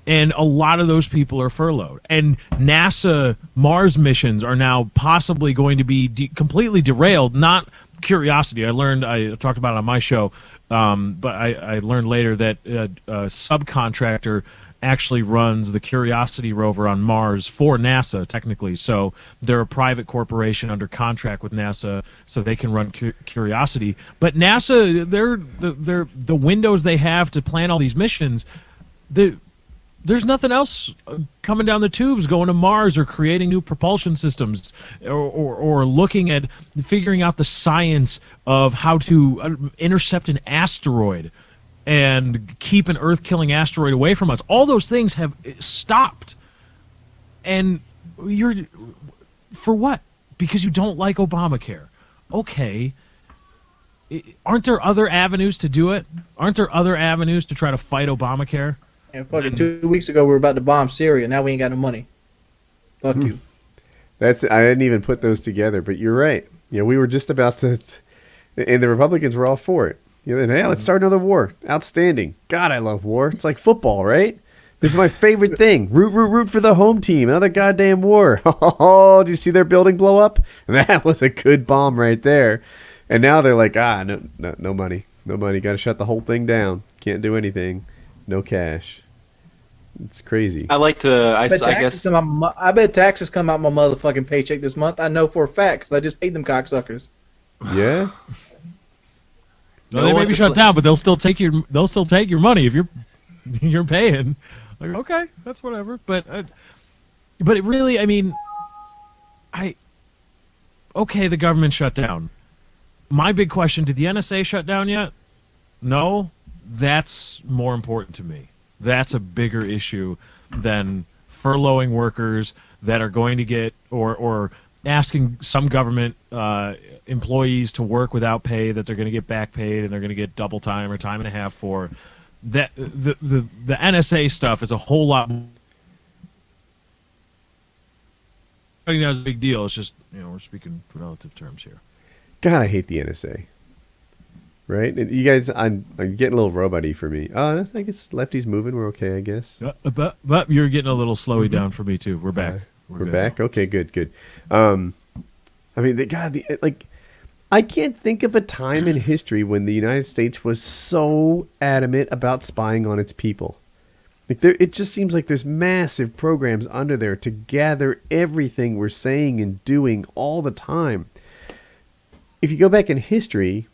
And a lot of those people are furloughed. And NASA Mars missions are now possibly going to be completely derailed, not Curiosity. I talked about it on my show, but I learned later that a subcontractor actually runs the Curiosity rover on Mars for NASA, technically. So they're a private corporation under contract with NASA, so they can run Curiosity. But NASA, the windows they have to plan all these missions, there's nothing else coming down the tubes going to Mars or creating new propulsion systems or looking at figuring out the science of how to intercept an asteroid and keep an Earth-killing asteroid away from us. All those things have stopped. And for what? Because you don't like Obamacare. Okay. Aren't there other avenues to do it? Aren't there other avenues to try to fight Obamacare? And fucking 2 weeks ago, we were about to bomb Syria. Now we ain't got no money. Fuck you. I didn't even put those together, but you're right. We were just about to, and the Republicans were all for it. Yeah, let's start another war. Outstanding. God, I love war. It's like football, right? This is my favorite thing. Root for the home team. Another goddamn war. Oh, do you see their building blow up? That was a good bomb right there. And now they're like, no money. No money. Got to shut the whole thing down. Can't do anything. No cash. It's crazy. I like to. I bet taxes come out my motherfucking paycheck this month. I know for a fact 'cause I just paid them cocksuckers. Yeah. No, they may be shut down, but they'll still take your money if you're paying. Like, okay, that's whatever. But it really, I mean, okay, the government shut down. My big question: did the NSA shut down yet? No. That's more important to me. That's a bigger issue than furloughing workers that are going to get or asking some government employees to work without pay that they're going to get back paid and they're going to get double time or time and a half for. That the NSA stuff is a whole lot. I think that's a big deal. It's just we're speaking relative terms here. God, I hate the NSA. Right? And you guys, I'm getting a little robot-y for me. I guess Lefty's moving. We're okay, I guess. But you're getting a little slowy down for me, too. We're back. We're back? Now. Okay, good. I mean, I can't think of a time in history when the United States was so adamant about spying on its people. It just seems like there's massive programs under there to gather everything we're saying and doing all the time. If you go back in history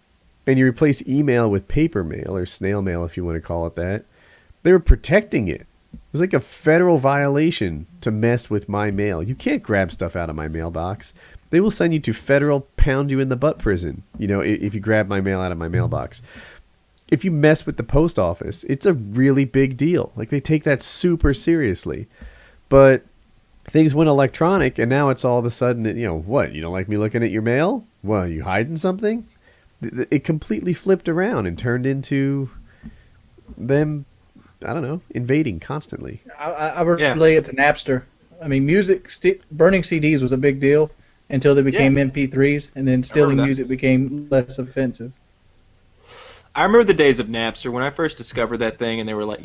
and you replace email with paper mail or snail mail, if you want to call it that, they were protecting it. It was like a federal violation to mess with my mail. You can't grab stuff out of my mailbox. They will send you to federal pound you in the butt prison, if you grab my mail out of my mailbox. If you mess with the post office, it's a really big deal. Like, they take that super seriously. But things went electronic, and now it's all of a sudden, what? You don't like me looking at your mail? Well, you hiding something? It completely flipped around and turned into them, I don't know, invading constantly. I relate it to Napster. I mean, burning CDs was a big deal until they became MP3s, and then stealing music became less offensive. I remember the days of Napster when I first discovered that thing, and they were like,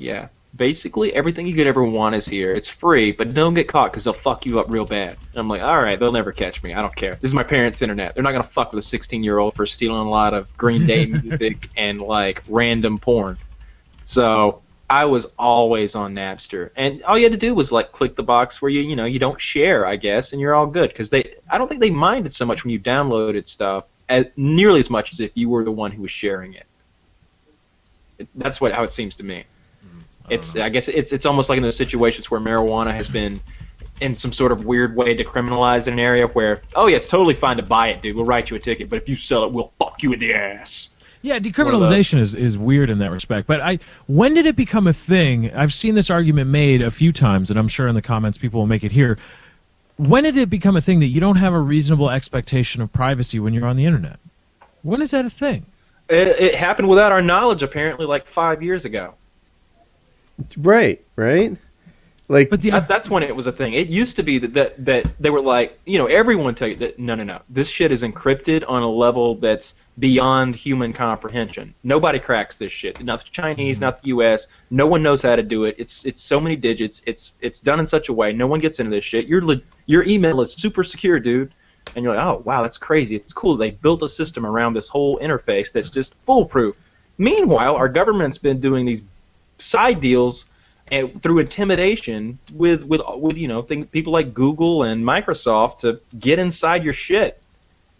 basically everything you could ever want is here. It's free, but don't get caught because they'll fuck you up real bad. And I'm like, all right, they'll never catch me. I don't care. This is my parents' internet. They're not going to fuck with a 16-year-old for stealing a lot of Green Day music and, random porn. So I was always on Napster, and all you had to do was like click the box where you don't share, I guess, and you're all good because I don't think they minded so much when you downloaded stuff nearly as much as if you were the one who was sharing it. That's how it seems to me. I guess it's almost like in those situations where marijuana has been in some sort of weird way decriminalized in an area where, oh yeah, it's totally fine to buy it, dude. We'll write you a ticket, but if you sell it, we'll fuck you in the ass. Yeah, decriminalization is weird in that respect. But when did it become a thing? I've seen this argument made a few times, and I'm sure in the comments people will make it here. When did it become a thing that you don't have a reasonable expectation of privacy when you're on the internet? When is that a thing? It happened without our knowledge, apparently, like 5 years ago. Right. Like, but that's when it was a thing. It used to be that they were like, everyone tell you that no, this shit is encrypted on a level that's beyond human comprehension. Nobody cracks this shit. Not the Chinese, not the U.S. No one knows how to do it. It's so many digits. It's done in such a way. No one gets into this shit. Your email is super secure, dude. And you're like, oh wow, that's crazy. It's cool. They built a system around this whole interface that's just foolproof. Meanwhile, our government's been doing these side deals through intimidation with people like Google and Microsoft to get inside your shit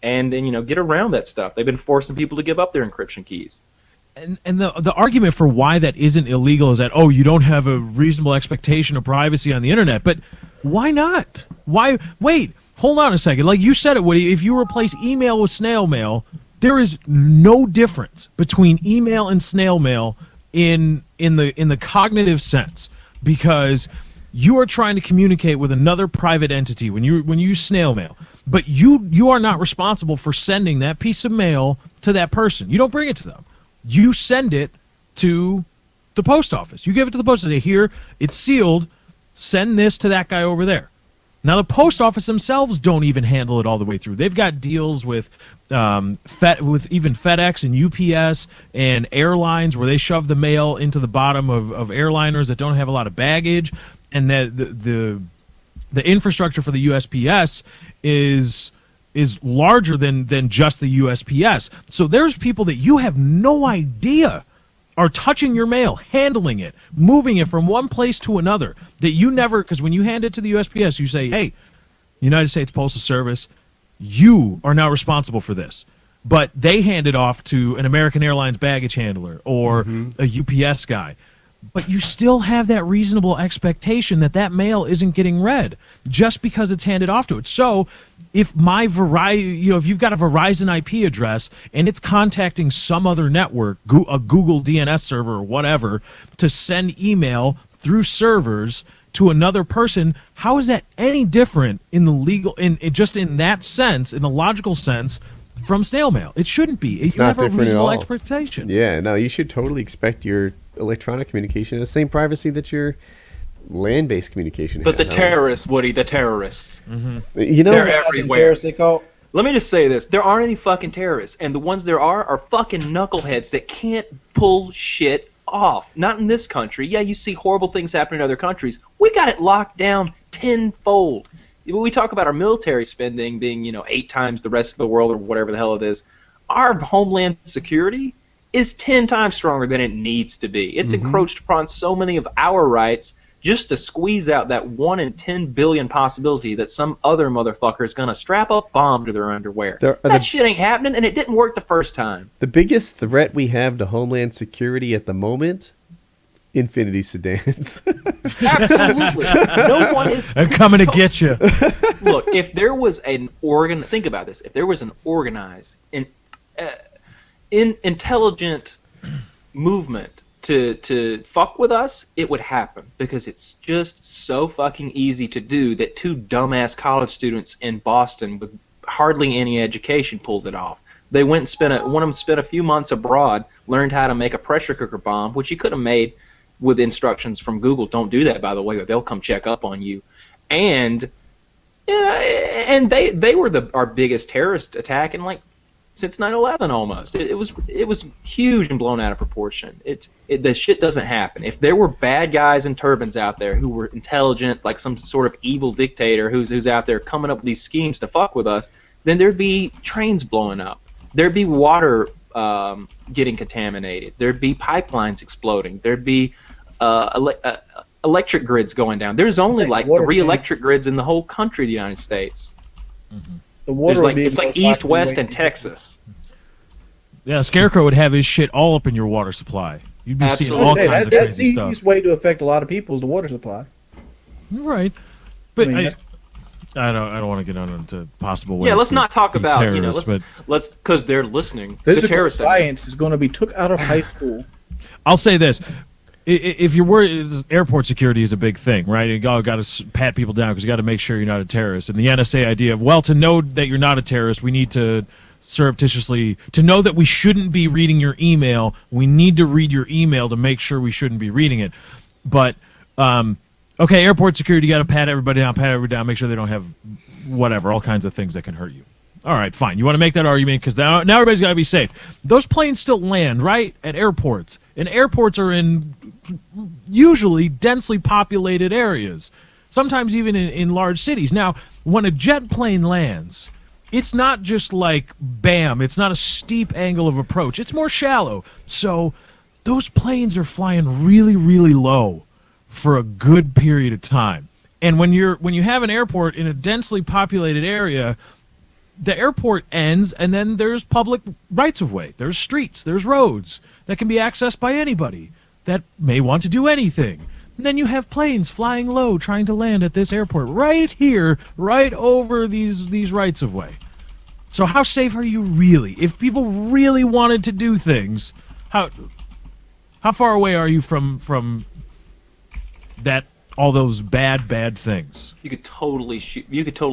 and get around that stuff. They've been forcing people to give up their encryption keys. And the argument for why that isn't illegal is that, oh, you don't have a reasonable expectation of privacy on the internet. But why not? Wait, hold on a second. Like you said it, Woody, if you replace email with snail mail, there is no difference between email and snail mail in the cognitive sense, because you are trying to communicate with another private entity when you use snail mail, but you are not responsible for sending that piece of mail to that person. You don't bring it to them. You send it to the post office. You give it to the post office. Here, it's sealed. Send this to that guy over there. Now, the post office themselves don't even handle it all the way through. They've got deals with even FedEx and UPS and airlines where they shove the mail into the bottom of airliners that don't have a lot of baggage, and the infrastructure for the USPS is larger than just the USPS. So there's people that you have no idea are touching your mail, handling it, moving it from one place to another, that you never, because when you hand it to the USPS, you say, hey, United States Postal Service, you are now responsible for this. But they hand it off to an American Airlines baggage handler or a UPS guy. But you still have that reasonable expectation that mail isn't getting read just because it's handed off to it. So if if you've got a Verizon IP address and it's contacting some other network, a Google DNS server or whatever, to send email through servers to another person, how is that any different in the legal, just in that sense, in the logical sense, from snail mail? It shouldn't be. It's not different at all. You have a reasonable expectation. Yeah, no, you should totally expect your electronic communication the same privacy that your land-based communication has. But the terrorists, Woody, the terrorists. Mm-hmm. They're everywhere. Terrorists, they call. Let me just say this. There aren't any fucking terrorists, and the ones there are fucking knuckleheads that can't pull shit off. Not in this country. Yeah, you see horrible things happen in other countries. We got it locked down tenfold. When we talk about our military spending being, 8 times the rest of the world or whatever the hell it is, our homeland security is 10 times stronger than it needs to be. It's encroached upon so many of our rights just to squeeze out that 1 in 10 billion possibility that some other motherfucker is going to strap a bomb to their underwear. That shit ain't happening, and it didn't work the first time. The biggest threat we have to homeland security at the moment, Infinity sedans. Absolutely. No one is... They're coming to get you. Look, if there was an think about this. If there was an organized, intelligent movement to fuck with us, it would happen, because it's just so fucking easy to do that 2 dumbass college students in Boston with hardly any education pulled it off. They went and one of them spent a few months abroad, learned how to make a pressure cooker bomb, which he could have made with instructions from Google. Don't do that, by the way, or they'll come check up on you. And they were our biggest terrorist attack in since 9/11 almost. It was huge and blown out of proportion. The shit doesn't happen. If there were bad guys in turbans out there who were intelligent, like some sort of evil dictator who's out there coming up with these schemes to fuck with us, then there'd be trains blowing up. There'd be water getting contaminated. There'd be pipelines exploding. There'd be electric grids going down. There's only like water 3 tank. electric grids in the whole country of the United States. The water There's would like be it's like most East, likely West, way and to- Texas. Yeah, Scarecrow would have his shit all up in your water supply. You'd be seeing all Absolutely. kinds of That's the crazy stuff. easiest way to affect a lot of people is the water supply. Right. But I mean, I don't want to get on into possible ways. Yeah, let's to not talk be about terrorists, but let's because they're listening. The Physical terrorists. science is going to be took out of high school. I'll say this: if you're worried, airport security is a big thing, right? You got to pat people down because you got to make sure you're not a terrorist. And the NSA idea of, well, to know that you're not a terrorist, we need to surreptitiously to know that we shouldn't be reading your email. We need to read your email to make sure we shouldn't be reading it. But okay, airport security, you got to pat everybody down, make sure they don't have whatever, all kinds of things that can hurt you. All right, fine. You want to make that argument because now everybody's got to be safe. Those planes still land, right, at airports. And airports are in usually densely populated areas, sometimes even in large cities. Now, when a jet plane lands, it's not just like, bam, it's not a steep angle of approach. It's more shallow. So those planes are flying really, really low for a good period of time. And when you have an airport in a densely populated area, the airport ends, and then there's public rights-of-way. There's streets, there's roads that can be accessed by anybody that may want to do anything. And then you have planes flying low trying to land at this airport right here, right over these rights-of-way. So how safe are you really? If people really wanted to do things, how far away are you from that, all those bad things? You could totally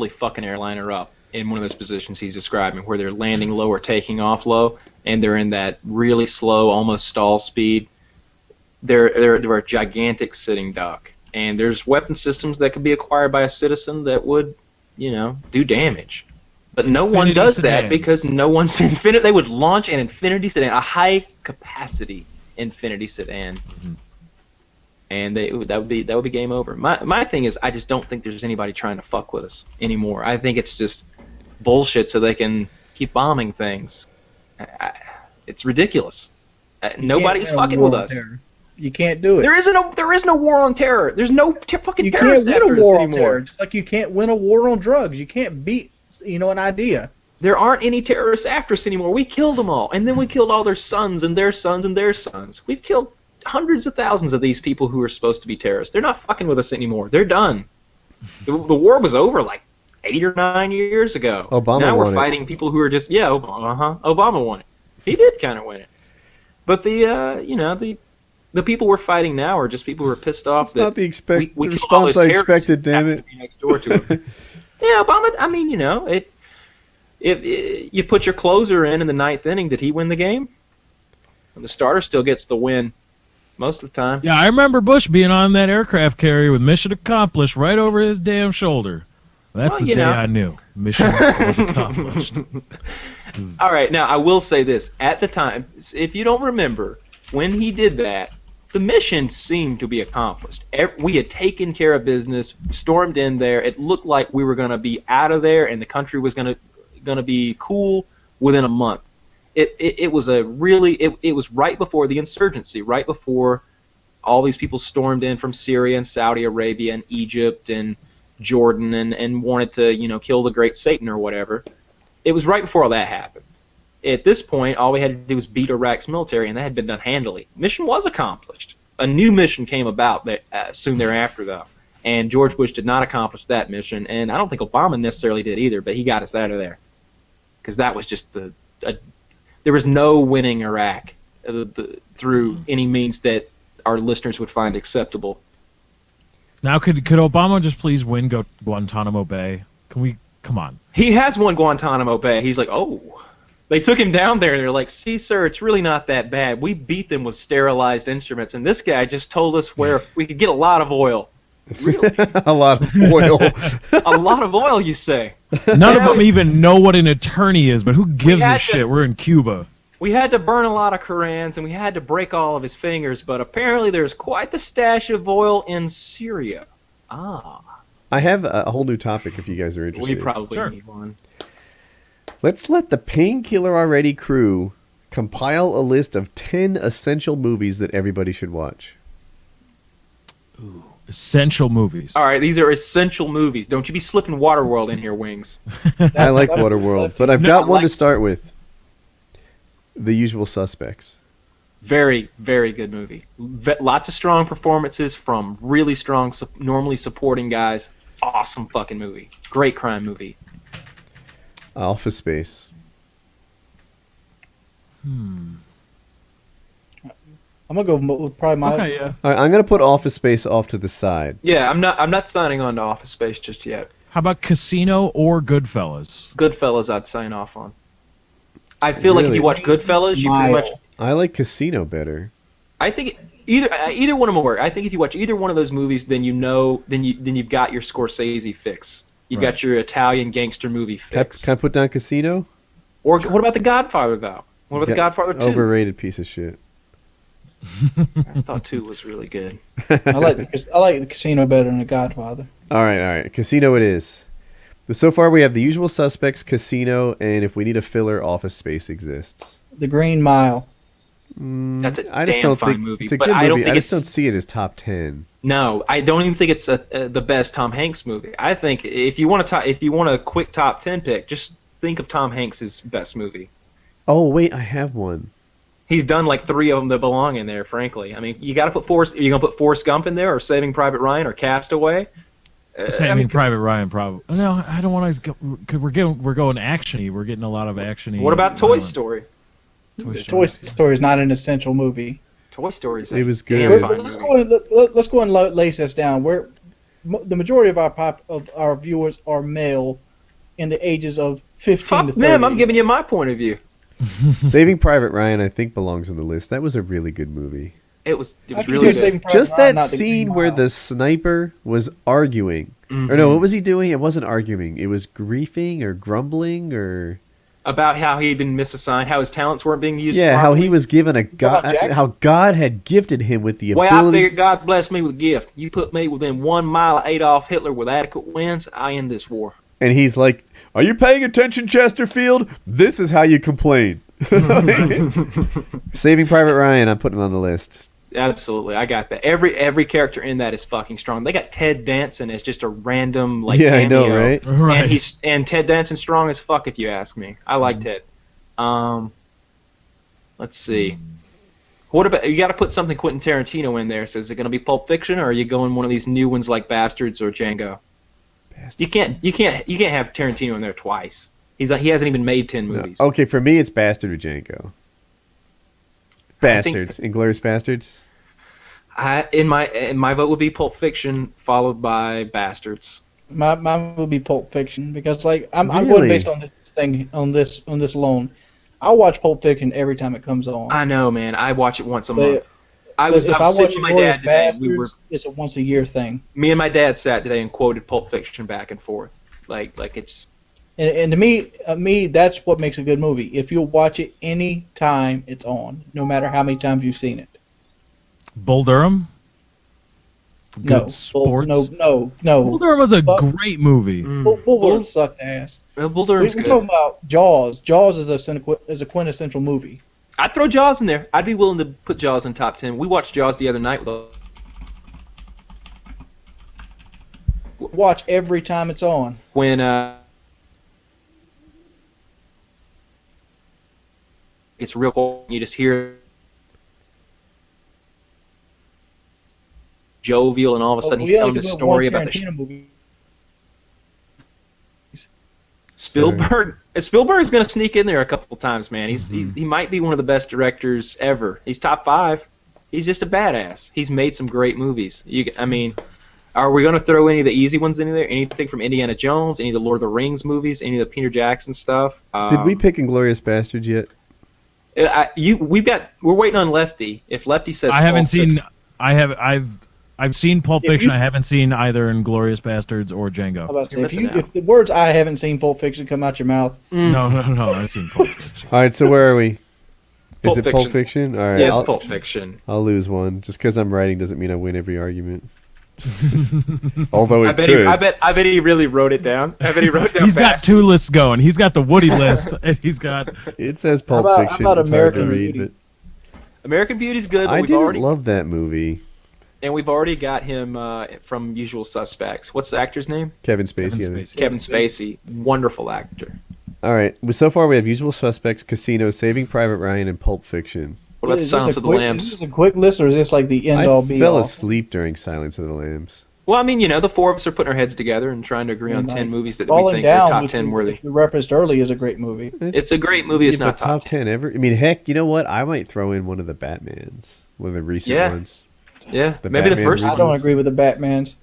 fuck an airliner up in one of those positions he's describing, where they're landing low or taking off low, and they're in that really slow, almost stall speed. They're a gigantic sitting duck, and there's weapon systems that could be acquired by a citizen that would, do damage. But no one Infinity does sedans. that because no one's They would launch an Infinity sedan, a high capacity Infinity sedan. Mm-hmm. And that would be game over. My thing is, I just don't think there's anybody trying to fuck with us anymore. I think it's just bullshit so they can keep bombing things. It's ridiculous. Nobody's fucking with us. You can't do it. There is no war on terror. There's no fucking You terrorists can't win after a us war on anymore. terror, just like you can't win a war on drugs. You can't beat, an idea. There aren't any terrorists after us anymore. We killed them all, and then we killed all their sons and their sons and their sons. We've killed hundreds of thousands of these people who are supposed to be terrorists. They're not fucking with us anymore. They're done. The war was over like 8 or 9 years ago. Obama now we're won it. fighting people who are just Obama won it. He did kind of win it. But the people we're fighting now are just people who are pissed off. It's that not the we killed all response those I terrorists expected, who damn happened it. to be next door to him. Yeah, Obama. I mean, if you put your closer in the ninth inning, did he win the game? And the starter still gets the win most of the time. Yeah, I remember Bush being on that aircraft carrier with mission accomplished right over his damn shoulder. That's Well, the day I knew. Mission was accomplished. All right, now I will say this. At the time, if you don't remember, when he did that, the mission seemed to be accomplished. We had taken care of business, stormed in there. It looked like we were going to be out of there, and the country was going to be cool within a month. It was it was right before the insurgency, right before all these people stormed in from Syria and Saudi Arabia and Egypt and Jordan and wanted to kill the great Satan or whatever. It was right before all that happened. At this point, all we had to do was beat Iraq's military, and that had been done handily. Mission was accomplished. A new mission came about soon thereafter, though, and George Bush did not accomplish that mission, and I don't think Obama necessarily did either, but he got us out of there because that was just there was no winning Iraq through any means that our listeners would find acceptable. Now, could Obama just please win Guantanamo Bay? Come on. He has won Guantanamo Bay. He's like, oh. They took him down there, and they're like, see, sir, it's really not that bad. We beat them with sterilized instruments, and this guy just told us where we could get a lot of oil. Really? A lot of oil. A lot of oil, you say? None of them even know what an attorney is, but who gives a had to- shit? We're in Cuba. We had to burn a lot of Korans, and we had to break all of his fingers, but apparently there's quite the stash of oil in Syria. Ah. I have a whole new topic if you guys are We interested. probably need one. Let's let the Painkiller Already crew compile a list of 10 essential movies that everybody should watch. Essential movies. All right, these are essential movies. Don't you be slipping Waterworld in here, Wings. I like Waterworld, but I've got one to start with. The Usual Suspects. Very, very good movie. Lots of strong performances from really strong, normally supporting guys. Awesome fucking movie. Great crime movie. Office Space. I'm gonna go with probably my. Okay, yeah. All right, I'm gonna put Office Space off to the side. Yeah, I'm not signing on to Office Space just yet. How about Casino or Goodfellas? Goodfellas, I'd sign off on. I feel like if Really? you watch Goodfellas, you pretty much. I like Casino better. I think either one of them will work. I think if you watch either one of those movies, then you've got your Scorsese fix. You've got your Italian gangster movie fix. Can I put down Casino? Or what about The Godfather though? What about The Godfather 2? Overrated piece of shit. I thought 2 was really good. I like the Casino better than the Godfather. All right. Casino it is. But so far we have The Usual Suspects, Casino, and if we need a filler, Office Space exists. The Green Mile. That's a I just damn don't fine think movie. it's a but good I don't movie. think I just it's don't see it as top 10. No, I don't even think it's the best Tom Hanks movie. I think if you want a quick top 10 pick, just think of Tom Hanks' best movie. Oh wait, I have one. He's done like 3 of them that belong in there. Frankly, I mean, you got to put Forrest. Are you gonna put Forrest Gump in there, or Saving Private Ryan, or Castaway? Saving Private Ryan, probably. No, I don't want to. Cause we're going actiony. We're getting a lot of actiony. What about Toy Story? Toy Story is not an essential movie. Toy Story is It was damn good. fine Let's movie. let's go and lace this down. The majority of our viewers are male, in the ages of 15 to Fuck 30. them! I'm giving you my point of view. Saving Private Ryan, I think, belongs on the list. That was a really good movie. It was I can really do good. Saving Private Just Ryan, that not the Green scene where Mile. the sniper was arguing. Or no, what was he doing? It wasn't arguing. It was griefing or grumbling or... About how he'd been misassigned, how his talents weren't being used. Yeah, how properly. he was given a God... Jack? How God had gifted him with the Well, I ability... figured God blessed me with a gift. You put me within 1 mile of Adolf Hitler with adequate winds, I end this war. And he's like, are you paying attention, Chesterfield? This is how you complain. Saving Private Ryan, I'm putting on the list. Absolutely, I got that. Every character in that is fucking strong. They got Ted Danson as just a random Yeah, I know, cameo. right? Right. And Ted Danson's strong as fuck if you ask me. I like Ted. Let's see. What about you? Got to put something Quentin Tarantino in there. So is it going to be Pulp Fiction, or are you going one of these new ones like Bastards or Django? You can't have Tarantino in there twice. He hasn't even made 10 movies. No. Okay, for me, it's Bastard or Django. Bastards. Inglourious Bastards? In my vote would be Pulp Fiction, followed by Bastards. Mine would be Pulp Fiction because I'm Really? going based on this thing on this alone. I'll watch Pulp Fiction every time it comes on. I know, man. I watch it once a But- month. I was if I sitting watch with my dad today. Bastards, it's a once a year thing. Me and my dad sat today and quoted Pulp Fiction back and forth. Like it's. And to me, that's what makes a good movie. If you'll watch it any time it's on, no matter how many times you've seen it. Bull Durham. Good No, sports. no. Bull Durham was a But- great movie. Bull Durham sucked ass. Bull Durham's We're good. talking about Jaws. Jaws is a quintessential movie. I'd throw Jaws in there. I'd be willing to put Jaws in top 10. We watched Jaws the other night with Watch every time it's on. when it's real cool. You just hear jovial, and all of a sudden he's telling the story about the Tarantino movie. Spielberg. Spielberg's going to sneak in there a couple times, man. He might be one of the best directors ever. He's top 5. He's just a badass. He's made some great movies. I mean, are we going to throw any of the easy ones in there? Anything from Indiana Jones? Any of the Lord of the Rings movies? Any of the Peter Jackson stuff? Did we pick Inglourious Bastards yet? We're waiting on Lefty. If Lefty says I haven't Pulp Fiction- seen. I've seen Pulp If Fiction. you- I haven't seen either Inglourious Bastards or Django. I'm about to say, You're if, missing out. if the words "I haven't seen Pulp Fiction" come out your mouth, No. I've seen Pulp Fiction. All right, so where are we? Pulp Is it Pulp Fiction's- Fiction? All right, Yeah, it's I'll, Pulp Fiction. I'll lose one. Just because I'm writing doesn't mean I win every argument. Although I it bet, could. I bet he really wrote it down. I bet he wrote it down He's got fast. 2 lists going. He's got the Woody list, and he's got. It says Pulp How about Fiction. It's hard to American read, Beauty? but American Beauty's good, but I we've didn't already... love that movie. And we've already got him from Usual Suspects. What's the actor's name? Kevin Spacey. I think. Kevin Spacey. Wonderful actor. All right. Well, so far we have Usual Suspects, Casino, Saving Private Ryan, and Pulp Fiction. What about Silence of the Lambs? Is this a quick list, or is this like the I end-all, be-all? fell asleep during Silence of the Lambs. Well, I mean, the four of us are putting our heads together and trying to agree on 10 movies that we Falling think Down, are top which 10 worthy. you referenced early, is a great movie. It's a great movie. It's Yeah, not but top 10 ever. I mean, heck, you know what? I might throw in one of the Batmans, one of the recent ones. Yeah, The maybe the Batman first I one. don't agree with the Batmans.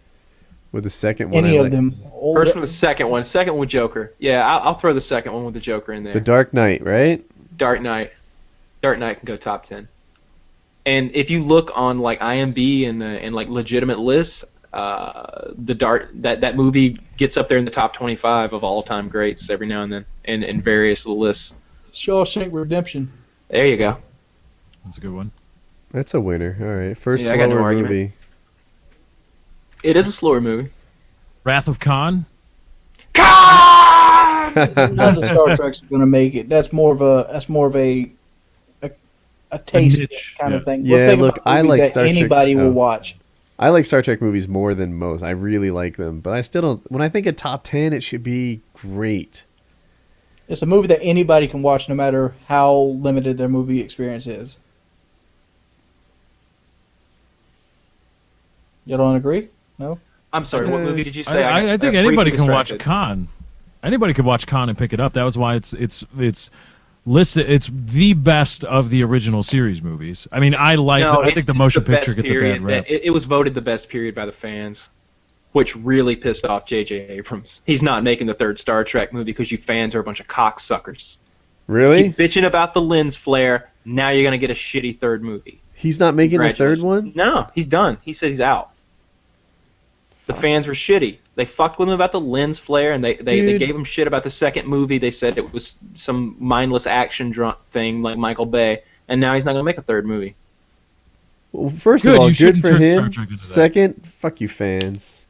With the second one, Any I of like them. First one, the second one. Second one with Joker. Yeah, I'll throw the second one with the Joker in there. The Dark Knight, right? Dark Knight. Dark Knight can go top 10. And if you look on like IMDb and like legitimate lists, that movie gets up there in the top 25 of all time greats every now and then, in various lists. Shawshank Redemption. There you go. That's a good one. That's a winner. All right, first Yeah, I got no slower argument. movie. It is a slower movie. Wrath of Khan. None of the Star Treks are going to make it. That's more of a taste niche, kind of thing. Yeah, Think look, about I movies like that Star Trek- anybody oh. will watch. I like Star Trek movies more than most. I really like them, but I still don't. When I think of top 10, it should be great. It's a movie that anybody can watch, no matter how limited their movie experience is. You don't agree? No. I'm sorry, what movie did you say? I got think briefly anybody can watch distracted. Khan. Anybody could watch Khan and pick it up. That was why it's listed. It's the best of the original series movies. I mean, I think the motion picture gets a bad rap. It was voted the best period by the fans, which really pissed off J.J. Abrams. He's not making the third Star Trek movie because you fans are a bunch of cocksuckers. Really? Keep bitching about the lens flare. Now you're gonna get a shitty third movie. He's not making the third one? No, he's done. He said he's out. The fans were shitty. They fucked with him about the lens flare, and they gave him shit about the second movie. They said it was some mindless action thing like Michael Bay, and now he's not gonna make a third movie. Well, first Good, of all, you good shouldn't for turn him. Star Trek into that. Second, fuck you fans.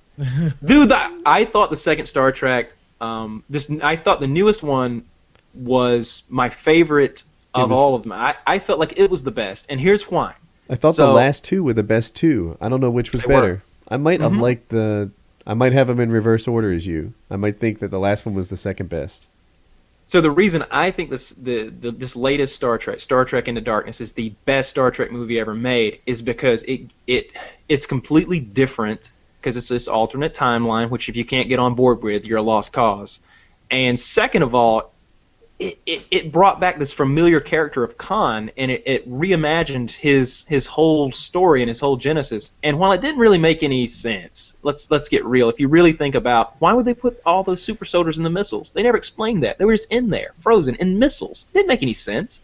Dude, I thought the second Star Trek, I thought the newest one was my favorite of all of them. I felt like it was the best, and here's why. I thought the last two were the best two. I don't know which was They better. were. I might have liked I might have them in reverse order as you. I might think that the last one was the second best. So the reason I think this latest Star Trek Into Darkness, is the best Star Trek movie ever made, is because it's completely different, because it's this alternate timeline, which if you can't get on board with, you're a lost cause. And second of all, it brought back this familiar character of Khan, and it reimagined his whole story and his whole genesis. And while it didn't really make any sense, let's get real. If you really think about why would they put all those super soldiers in the missiles, they never explained that. They were just in there, frozen in missiles. It didn't make any sense.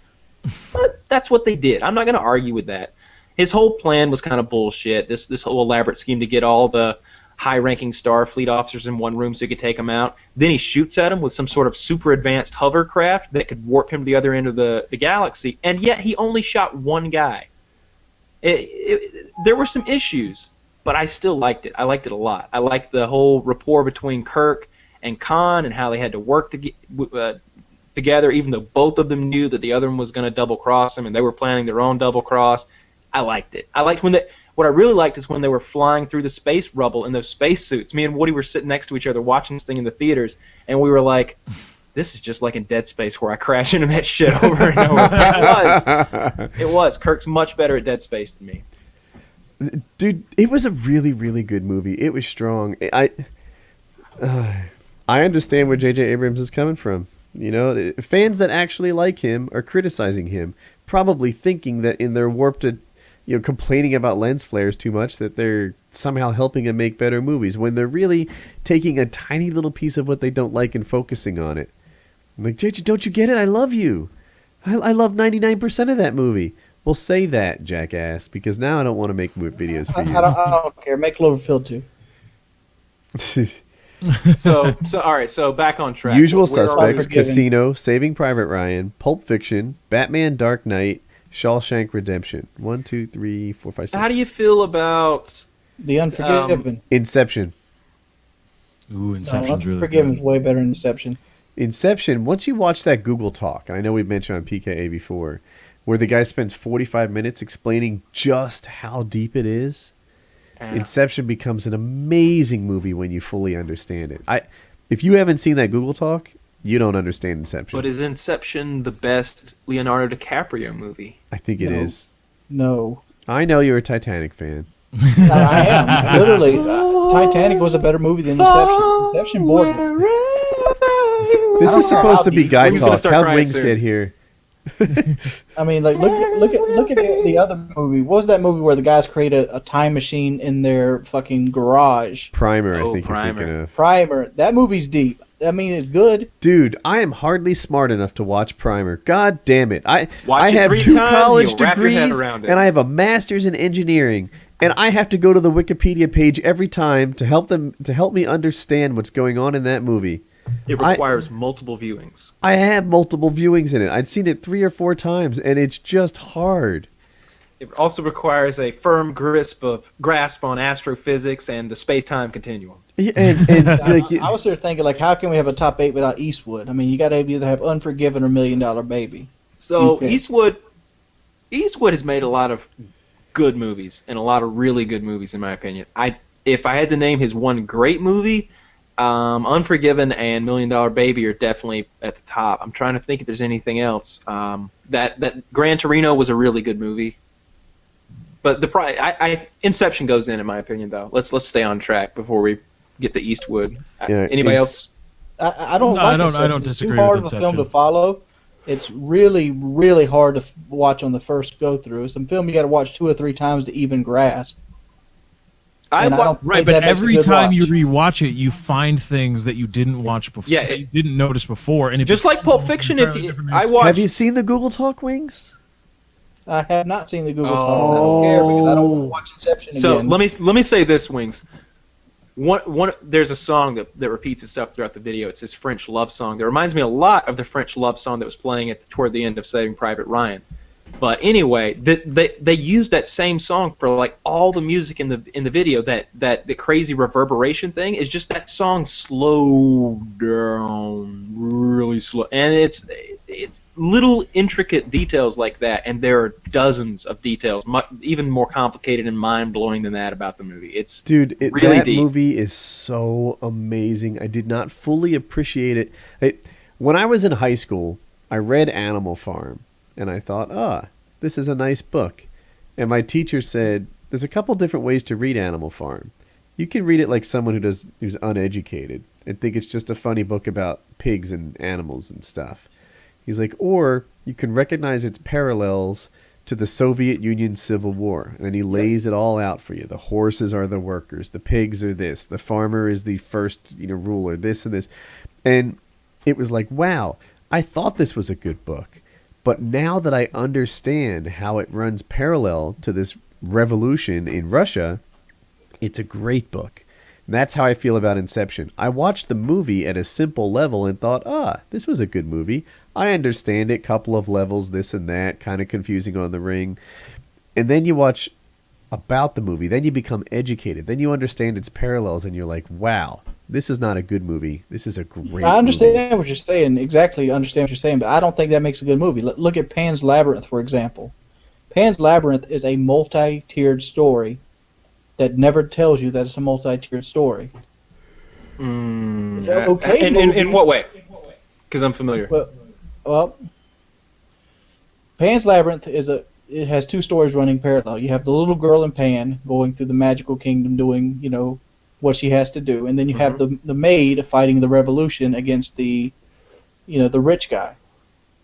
But that's what they did. I'm not going to argue with that. His whole plan was kind of bullshit. This whole elaborate scheme to get all the high-ranking Starfleet officers in one room so he could take them out. Then he shoots at them with some sort of super advanced hovercraft that could warp him to the other end of the galaxy, and yet he only shot one guy. There were some issues, but I still liked it. I liked it a lot. I liked the whole rapport between Kirk and Khan and how they had to work together, even though both of them knew that the other one was going to double-cross them, and they were planning their own double-cross. I liked it. I liked what I really liked is when they were flying through the space rubble in those spacesuits. Me and Woody were sitting next to each other watching this thing in the theaters, and we were like, this is just like in Dead Space where I crash into that shit over and over. It was. Kirk's much better at Dead Space than me. Dude, it was a really, really good movie. It was strong. I understand where J.J. Abrams is coming from. You know, fans that actually like him are criticizing him, probably thinking that in their warped, complaining about lens flares too much, that they're somehow helping him make better movies, when they're really taking a tiny little piece of what they don't like and focusing on it. I'm like, JJ, don't you get it? I love you. I love 99% of that movie. Well, say that, jackass, because now I don't want to make videos for you. I don't care. Make Cloverfield too. So all right. So back on track. Usual Where are Suspects, we? Casino, Saving Private Ryan, Pulp Fiction, Batman: Dark Knight, Shawshank Redemption. 1, 2, 3, 4, 5, 6. How do you feel about The Unforgiven. Inception. Ooh, Inception's really Unforgiven's good. way better than Inception. Inception, once you watch that Google Talk, and I know we've mentioned on PKA before, where the guy spends 45 minutes explaining just how deep it is, Inception becomes an amazing movie when you fully understand it. If you haven't seen that Google Talk, you don't understand Inception. But is Inception the best Leonardo DiCaprio movie? I think it is. No. I know you're a Titanic fan. I am. Literally, Titanic was a better movie than Inception. Inception bored me. This is supposed to be guy Wings gonna talk. start How'd crying Wings soon. get here? I mean, like, look at the other movie. What was that movie where the guys create a time machine in their fucking garage? Primer, I Oh, think Primer. you're thinking of. Primer. That movie's deep. I mean, it's good. Dude, I am hardly smart enough to watch Primer. God damn it. I Watch it have 3 2 times, college you'll wrap your head degrees, around it. and I have a master's in engineering. And I have to go to the Wikipedia page every time to help me understand what's going on in that movie. It requires multiple viewings. I have multiple viewings in it. I'd seen it 3 or 4 times, and it's just hard. It also requires a firm grasp on astrophysics and the space-time continuum. Yeah, and like, I was there thinking, like, how can we have a top 8 without Eastwood? I mean, you got to either have Unforgiven or $1 Million Baby. So Okay. Eastwood has made a lot of good movies and a lot of really good movies, in my opinion. If I had to name his one great movie, Unforgiven and $1 Million Baby are definitely at the top. I'm trying to think if there's anything else. That Gran Torino was a really good movie. But Inception goes in my opinion, though. Let's stay on track before we get to Eastwood. Yeah, Anybody else? I don't No, like I don't- Inception. I don't It's disagree too hard with of a film to Inception. follow. It's really, really hard to watch on the first go through. It's a film you got to watch 2 or 3 times to even grasp. And I don't Right, think but that makes a every good time you watch. rewatch it, you find things that you didn't watch before. Yeah, that you didn't notice before, and if Just you- like Pulp Fiction, Have you have you watched seen the Google Talk, Wings? I have not seen the Google Oh. Talk. I don't care because I don't want to watch Inception So again. let me say this, Wings. There's a song that repeats itself throughout the video. It's this French love song that reminds me a lot of the French love song that was playing toward the end of Saving Private Ryan. But anyway, they used that same song for like all the music in the video. That the crazy reverberation thing is just that song slowed down, really slow, and it's little intricate details like that, and there are dozens of details, even more complicated and mind blowing than that about the movie. It's Dude, really that deep. movie is so amazing. I did not fully appreciate it. When I was in high school, I read Animal Farm, and I thought, this is a nice book. And my teacher said, there's a couple different ways to read Animal Farm. You can read it like someone who's uneducated and think it's just a funny book about pigs and animals and stuff. He's like, or you can recognize its parallels to the Soviet Union Civil War. And then he lays it all out for you. The horses are the workers. The pigs are this. The farmer is the first ruler, this and this. And it was like, wow, I thought this was a good book. But now that I understand how it runs parallel to this revolution in Russia, it's a great book. And that's how I feel about Inception. I watched the movie at a simple level and thought, this was a good movie. I understand it, couple of levels, this and that, kind of confusing on the ring. And then you watch about the movie, then you become educated, then you understand its parallels, and you're like, wow, this is not a good movie. This is a great I understand movie. what you're saying, exactly understand what you're saying, but I don't think that makes a good movie. Look at Pan's Labyrinth, for example. Pan's Labyrinth is a multi-tiered story that never tells you that it's a multi-tiered story. It's an okay in movie. what way? Because I'm familiar. Well, Pan's Labyrinth it has 2 stories running parallel. You have the little girl in Pan going through the magical kingdom doing, what she has to do, and then you have the maid fighting the revolution against the rich guy.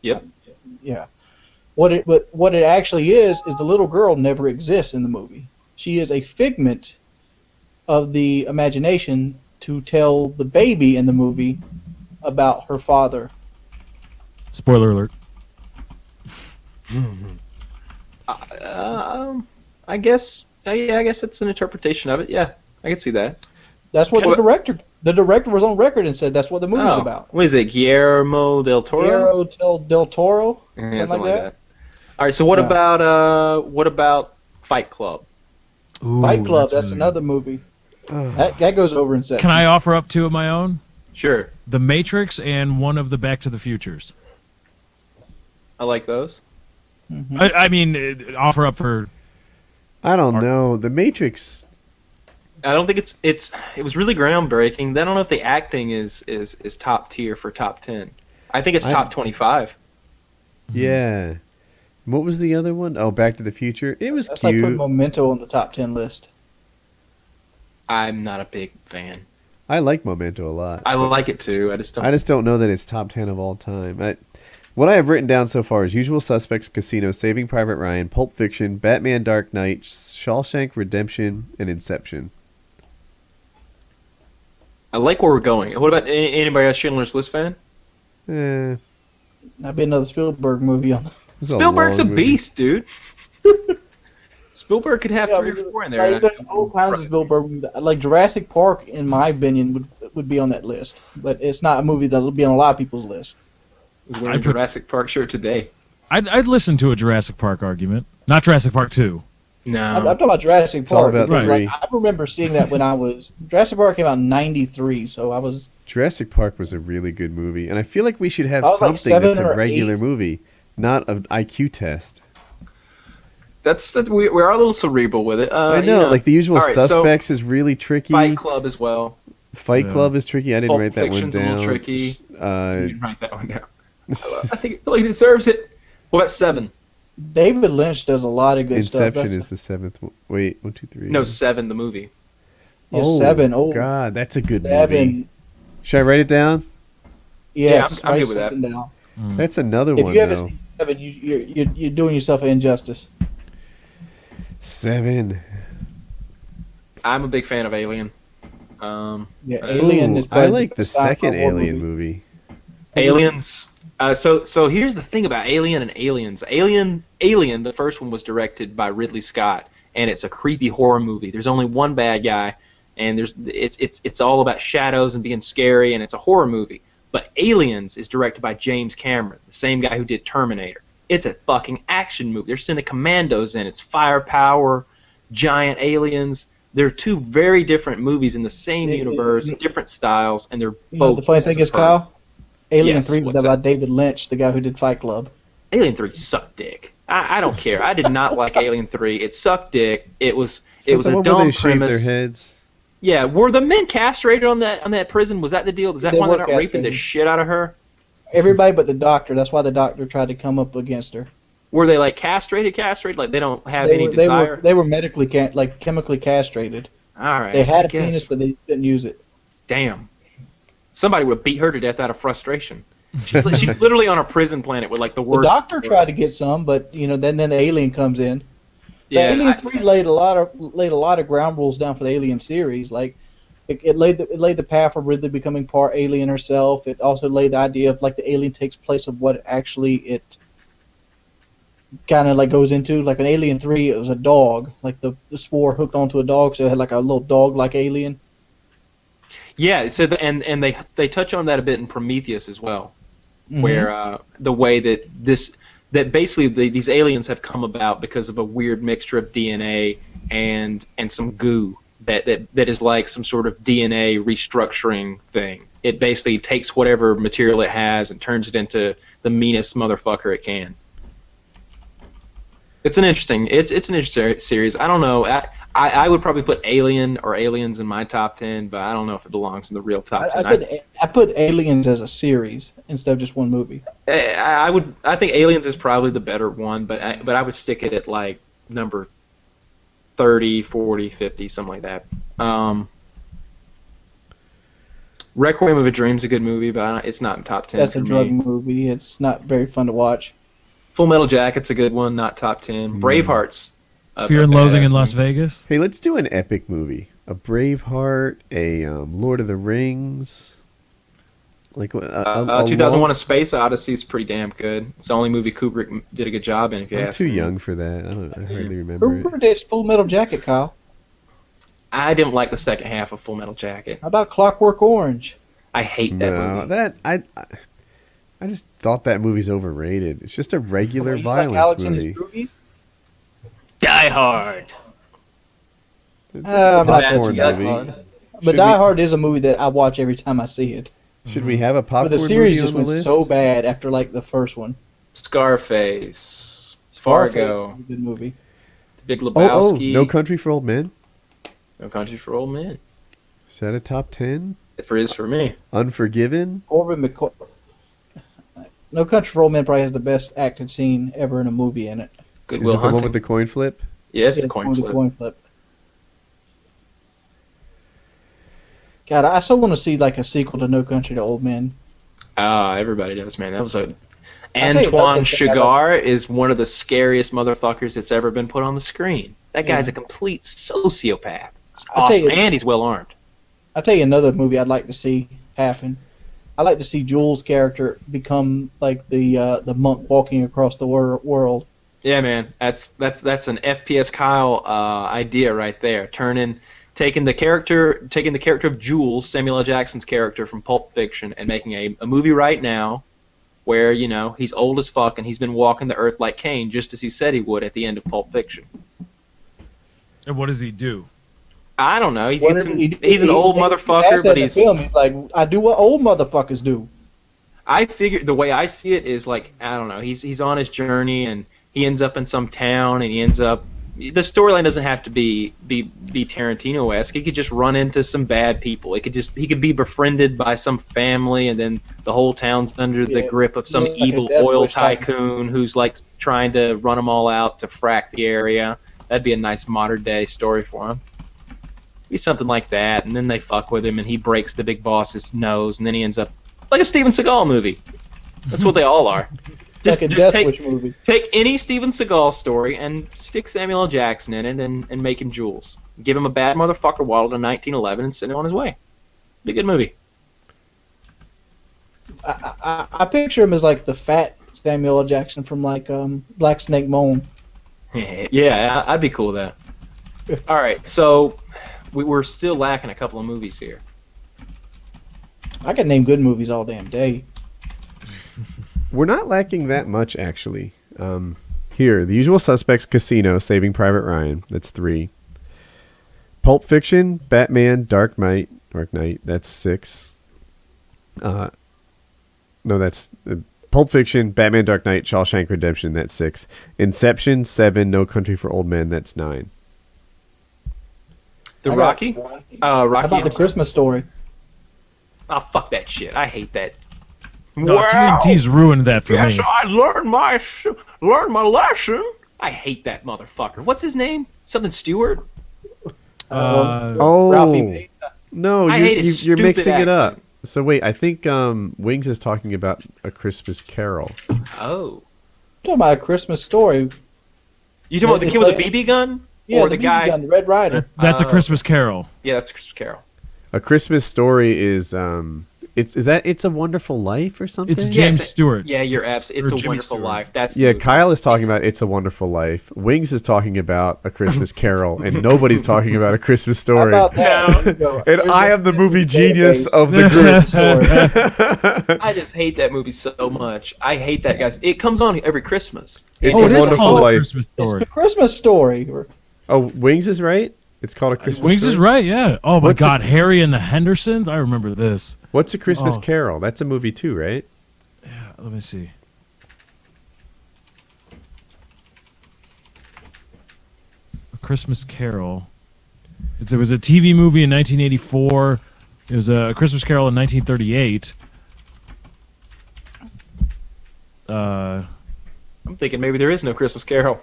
Yep. Yeah. What it actually is the little girl never exists in the movie. She is a figment of the imagination to tell the baby in the movie about her father. Spoiler alert. I guess. Yeah, I guess it's an interpretation of it. Yeah, I can see that. That's what the director was on record and said that's what the movie's about. What is it, Guillermo del Toro? Del Toro, Yeah, something like that. All right. So what Yeah. about Fight Club? Ooh, Fight Club, that's really another movie. That goes over in good. seconds. Can I offer up 2 of my own? Sure, The Matrix and one of the Back to the Futures. I like those. Mhm. I mean, offer up for. I don't know. The Matrix, I don't think it was really groundbreaking. I don't know if the acting is top tier for top 10. I think it's top 25. Yeah. What was the other one? Oh, Back to the Future. It was That's like cute. putting Memento on the top 10 list. I'm not a big fan. I like Memento a lot. I like it too. I just don't know that it's top 10 of all time. What I have written down so far is Usual Suspects, Casino, Saving Private Ryan, Pulp Fiction, Batman Dark Knight, Shawshank Redemption, and Inception. I like where we're going. What about anybody else Schindler's List fan? That'd be another Spielberg movie on. Spielberg's a beast, dude. Spielberg could have 3 or 4 in there. There's all kinds of Spielberg movies. Like Jurassic Park, in my opinion, would be on that list. But it's not a movie that'll be on a lot of people's list. I was wearing a Jurassic Park shirt today. I'd listen to a Jurassic Park argument. Not Jurassic Park 2. No. I'm talking about Jurassic It's all Park. about Because, three. I remember seeing that when I was... Jurassic Park came out in 93, so I was... Jurassic Park was a really good movie, and I feel like we should have I was like something that's 7 a or regular 8. movie, not an IQ test. We are a little cerebral with it. I know, like The Usual All right, so Suspects is really tricky. Fight Club as well. Fight Club is tricky. I didn't Pulp write that one Fiction's down. a little tricky. You Uh, didn't write that one down. I think he deserves it. What about 7? David Lynch does a lot of good stuff. Inception is the 7th one. Wait, 1, 2, 3. No, 7, the movie. Yeah, Oh, 7. Oh, God, that's a good movie. 7. Should I write it down? Yes, I'm write good with that. 7 down. That's another If one, you haven't though. seen 7, you're doing yourself an injustice. 7. I'm a big fan of Alien. Yeah, Uh, Alien Ooh, is probably I like the best sci-fi second horror Alien movie. Aliens. So here's the thing about Alien and Aliens. Alien, the first one was directed by Ridley Scott, and it's a creepy horror movie. There's only one bad guy, and it's all about shadows and being scary, and it's a horror movie. But Aliens is directed by James Cameron, the same guy who did Terminator. It's a fucking action movie. They're sending commandos in. It's firepower, giant aliens. They're 2 very different movies in the same universe, different styles, and they're You know, both. the funny thing is, Kyle, Alien Yes, 3 was what's about David Lynch, the guy who did Fight Club. Alien 3 sucked dick. I don't care. I did not like Alien 3. It sucked dick. It was Is that a the one where dumb they shave premise. their heads? Yeah, were the men castrated on that prison? Was that the deal? Is that They one were that got raping the castrated. shit out of her? Everybody but the doctor. That's why the doctor tried to come up against her. Were they like castrated? Like they don't have any They desire? were medically chemically castrated. All right. They had I a penis, guess. but they didn't use it. Damn. Somebody would beat her to death out of frustration. She's literally on a prison planet with like the The worst. doctor tried to get some, but then the alien comes in. Yeah, Alien 3 laid a lot of ground rules down for the Alien series. Like it laid the path for Ridley becoming part alien herself. It also laid the idea of like the alien takes place of what actually it kind of like goes into. Like in Alien 3, it was a dog. Like the spore hooked onto a dog, so it had like a little dog-like alien. Yeah. So and they touch on that a bit in Prometheus as well, Mhm. where the way that basically these aliens have come about because of a weird mixture of DNA and some goo that is like some sort of DNA restructuring thing. It basically takes whatever material it has and turns it into the meanest motherfucker it can. It's an interesting series. I don't know. I would probably put Alien or Aliens in my top 10, but I don't know if it belongs in the real top 10. I put Aliens as a series instead of just one movie. I think Aliens is probably the better one, but I would stick it at like number 30, 40, 50, something like that. Requiem of a Dream's a good movie, but it's not in top 10 That's for a drug me. movie. It's not very fun to watch. Full Metal Jacket's a good one, not top 10. Braveheart's Fear and Loathing in badass Las movie. Vegas. Hey, let's do an epic movie. A Braveheart, a Lord of the Rings. Like a 2001: long- A Space Odyssey is pretty damn good. It's the only movie Kubrick did a good job in. If you I'm ask too me. young for that. I hardly remember it. Who did Full Metal Jacket, Kyle? I didn't like the second half of Full Metal Jacket. How about Clockwork Orange? I hate that No, movie. I just thought that movie's overrated. It's just a regular You like violence Alex and his movie. Groovy? Die Hard. It's I'm a not popcorn touching movie. that But Should Die we- Hard is a movie that I watch every time I see it. Should we have a But popcorn the series movie just on the went list? so bad after like the first one. Scarface. Scarface Fargo. is a good movie. Big Oh, Lebowski. No Country for Old Men. No Country for Old Men. Is that a top 10? It is for me. Unforgiven? Corbin McCoy. No Country for Old Men probably has the best acted scene ever in a movie in it. Good Is Will it the one Hunting. with the coin flip? Yes, Yeah, the coin flip. coin flip. God, I still want to see like a sequel to No Country to Old Men. Everybody does, man. That was a. I'll tell you Antoine another thing I Chigurh is one of the scariest motherfuckers that's ever been put on the screen. That guy's a complete sociopath. It's I'll tell awesome, you- and he's well armed. I'll tell you another movie I'd like to see happen. I'd like to see Jules' character become like the monk walking across the world. Yeah, man, that's an FPS Kyle idea right there. Taking the character of Jules, Samuel L. Jackson's character from Pulp Fiction, and making a movie right now where, you know, he's old as fuck and he's been walking the earth like Cain, just as he said he would at the end of Pulp Fiction. And what does he do? I don't know. He's an old motherfucker, but he's. He's like, I do what old motherfuckers do. I figure the way I see it is like, I don't know. He's on his journey and he ends up in some town and he ends up. The storyline doesn't have to be Tarantino-esque. He could just run into some bad people. He could be befriended by some family, and then the whole town's under the grip of some like a evil Death oil Wish type. tycoon who's like trying to run them all out to frack the area. That'd be a nice modern day story for him. Be something like that, and then they fuck with him, and he breaks the big boss's nose, and then he ends up like a Steven Seagal movie. That's what they all are. Like a Death Wish movie. Take any Steven Seagal story and stick Samuel L. Jackson in it and make him Jules. Give him a bad motherfucker waddled in 1911 and send him on his way. Be a good movie. I picture him as like the fat Samuel L. Jackson from like Black Snake Moan. Yeah, I'd be cool with that. All right, so we're still lacking a couple of movies here. I could name good movies all damn day. We're not lacking that much, actually. Here, The Usual Suspects, Casino, Saving Private Ryan. That's 3. Pulp Fiction, Batman, Dark Knight. That's 6. No, that's Pulp Fiction, Batman, Dark Knight, Shawshank Redemption. That's 6. Inception, 7. No Country for Old Men. That's 9. The I got Rocky? one. Rocky. How about The I'm sorry. Christmas Story? Oh, fuck that shit. I hate that. No, TNT's ruined that for me. I learned my lesson. I hate that motherfucker. What's his name? Something Stewart? Oh, Ralphie May. no, I hate his you're stupid mixing it up. accent. So wait, I think Wings is talking about A Christmas Carol. Oh. Talking about A Christmas Story. You talking about the kid with the BB gun? Yeah, Or the the guy? BB gun, the Red Rider. That's A Oh. Christmas Carol. Yeah, that's Christmas Carol. A Christmas Story is It's a Wonderful Life or something? It's James Yeah, Stewart. Yeah, you're absolutely. It's Or a Jimmy Wonderful Stewart. Life. That's Yeah, the- Kyle is talking about It's a Wonderful Life. Wings is talking about A Christmas Carol, and nobody's talking about A Christmas How Story. about that? There you go. And There's I a am the movie database genius of the of group. story. I just hate that movie so much. I hate that, guys. It comes on every Christmas. It's Oh, a it is Wonderful called A Life. Christmas It's Story. A Christmas Story. Oh, Wings is right? It's called A Christmas Wings Story? is right, yeah. Oh my What's God, Harry and the Hendersons. I remember this. What's A Christmas Oh. Carol? That's a movie too, right? Yeah, let me see. A Christmas Carol. It was a TV movie in 1984. It was a Christmas Carol in 1938. I'm thinking maybe there is no Christmas Carol.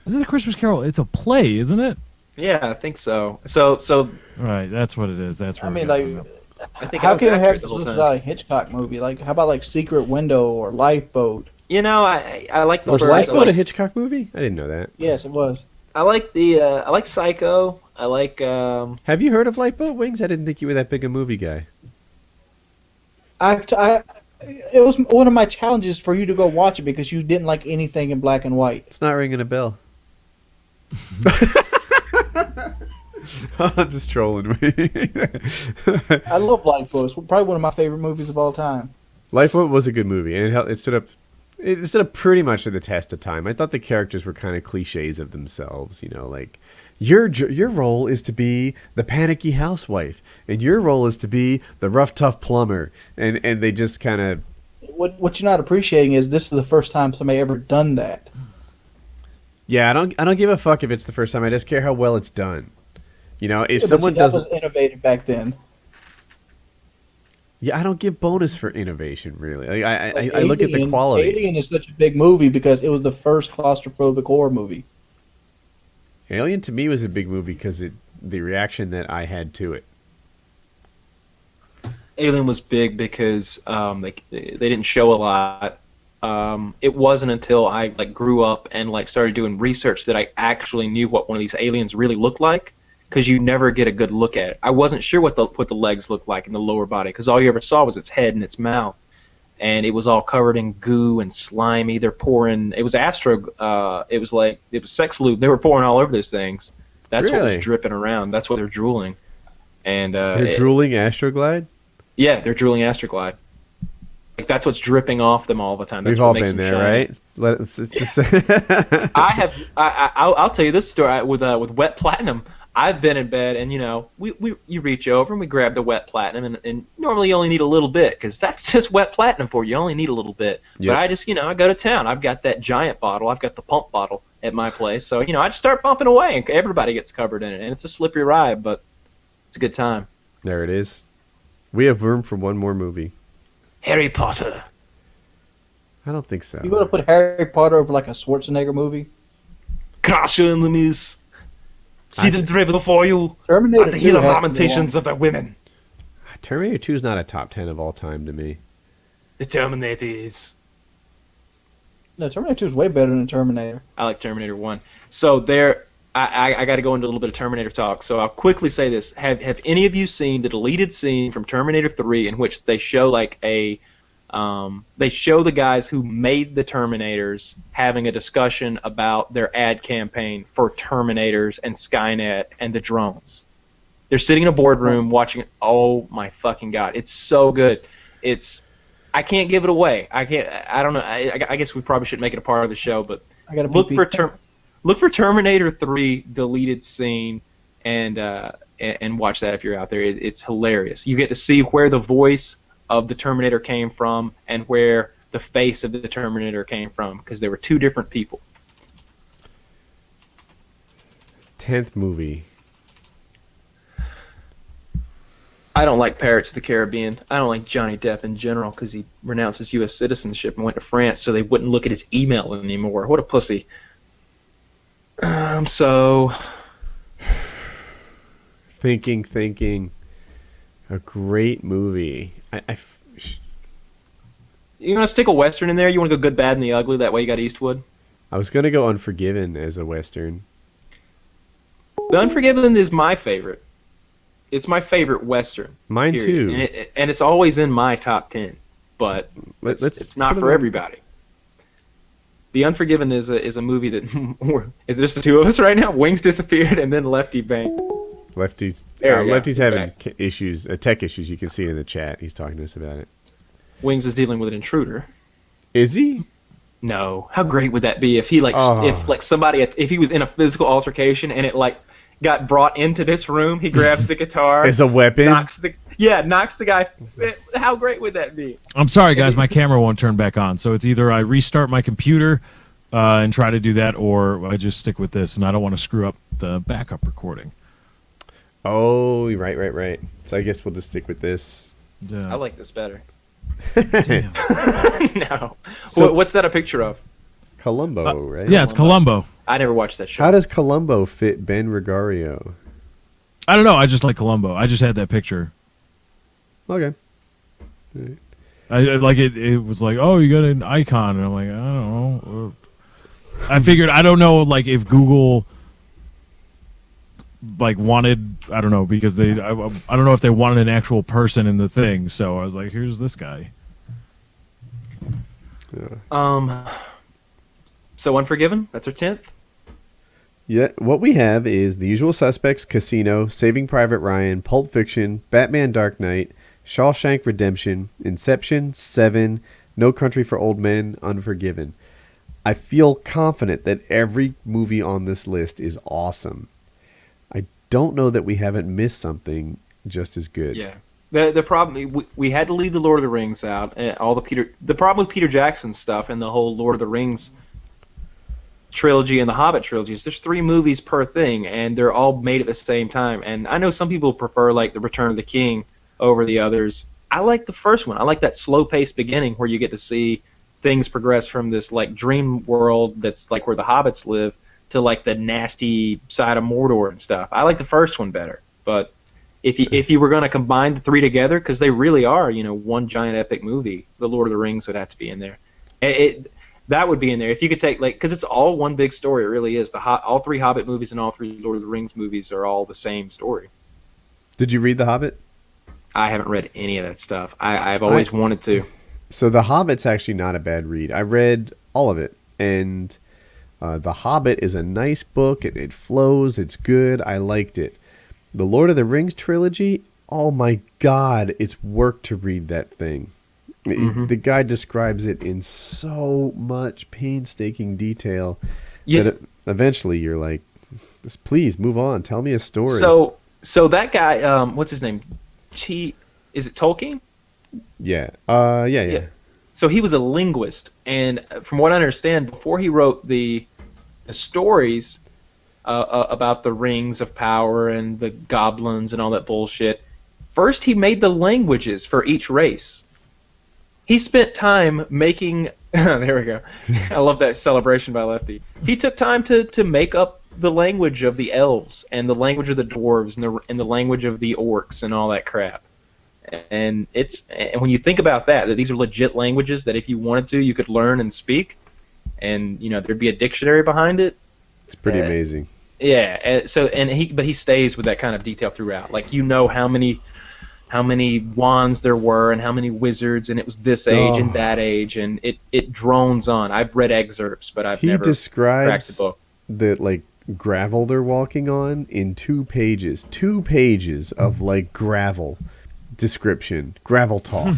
Is it a Christmas Carol? It's a play, isn't it? Yeah, I think so. So Right, that's what it is. That's I where mean, we got like, hung up. I think I how was can it accurate have the whole this time. without a Hitchcock movie? Like, how about like Secret Window or Lifeboat? You know, I like the Was first. Lifeboat I a like, Hitchcock movie? I didn't know that. Yes, it was. I like the I like Psycho. I like Have you heard of Lifeboat, Wings? I didn't think you were that big a movie guy. It was one of my challenges for you to go watch it because you didn't like anything in black and white. It's not ringing a bell. I'm just trolling me. I love Lifeboat. It's probably one of my favorite movies of all time. Lifeboat was a good movie, and it stood up. It stood up pretty much to the test of time. I thought the characters were kind of cliches of themselves. You know, like your role is to be the panicky housewife, and your role is to be the rough, tough plumber, and they just kind of. What you're not appreciating is this is the first time somebody ever done that. Yeah, I don't give a fuck if it's the first time. I just care how well it's done. You know, if Yeah, someone that doesn't, was innovative back then. yeah, I don't give bonus for innovation really. Like, Like I look at the quality. Alien is such a big movie because it was the first claustrophobic horror movie. Alien to me was a big movie because the reaction that I had to it. Alien was big because they didn't show a lot. It wasn't until I grew up and started doing research that I actually knew what one of these aliens really looked like. Because you never get a good look at it. I wasn't sure what the legs looked like in the lower body because all you ever saw was its head and its mouth, and it was all covered in goo and slimy. They're pouring. It was it was sex lube. They were pouring all over those things. That's what Really? was dripping around. That's what they're drooling. And They're drooling Astroglide. Yeah, they're drooling Astroglide. Like that's what's dripping off them all the time. That's We've what all makes been them there, shiny. right? Just I'll tell you this story with wet platinum. I've been in bed and you reach over and we grab the wet platinum and normally you only need a little bit because that's just wet platinum for you. You only need a little bit. Yep. But I just I go to town. I've got that giant bottle. I've got the pump bottle at my place. So I just start pumping away and everybody gets covered in it and it's a slippery ride, but it's a good time. There it is. We have room for one more movie. Harry Potter. I don't think so. You going to put Harry Potter over like a Schwarzenegger movie? Crush your enemies. See them driven before you. Terminator At the 2 hear the has to be lamentations long. of their women. Terminator 2 is not a top 10 of all time to me. The Terminators. No, Terminator 2 is way better than Terminator. I like Terminator 1. So I got to go into a little bit of Terminator talk. So I'll quickly say this: Have any of you seen the deleted scene from Terminator 3 in which they show they show the guys who made the Terminators having a discussion about their ad campaign for Terminators and Skynet and the drones? They're sitting in a boardroom watching it. Oh my fucking god! It's so good. I can't give it away. I don't know. I guess we probably shouldn't make it a part of the show, but I got to look for Terminator 3 deleted scene and watch that if you're out there. It's hilarious. You get to see where the voice of the Terminator came from and where the face of the Terminator came from because they were two different people. 10th movie. I don't like Pirates of the Caribbean. I don't like Johnny Depp in general because he renounced his U.S. citizenship and went to France so they wouldn't look at his email anymore. What a pussy. So... Thinking. A great movie. You want to stick a Western in there? You want to go Good, Bad, and the Ugly? That way you got Eastwood? I was going to go Unforgiven as a Western. The Unforgiven is my favorite. It's my favorite Western. Mine period. too. And it's always in my top 10. But it's not for everybody. The Unforgiven is a movie that... Is it just the two of us right now? Wings disappeared and then Lefty banked. Lefty's Lefty's having issues, tech issues. You can see it in the chat. He's talking to us about it. Wings is dealing with an intruder. Is he? No. How great would that be if he if he was in a physical altercation and it got brought into this room, he grabs the guitar As a weapon? knocks the guy. How great would that be? I'm sorry, guys. My camera won't turn back on. So it's either I restart my computer and try to do that, or I just stick with this, and I don't want to screw up the backup recording. Oh, right. So I guess we'll just stick with this. Yeah. I like this better. Damn. No. So- What's that a picture of? Columbo, right? Yeah, it's Columbo. I never watched that show. How does Columbo fit Ben Regario? I don't know. I just like Columbo. I just had that picture. Okay. I like it. It was like, oh, you got an icon, and I'm like, I don't know. I figured I don't know, if Google wanted, I don't know, because I don't know if they wanted an actual person in the thing. So I was like, here's this guy. So Unforgiven. That's our 10th. Yeah, what we have is The Usual Suspects, Casino, Saving Private Ryan, Pulp Fiction, Batman Dark Knight, Shawshank Redemption, Inception, Seven, No Country for Old Men, Unforgiven. I feel confident that every movie on this list is awesome. I don't know that we haven't missed something just as good. Yeah. The problem we had to leave the Lord of the Rings out. The problem with Peter Jackson's stuff and the whole Lord of the Rings trilogy and the Hobbit trilogies, there's 3 movies per thing, and they're all made at the same time. And I know some people prefer like the Return of the King over the others. I like the first one. I like that slow-paced beginning where you get to see things progress from this like dream world that's like where the hobbits live to like the nasty side of Mordor and stuff. I like the first one better. But if you were going to combine the 3 together, because they really are, one giant epic movie, The Lord of the Rings would have to be in there. That would be in there if you could take because it's all one big story. It really is. All 3 Hobbit movies and all 3 Lord of the Rings movies are all the same story. Did you read The Hobbit? I haven't read any of that stuff. I've always wanted to. So The Hobbit's actually not a bad read. I read all of it, and The Hobbit is a nice book. It flows. It's good. I liked it. The Lord of the Rings trilogy, oh my God, it's work to read that thing. The guy describes it in so much painstaking detail that eventually you're like, please move on. Tell me a story. So that guy, what's his name? Is it Tolkien? Yeah. Yeah. So he was a linguist, and from what I understand, before he wrote the stories about the rings of power and the goblins and all that bullshit, first he made the languages for each race. He spent time making. There we go. I love that celebration by Lefty. He took time to make up the language of the elves and the language of the dwarves and the language of the orcs and all that crap. And when you think about that these are legit languages that if you wanted to, you could learn and speak, and there'd be a dictionary behind it. It's pretty amazing. Yeah. But he stays with that kind of detail throughout. Like how many wands there were and how many wizards, and it was this age and that age, and it drones on. I've read excerpts, but I've never cracked the book. The like gravel they're walking on in 2 pages. 2 pages of like gravel description, gravel talk.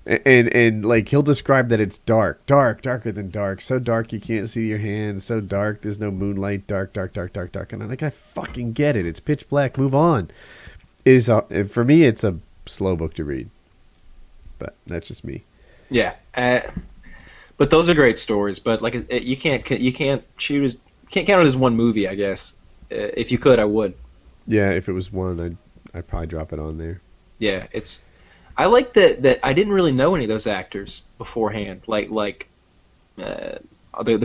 and like he'll describe that it's darker than dark, so dark you can't see your hand, so dark there's no moonlight, dark. And I'm like, I fucking get it. It's pitch black. Move on. For me, it's a slow book to read, but that's just me. Yeah, but those are great stories. But like you can't count it as one movie. I guess if you could, I would. Yeah, if it was one, I'd probably drop it on there. Yeah, I like that I didn't really know any of those actors beforehand. Like the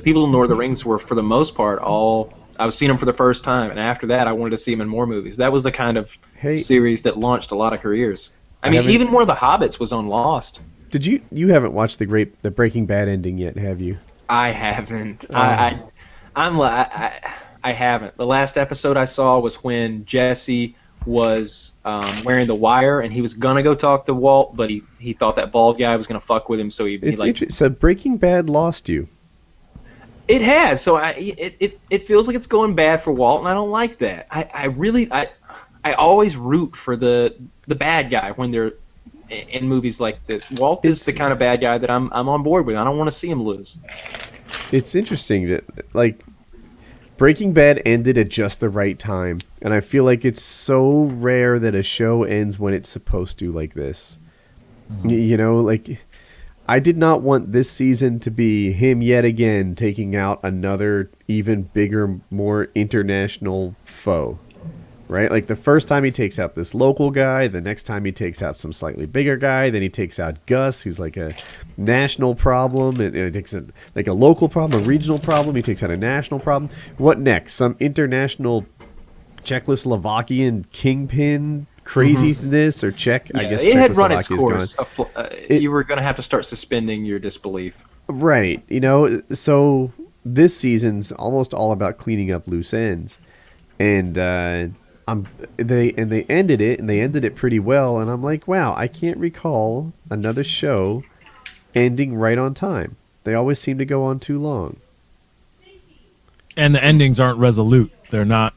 people in Lord of the Rings were for the most part all. I was seeing them for the first time, and after that, I wanted to see them in more movies. That was the kind of series that launched a lot of careers. I mean, even one of the Hobbits was on Lost. Did you haven't watched the Breaking Bad ending yet, have you? I haven't. I haven't. The last episode I saw was when Jesse was wearing the wire, and he was gonna go talk to Walt, but he thought that bald guy was gonna fuck with him, so So Breaking Bad lost you. It has. So it feels like it's going bad for Walt, and I don't like that. I always root for the bad guy when they're in movies like this. Walt is the kind of bad guy that I'm on board with. I don't want to see him lose. It's interesting that like Breaking Bad ended at just the right time, and I feel like it's so rare that a show ends when it's supposed to like this. Like I did not want this season to be him yet again taking out another even bigger, more international foe, right? Like the first time he takes out this local guy, the next time he takes out some slightly bigger guy, then he takes out Gus, who's like a national problem, and it takes a local problem, a regional problem, he takes out a national problem. What next? Some international Czechoslovakian kingpin craziness or Czech? Yeah, I guess it had run its Czechoslovakia's course. gone. You were going to have to start suspending your disbelief. Right. So this season's almost all about cleaning up loose ends. And they ended it, and they ended it pretty well, and I'm like, wow, I can't recall another show ending right on time. They always seem to go on too long. And the endings aren't resolute. They're not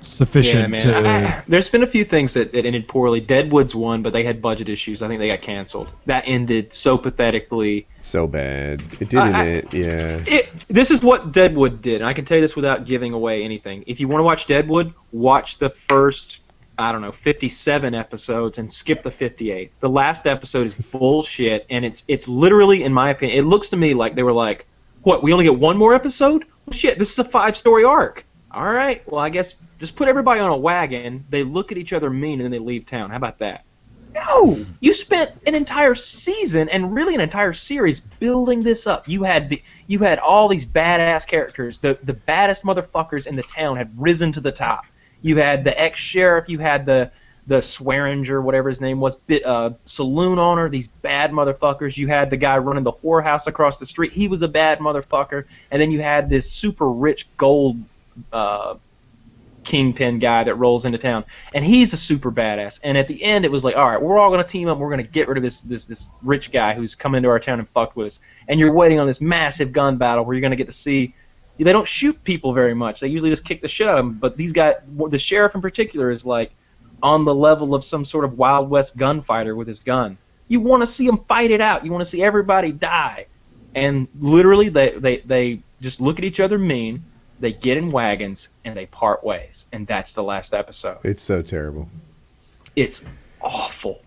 sufficient to... There's been a few things that ended poorly. Deadwood's one, but they had budget issues. I think they got canceled. That ended so pathetically. So bad. It didn't. Yeah. This is what Deadwood did, and I can tell you this without giving away anything. If you want to watch Deadwood, watch the first, 57 episodes and skip the 58th. The last episode is bullshit, and it's literally, in my opinion, it looks to me like they were like, what, we only get one more episode? shit, this is a 5-story arc. All right, well, I guess just put everybody on a wagon. They look at each other mean, and then they leave town. How about that? No, you spent an entire season and really an entire series building this up. You had all these badass characters. The baddest motherfuckers in the town had risen to the top. You had the ex-sheriff. You had the Swearinger, whatever his name was, saloon owner. These bad motherfuckers. You had the guy running the whorehouse across the street. He was a bad motherfucker. And then you had this super rich gold kingpin guy that rolls into town, and he's a super badass. And at the end, it was like, all right, we're all gonna team up. We're gonna get rid of this rich guy who's come into our town and fucked with us. And you're waiting on this massive gun battle where you're gonna get to see. They don't shoot people very much. They usually just kick the shit out of them. But these guys, the sheriff in particular, is like on the level of some sort of Wild West gunfighter with his gun. You want to see them fight it out. You want to see everybody die. And literally, they just look at each other mean. They get in wagons and they part ways, and that's the last episode. It's so terrible. It's awful.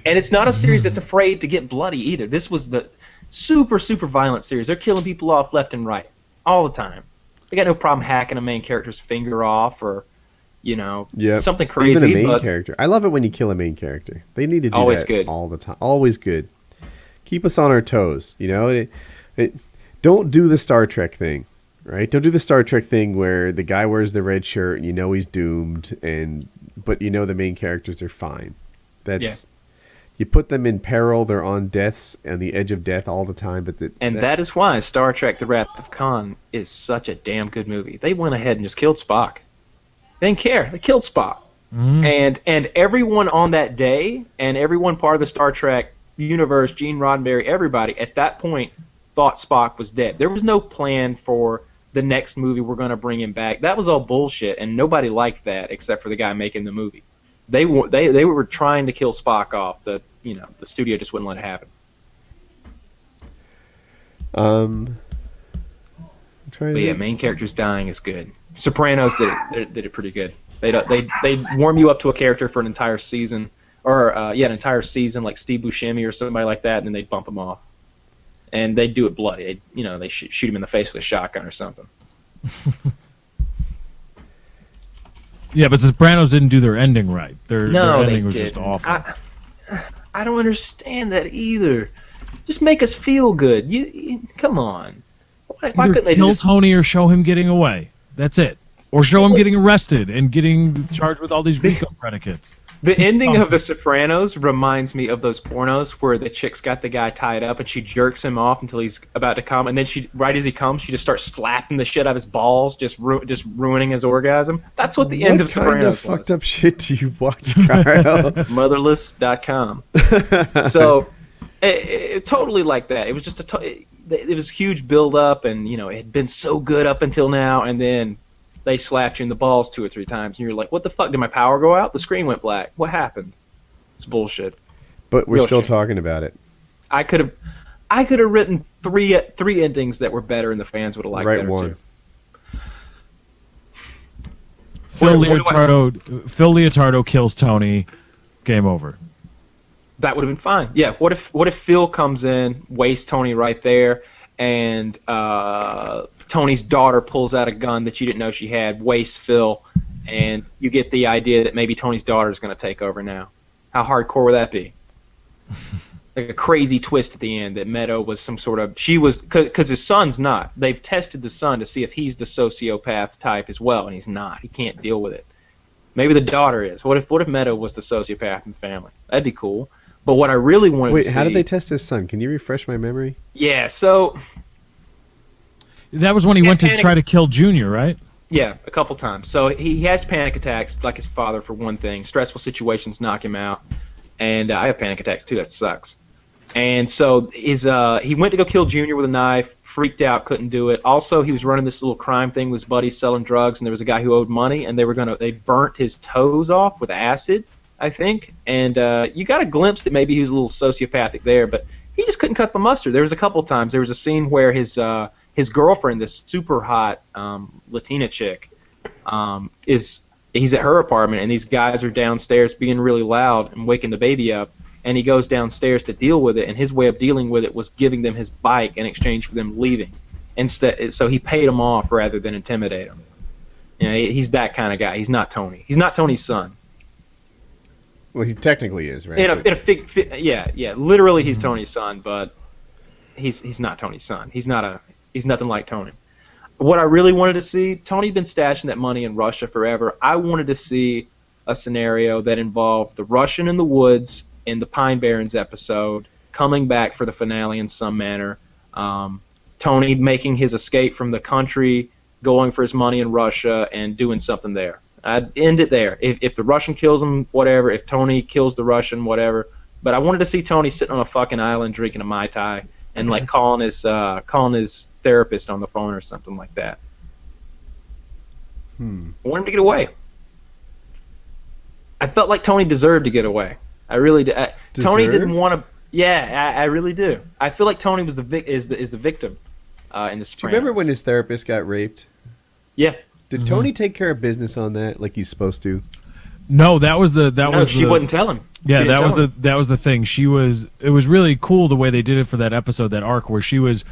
And it's not a series that's afraid to get bloody either. This was the super, super violent series. They're killing people off left and right all the time. They got no problem hacking a main character's finger off or, something crazy. Even a main character. I love it when you kill a main character. They need to do always that good. all the time. Always good. Keep us on our toes. Don't do the Star Trek thing. Right? Don't do the Star Trek thing where the guy wears the red shirt and he's doomed, but the main characters are fine. You put them in peril. They're on the edge of death all the time. That is why Star Trek: The Wrath of Khan is such a damn good movie. They went ahead and just killed Spock. They didn't care. They killed Spock. And everyone on that day and everyone part of the Star Trek universe, Gene Roddenberry, everybody at that point thought Spock was dead. There was no plan for the next movie we're going to bring him back. That was all bullshit, and nobody liked that except for the guy making the movie. They were trying to kill Spock off. The studio just wouldn't let it happen. Main characters dying is good. Sopranos did it pretty good. They warm you up to a character for an entire season, or an entire season, like Steve Buscemi or somebody like that, and then they bump him off. And they do it bloody. They shoot him in the face with a shotgun or something. Yeah, but the Sopranos didn't do their ending right. Their ending was didn't. Just awful. I don't understand that either. Just make us feel good. You come on. Why couldn't they kill Tony or show him getting away? That's it. Or show him getting arrested and getting charged with all these RICO predicates. The ending of The Sopranos reminds me of those pornos where the chick's got the guy tied up and she jerks him off until he's about to come, and then right as he comes, she just starts slapping the shit out of his balls, just ruining his orgasm. That's what the end of Sopranos was. What kind of fucked up shit do you watch, Kyle? Motherless.com. So, it totally like that. It was just it was a huge build up, and it had been so good up until now, and then they slapped you in the balls 2 or 3 times, and you're like, what the fuck? Did my power go out? The screen went black. What happened? It's bullshit. But we're still talking about it. I could have written three endings that were better, and the fans would have liked better one. too. Phil Leotardo kills Tony. Game over. That would have been fine. Yeah. What if Phil comes in, wastes Tony right there, and Tony's daughter pulls out a gun that you didn't know she had, wastes Phil, and you get the idea that maybe Tony's daughter is going to take over now. How hardcore would that be? Like a crazy twist at the end that Meadow was some sort of... She was... Because his son's not. They've tested the son to see if he's the sociopath type as well, and he's not. He can't deal with it. Maybe the daughter is. What if Meadow was the sociopath in the family? That'd be cool. But what I really wanted to see... Wait, how did they test his son? Can you refresh my memory? Yeah, so... That was when he went to try to kill Junior, right? Yeah, a couple times. So he has panic attacks, like his father, for one thing. Stressful situations knock him out. And I have panic attacks, too. That sucks. And so he went to go kill Junior with a knife, freaked out, couldn't do it. Also, he was running this little crime thing with his buddies selling drugs, and there was a guy who owed money, and they burnt his toes off with acid, I think. And you got a glimpse that maybe he was a little sociopathic there, but he just couldn't cut the mustard. There was a couple times. There was a scene where his girlfriend, this super hot Latina chick, he's at her apartment, and these guys are downstairs being really loud and waking the baby up, and he goes downstairs to deal with it, and his way of dealing with it was giving them his bike in exchange for them leaving. instead. So he paid him off rather than intimidate him. You know, he's that kind of guy. He's not Tony. He's not Tony's son. Well, he technically is, right? Yeah. Literally, he's Tony's son, but he's not Tony's son. He's nothing like Tony. What I really wanted to see, Tony'd been stashing that money in Russia forever. I wanted to see a scenario that involved the Russian in the woods in the Pine Barrens episode coming back for the finale in some manner. Tony making his escape from the country, going for his money in Russia, and doing something there. I'd end it there. If the Russian kills him, whatever. If Tony kills the Russian, whatever. But I wanted to see Tony sitting on a fucking island drinking a Mai Tai and like calling his therapist on the phone or something like that. I want him to get away. I felt like Tony deserved to get away. I really did. Tony didn't want to. Yeah, I really do. I feel like Tony was the victim in the Sopranos. Do you remember when his therapist got raped? Yeah. Did Tony take care of business on that like he's supposed to? No, she wouldn't tell him. Yeah, that was the thing. It was really cool the way they did it for that episode, that arc where she was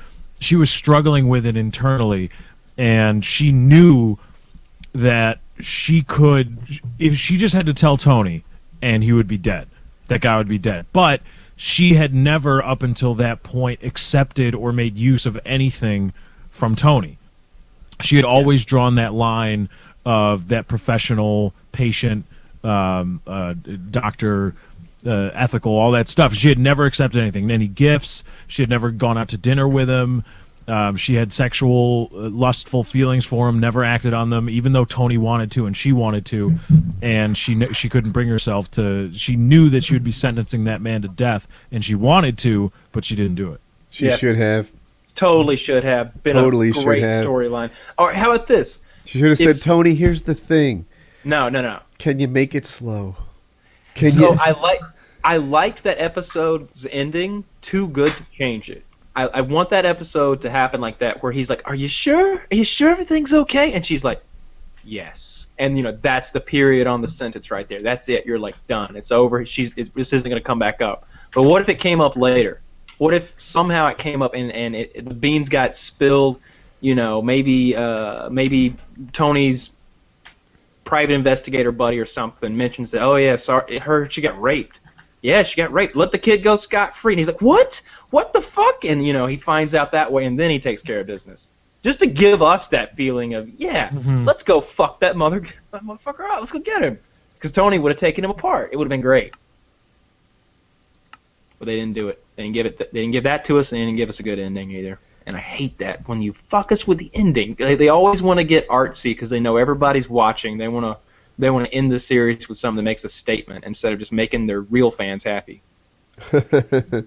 struggling with it internally, and she knew that she could, if she just had to tell Tony, and he would be dead. That guy would be dead. But she had never up until that point accepted or made use of anything from Tony. She had always drawn that line of that professional, patient, doctor, ethical, all that stuff. She had never accepted anything, any gifts. She had never gone out to dinner with him. She had sexual, lustful feelings for him, never acted on them, even though Tony wanted to and she wanted to, and she couldn't bring herself to. She knew that she would be sentencing that man to death, and she wanted to, but she didn't do it. She should have. Totally should have been a great storyline. All right, how about this? She should have said, Tony, here's the thing. No. Can you make it slow? I liked that episode's ending too good to change it. I want that episode to happen like that, where he's like, "Are you sure? Are you sure everything's okay?" And she's like, "Yes." And that's the period on the sentence right there. That's it. You're like, done. It's over. This isn't going to come back up. But what if it came up later? What if somehow it came up and the beans got spilled? Maybe Tony's private investigator buddy or something mentions that, oh yeah, sorry, she got raped. Yeah, she got raped. Let the kid go scot-free. And he's like, what? What the fuck? And, he finds out that way, and then he takes care of business. Just to give us that feeling of, let's go fuck that motherfucker out. Let's go get him. Because Tony would have taken him apart. It would have been great. But they didn't do it. They didn't give that to us, and they didn't give us a good ending either. And I hate that when you fuck us with the ending. They always want to get artsy because they know everybody's watching. They want to end the series with something that makes a statement instead of just making their real fans happy. The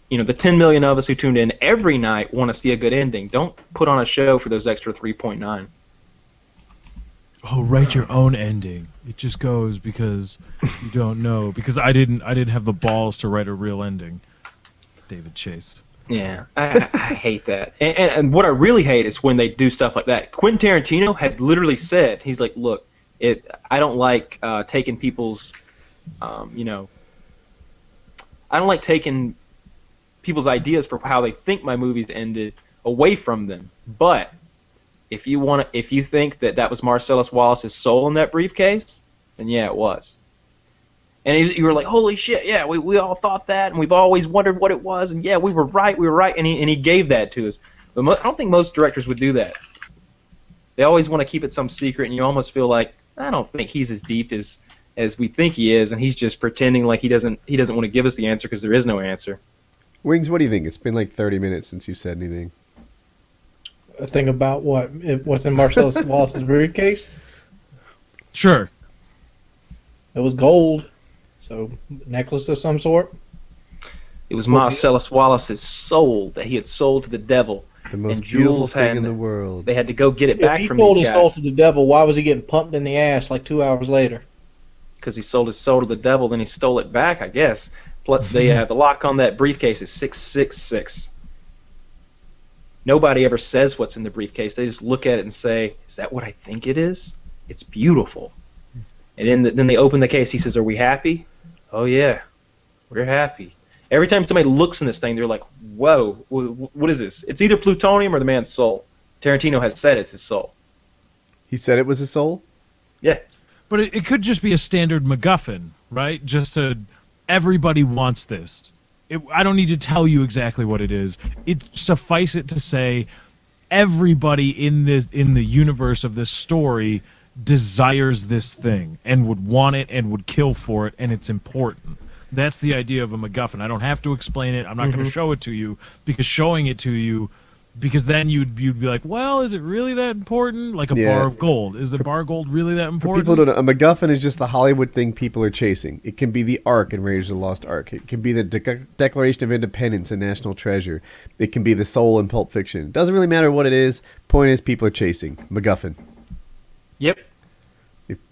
10 million of us who tuned in every night want to see a good ending. Don't put on a show for those extra 3.9. Oh, write your own ending. It just goes because you don't know. Because I didn't have the balls to write a real ending. David Chase. Yeah, I hate that. And what I really hate is when they do stuff like that. Quentin Tarantino has literally said, he's like, look, I don't like taking people's, I don't like taking people's ideas for how they think my movies ended away from them. But if you think that was Marcellus Wallace's soul in that briefcase, then yeah, it was. And you were like, holy shit, yeah, we all thought that, and we've always wondered what it was, and yeah, we were right, and he gave that to us. But I don't think most directors would do that. They always want to keep it some secret, and you almost feel like, I don't think he's as deep as we think he is, and he's just pretending like he doesn't want to give us the answer because there is no answer. Wings, what do you think? It's been like 30 minutes since you said anything. A thing about what's in Marcellus Wallace's briefcase? Sure. It was gold. So, necklace of some sort? It was Marcellus Wallace's soul that he had sold to the devil. The most beautiful thing in the world. They had to go get it back from these guys. If he sold his soul to the devil, why was he getting pumped in the ass like 2 hours later? Because he sold his soul to the devil, then he stole it back, I guess. The lock on that briefcase is 666. Nobody ever says what's in the briefcase. They just look at it and say, is that what I think it is? It's beautiful. And then they open the case. He says, are we happy? Oh, yeah, we're happy. Every time somebody looks in this thing, they're like, "Whoa, what is this?" It's either plutonium or the man's soul. Tarantino has said it's his soul. He said it was his soul? Yeah. But it could just be a standard MacGuffin, right? Everybody wants this. I don't need to tell you exactly what it is. It suffice it to say, everybody in the universe of this story desires this thing and would want it and would kill for it, and it's important. That's the idea of a MacGuffin. I don't have to explain it. I'm not going to show it to you, because showing it to you, because then you'd be like, well, is it really that important? Like a bar of gold. Is the bar of gold really that important? For people who don't know, a MacGuffin is just the Hollywood thing people are chasing. It can be the Ark in Raiders of the Lost Ark. It can be the Declaration of Independence in National Treasure. It can be the soul in Pulp Fiction. It doesn't really matter what it is. Point is, people are chasing MacGuffin. Yep.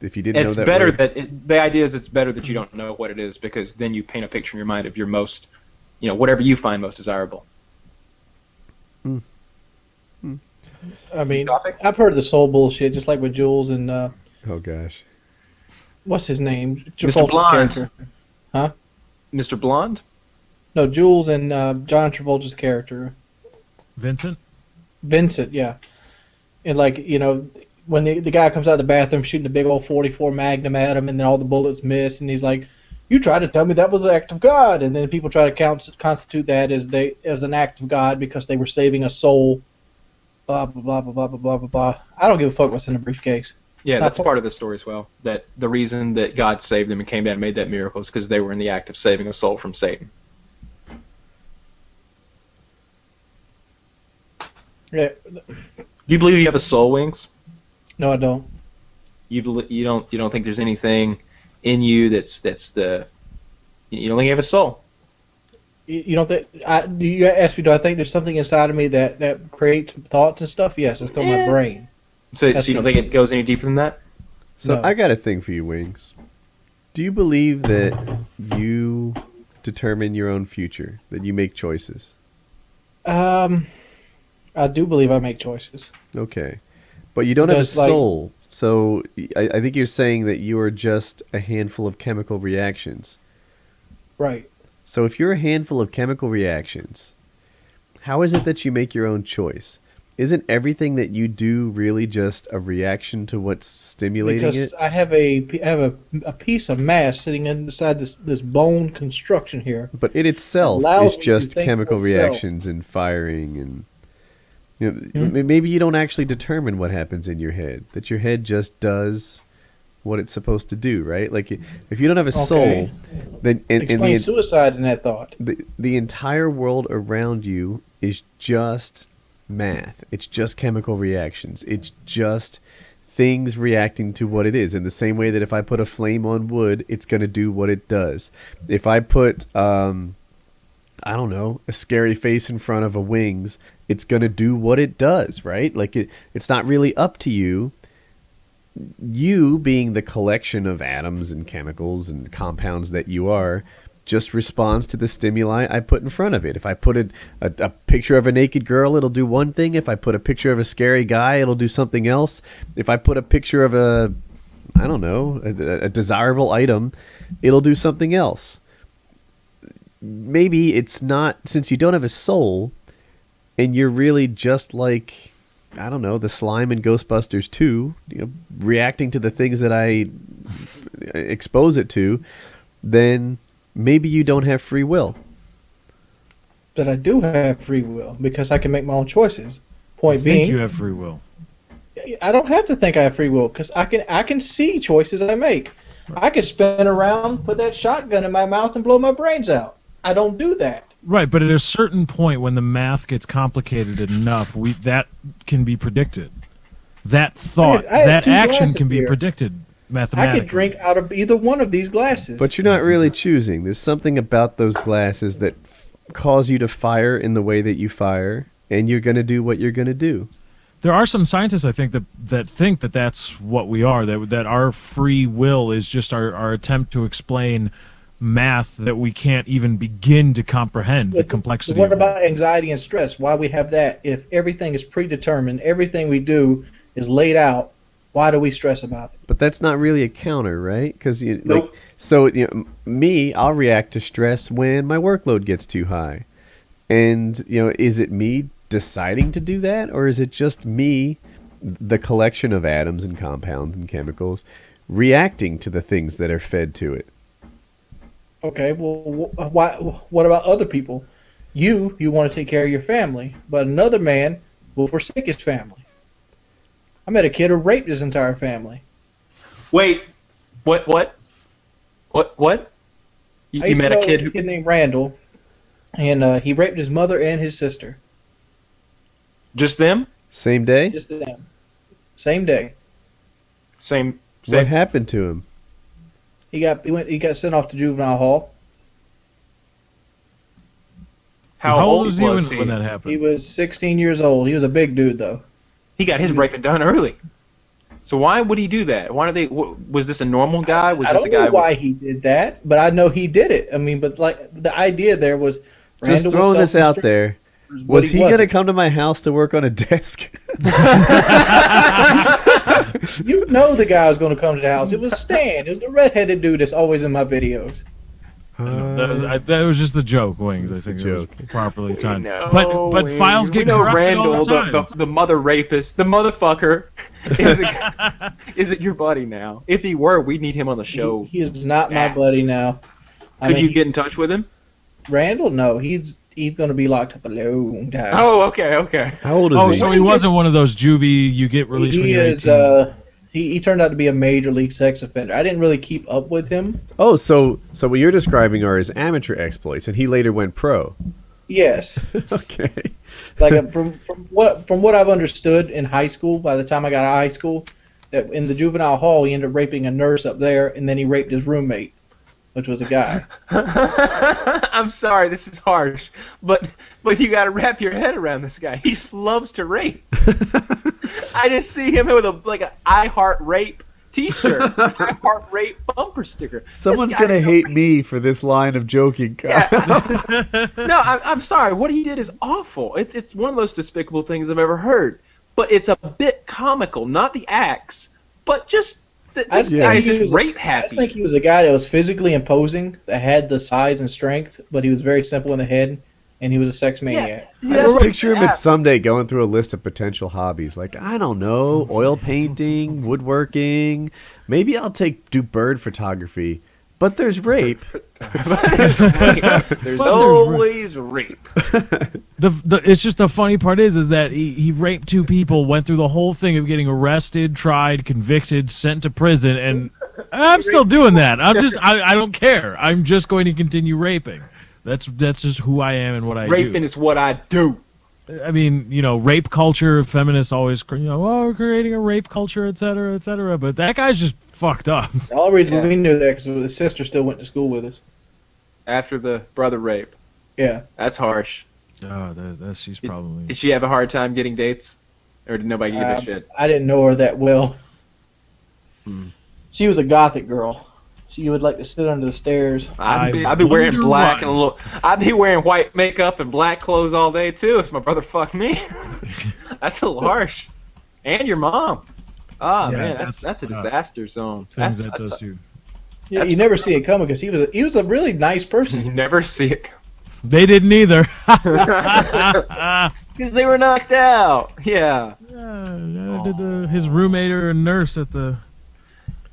If you didn't know It's that better word. the idea is it's better that you don't know what it is, because then you paint a picture in your mind of your most, whatever you find most desirable. I mean, I've heard the soul bullshit, just like with Jules and Oh, gosh. what's his name? Mr. Travolta's Blonde. character. Huh? Mr. Blonde? No, Jules and John Travolta's character. Vincent? Vincent, yeah. And like, when the guy comes out of the bathroom shooting a big old 44 Magnum at him, and then all the bullets miss, and he's like, "You tried to tell me that was an act of God," and then people try to constitute that as an act of God because they were saving a soul. Blah blah blah blah blah blah blah blah. I don't give a fuck what's in the briefcase. Yeah, that's part of the story as well. That the reason that God saved them and came down and made that miracle is because they were in the act of saving a soul from Satan. Yeah. Do you believe you have a soul, Wings? No, I don't. You don't think there's anything in you that's the you don't think you have a soul? You don't think? You asked me, do I think there's something inside of me that creates thoughts and stuff? Yes, it's called my brain. So you don't think it goes any deeper than that? So No. I got a thing for you, Wings. Do you believe that you determine your own future, that you make choices? I do believe I make choices. Okay. But you don't have a Because, like- soul, so I think you're saying that you are just a handful of chemical reactions. Right. So if you're a handful of chemical reactions, how is it that you make your own choice? Isn't everything that you do really just a reaction to what's stimulating Because it? I have a piece of mass sitting inside this bone construction here. But it itself allows is me to just think chemical for itself. reactions and firing and maybe you don't actually determine what happens in your head. That your head just does what it's supposed to do, right? Like if you don't have a soul, Okay. then Explain suicide in that thought. the entire world around you is just math. It's just chemical reactions. It's just things reacting to what it is. In the same way that if I put a flame on wood, it's going to do what it does. If I put, I don't know, a scary face in front of a Wings, it's going to do what it does, right? Like it's not really up to you. You, being the collection of atoms and chemicals and compounds that you are, just responds to the stimuli I put in front of it. If I put a picture of a naked girl, it'll do one thing. If I put a picture of a scary guy, it'll do something else. If I put a picture of a desirable item, it'll do something else. Maybe it's not, since you don't have a soul, and you're really just like, I don't know, the slime in Ghostbusters 2, reacting to the things that I expose it to, then maybe you don't have free will. That I do have free will because I can make my own choices. Point I being, think you have free will. I don't have to think I have free will because I can see choices I make. I can spin around, put that shotgun in my mouth, and blow my brains out. I don't do that. Right, but at a certain point when the math gets complicated enough, that can be predicted. That thought, I have that 2 action glasses can be here. predicted I mathematically. could drink out of either one of these glasses. But you're not really choosing. There's something about those glasses that cause you to fire in the way that you fire, and you're going to do what you're going to do. There are some scientists, I think, that think that that's what we are, that our free will is just our attempt to explain math that we can't even begin to comprehend, the complexity. What of it. about anxiety and stress? Why we have that? If everything is predetermined, everything we do is laid out, why do we stress about it? But that's not really a counter, right? Because Nope. me, I'll react to stress when my workload gets too high. And is it me deciding to do that, or is it just me, the collection of atoms and compounds and chemicals, reacting to the things that are fed to it? Okay, well, what about other people? You want to take care of your family, but another man will forsake his family. I met a kid who raped his entire family. Wait, what? You met a kid who... named Randall, and he raped his mother and his sister. Just them? Same day? Just them. Same day. Same. What happened to him? He got sent off to juvenile hall. How old was was he he? when that happened? He was 16 years old. He was a big dude, though. He got his raping done early. So why would he do that? Why do they? Was this a normal guy? Was I this don't a guy? know why he did that, but I know he did it. I mean, but like the idea there was. Just Randall throwing was this out there. Was he going to wasn't. come to my house to work on a desk? You know the guy was going to come to the house. It was Stan. It was the redheaded dude that's always in my videos. That was just the joke, Wings. I It's a think joke. it was properly timed. No, but files we get know corrupted Randall, all the time. the mother rapist, the motherfucker, isn't your buddy now. If he were, we'd need him on the show. He is not my Stat. buddy now. Could you get in touch with him? Randall? No, he's going to be locked up a long time. Oh, okay. How old is Oh, he? so he wasn't one of those juvie you get released when he you're is. 18. He turned out to be a major league sex offender. I didn't really keep up with him. Oh, so what you're describing are his amateur exploits, and he later went pro. Yes, Okay. like from what I've understood in high school. By the time I got out of high school, that in the juvenile hall he ended up raping a nurse up there, and then he raped his roommate, which was a guy. I'm sorry, this is harsh, but you got to wrap your head around this guy. He just loves to rape. I just see him with an I Heart Rape T-shirt, I Heart Rape bumper sticker. Someone's This guy going to is hate me for this line of joking. Kyle. No, I'm sorry. What he did is awful. It's one of the most despicable things I've ever heard. But it's a bit comical, not the acts, but just this guy is just rape I happy. just think he was a guy that was physically imposing, that had the size and strength, but he was very simple in the head, and he was a sex maniac. I just picture him at someday going through a list of potential hobbies. Like, I don't know, oil painting, woodworking. Maybe I'll do bird photography. But there's rape. There's always rape. It's just the funny part is that he raped two people, went through the whole thing of getting arrested, tried, convicted, sent to prison, and I'm still doing that. I don't care. I'm just going to continue raping. That's just who I am and what I do. Raping is what I do. I mean, rape culture, feminists always, we're creating a rape culture, et cetera, et cetera. But that guy's just fucked up. The only reason we knew that because his sister still went to school with us. After the brother rape. Yeah. That's harsh. Oh, she's probably. Did she have a hard time getting dates? Or did nobody give a shit? I didn't know her that well. She was a gothic girl. She would like to sit under the stairs. I'd be wearing black and I'd be wearing white makeup and black clothes all day too if my brother fucked me. That's a little harsh. And your mom. Oh Yeah, man, that's a disaster zone. Things that does you. Yeah, you never see it coming because he was a really nice You person. never see it They didn't either. because they were knocked out. Yeah. Did his roommate or a nurse at the.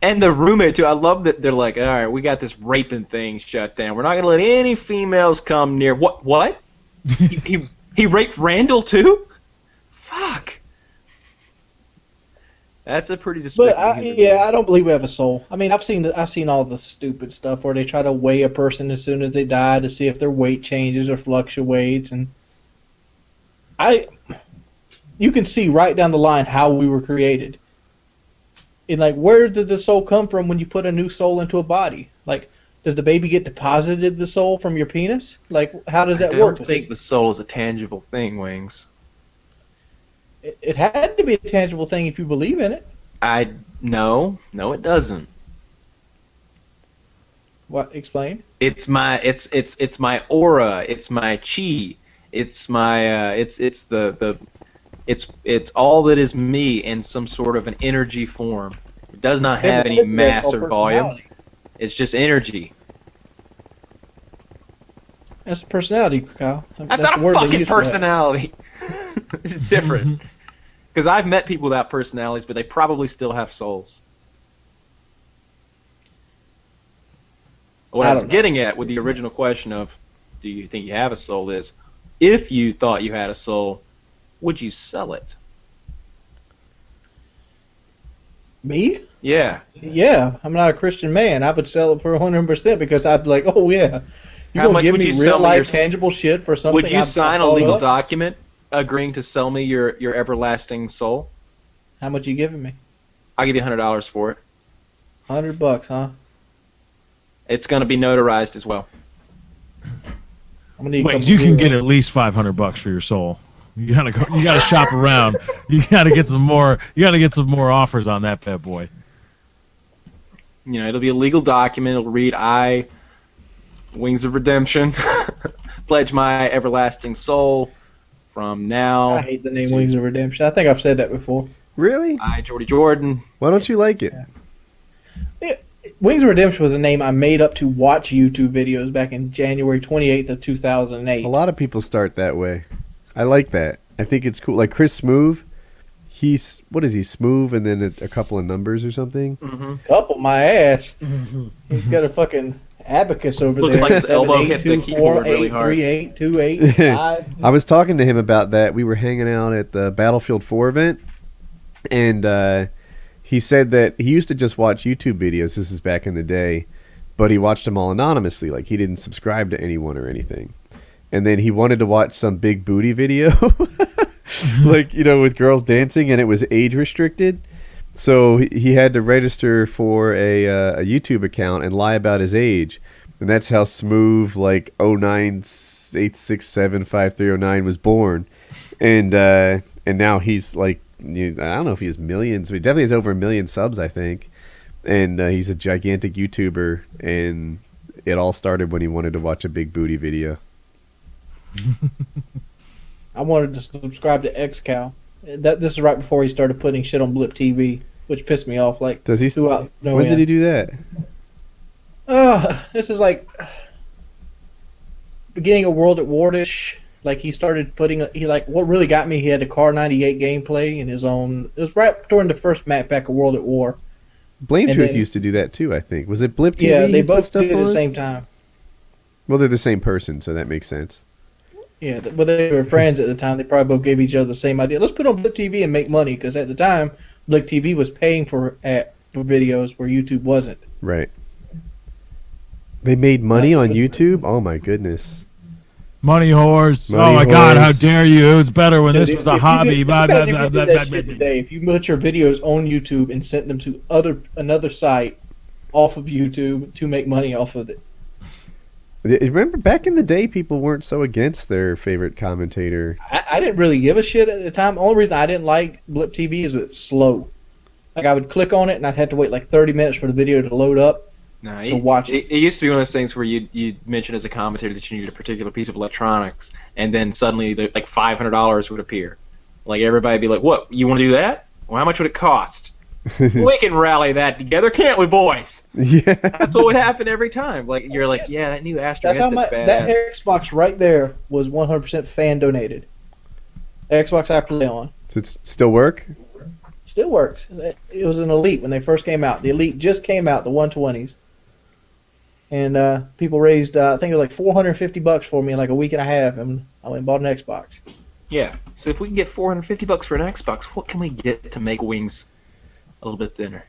And the roommate too. I love that they're like, all right, we got this raping thing shut down. We're not gonna let any females come near. What? He raped Randall too? Fuck. That's a pretty despicable. But I don't believe we have a soul. I mean, I've seen all the stupid stuff where they try to weigh a person as soon as they die to see if their weight changes or fluctuates, and you can see right down the line how we were created. And like, where did the soul come from when you put a new soul into a body? Like, does the baby get deposited the soul from your penis? Like, how does that work? I don't think the soul is a tangible thing, Wings. It had to be a tangible thing if you believe in it. No, it doesn't. What? Explain. It's my aura. It's my chi. It's my it's all that is me in some sort of an energy form. does not have any mass or volume. It's just energy. That's personality, Kyle. That's not a fucking personality. It's different. Because I've met people without personalities, but they probably still have souls. What I was getting at with the original question of, do you think you have a soul, is, if you thought you had a soul, would you sell it? Me? Yeah. Yeah, I'm not a Christian man. I would sell it for 100% because I'd be like, oh yeah, you're going to give me real life tangible shit for something. Would you sign a legal document agreeing to sell me your everlasting soul? How much you giving me? I'll give you $100 for it. $100, huh? It's going to be notarized as well. I'm gonna need Wait, you can get at least $500 for your soul. You gotta go. You gotta shop around. You gotta get some more. You gotta get some more offers on that bad boy. You know, it'll be a legal document. It'll read, "I, Wings of Redemption, pledge my everlasting soul from now." I hate the name Wings of Redemption. I think I've said that before. Really? I, Jordy Jordan. Why don't you like it? Yeah. Wings of Redemption was a name I made up to watch YouTube videos back in January 28th of 2008. A lot of people start that way. I like that. I think it's cool. Like Chris Smoove, he's, what is he, Smoove and then a couple of numbers or something? Mm-hmm. Couple my ass. He's got a fucking abacus over Looks there. like his elbow hit the keyboard really hard. 7-8-2-4-8-3-8-2-8-5. I was talking to him about that. We were hanging out at the Battlefield 4 event, and he said that he used to just watch YouTube videos. This is back in the day, but he watched them all anonymously. Like, he didn't subscribe to anyone or anything. And then he wanted to watch some big booty video, like, you know, with girls dancing, and it was age restricted. So he had to register for a YouTube account and lie about his age. And that's how Smoove, like, 098675309 was born. And now he's, like, I don't know if he has millions, but he definitely has over 1 million subs, I think. And he's a gigantic YouTuber, and it all started when he wanted to watch a big booty video. I wanted to subscribe to XCal. This is right before he started putting shit on Blip TV, which pissed me off. Like, does he? Throughout when did he do that? This is like beginning of World at War-ish. Like, he started putting. What really got me, he had a Car 98 gameplay in his own. It was right during the first map back of World at War. Blametooth used to do that too, I think. Was it Blip TV? Yeah, they both did it at the same time. Well, they're the same person, so that makes sense. Yeah, but they were friends at the time. They probably both gave each other the same idea. Let's put on Blip TV and make money, because at the time, Blip TV was paying for videos where YouTube wasn't. Right. They made money on YouTube? Oh, my goodness. Money whores. Money oh, my whores. God, how dare you. It was better when Dude, this was a hobby. If you put your videos on YouTube and sent them to another site off of YouTube to make money off of it. Remember, back in the day, people weren't so against their favorite commentator. I didn't really give a shit at the time. The only reason I didn't like Blip TV is it's slow. Like, I would click on it, and I'd have to wait like 30 minutes for the video to load up to watch it. It used to be one of those things where you mentioned as a commentator that you needed a particular piece of electronics, and then suddenly like $500 would appear. Like, everybody would be like, "What? You want to do that? Well, how much would it cost?" We can rally that together, can't we, boys? Yeah. That's what would happen every time. Like, you're like, yeah, that new Astro headset's badass. That Xbox right there was 100% fan donated. The Xbox I play on. Does it still work? Still works. It was an Elite when they first came out. The Elite just came out, the 120s. And people raised, I think it was like $450 for me in like a week and a half, and I went and bought an Xbox. Yeah. So if we can get $450 for an Xbox, what can we get to make Wings a little bit thinner?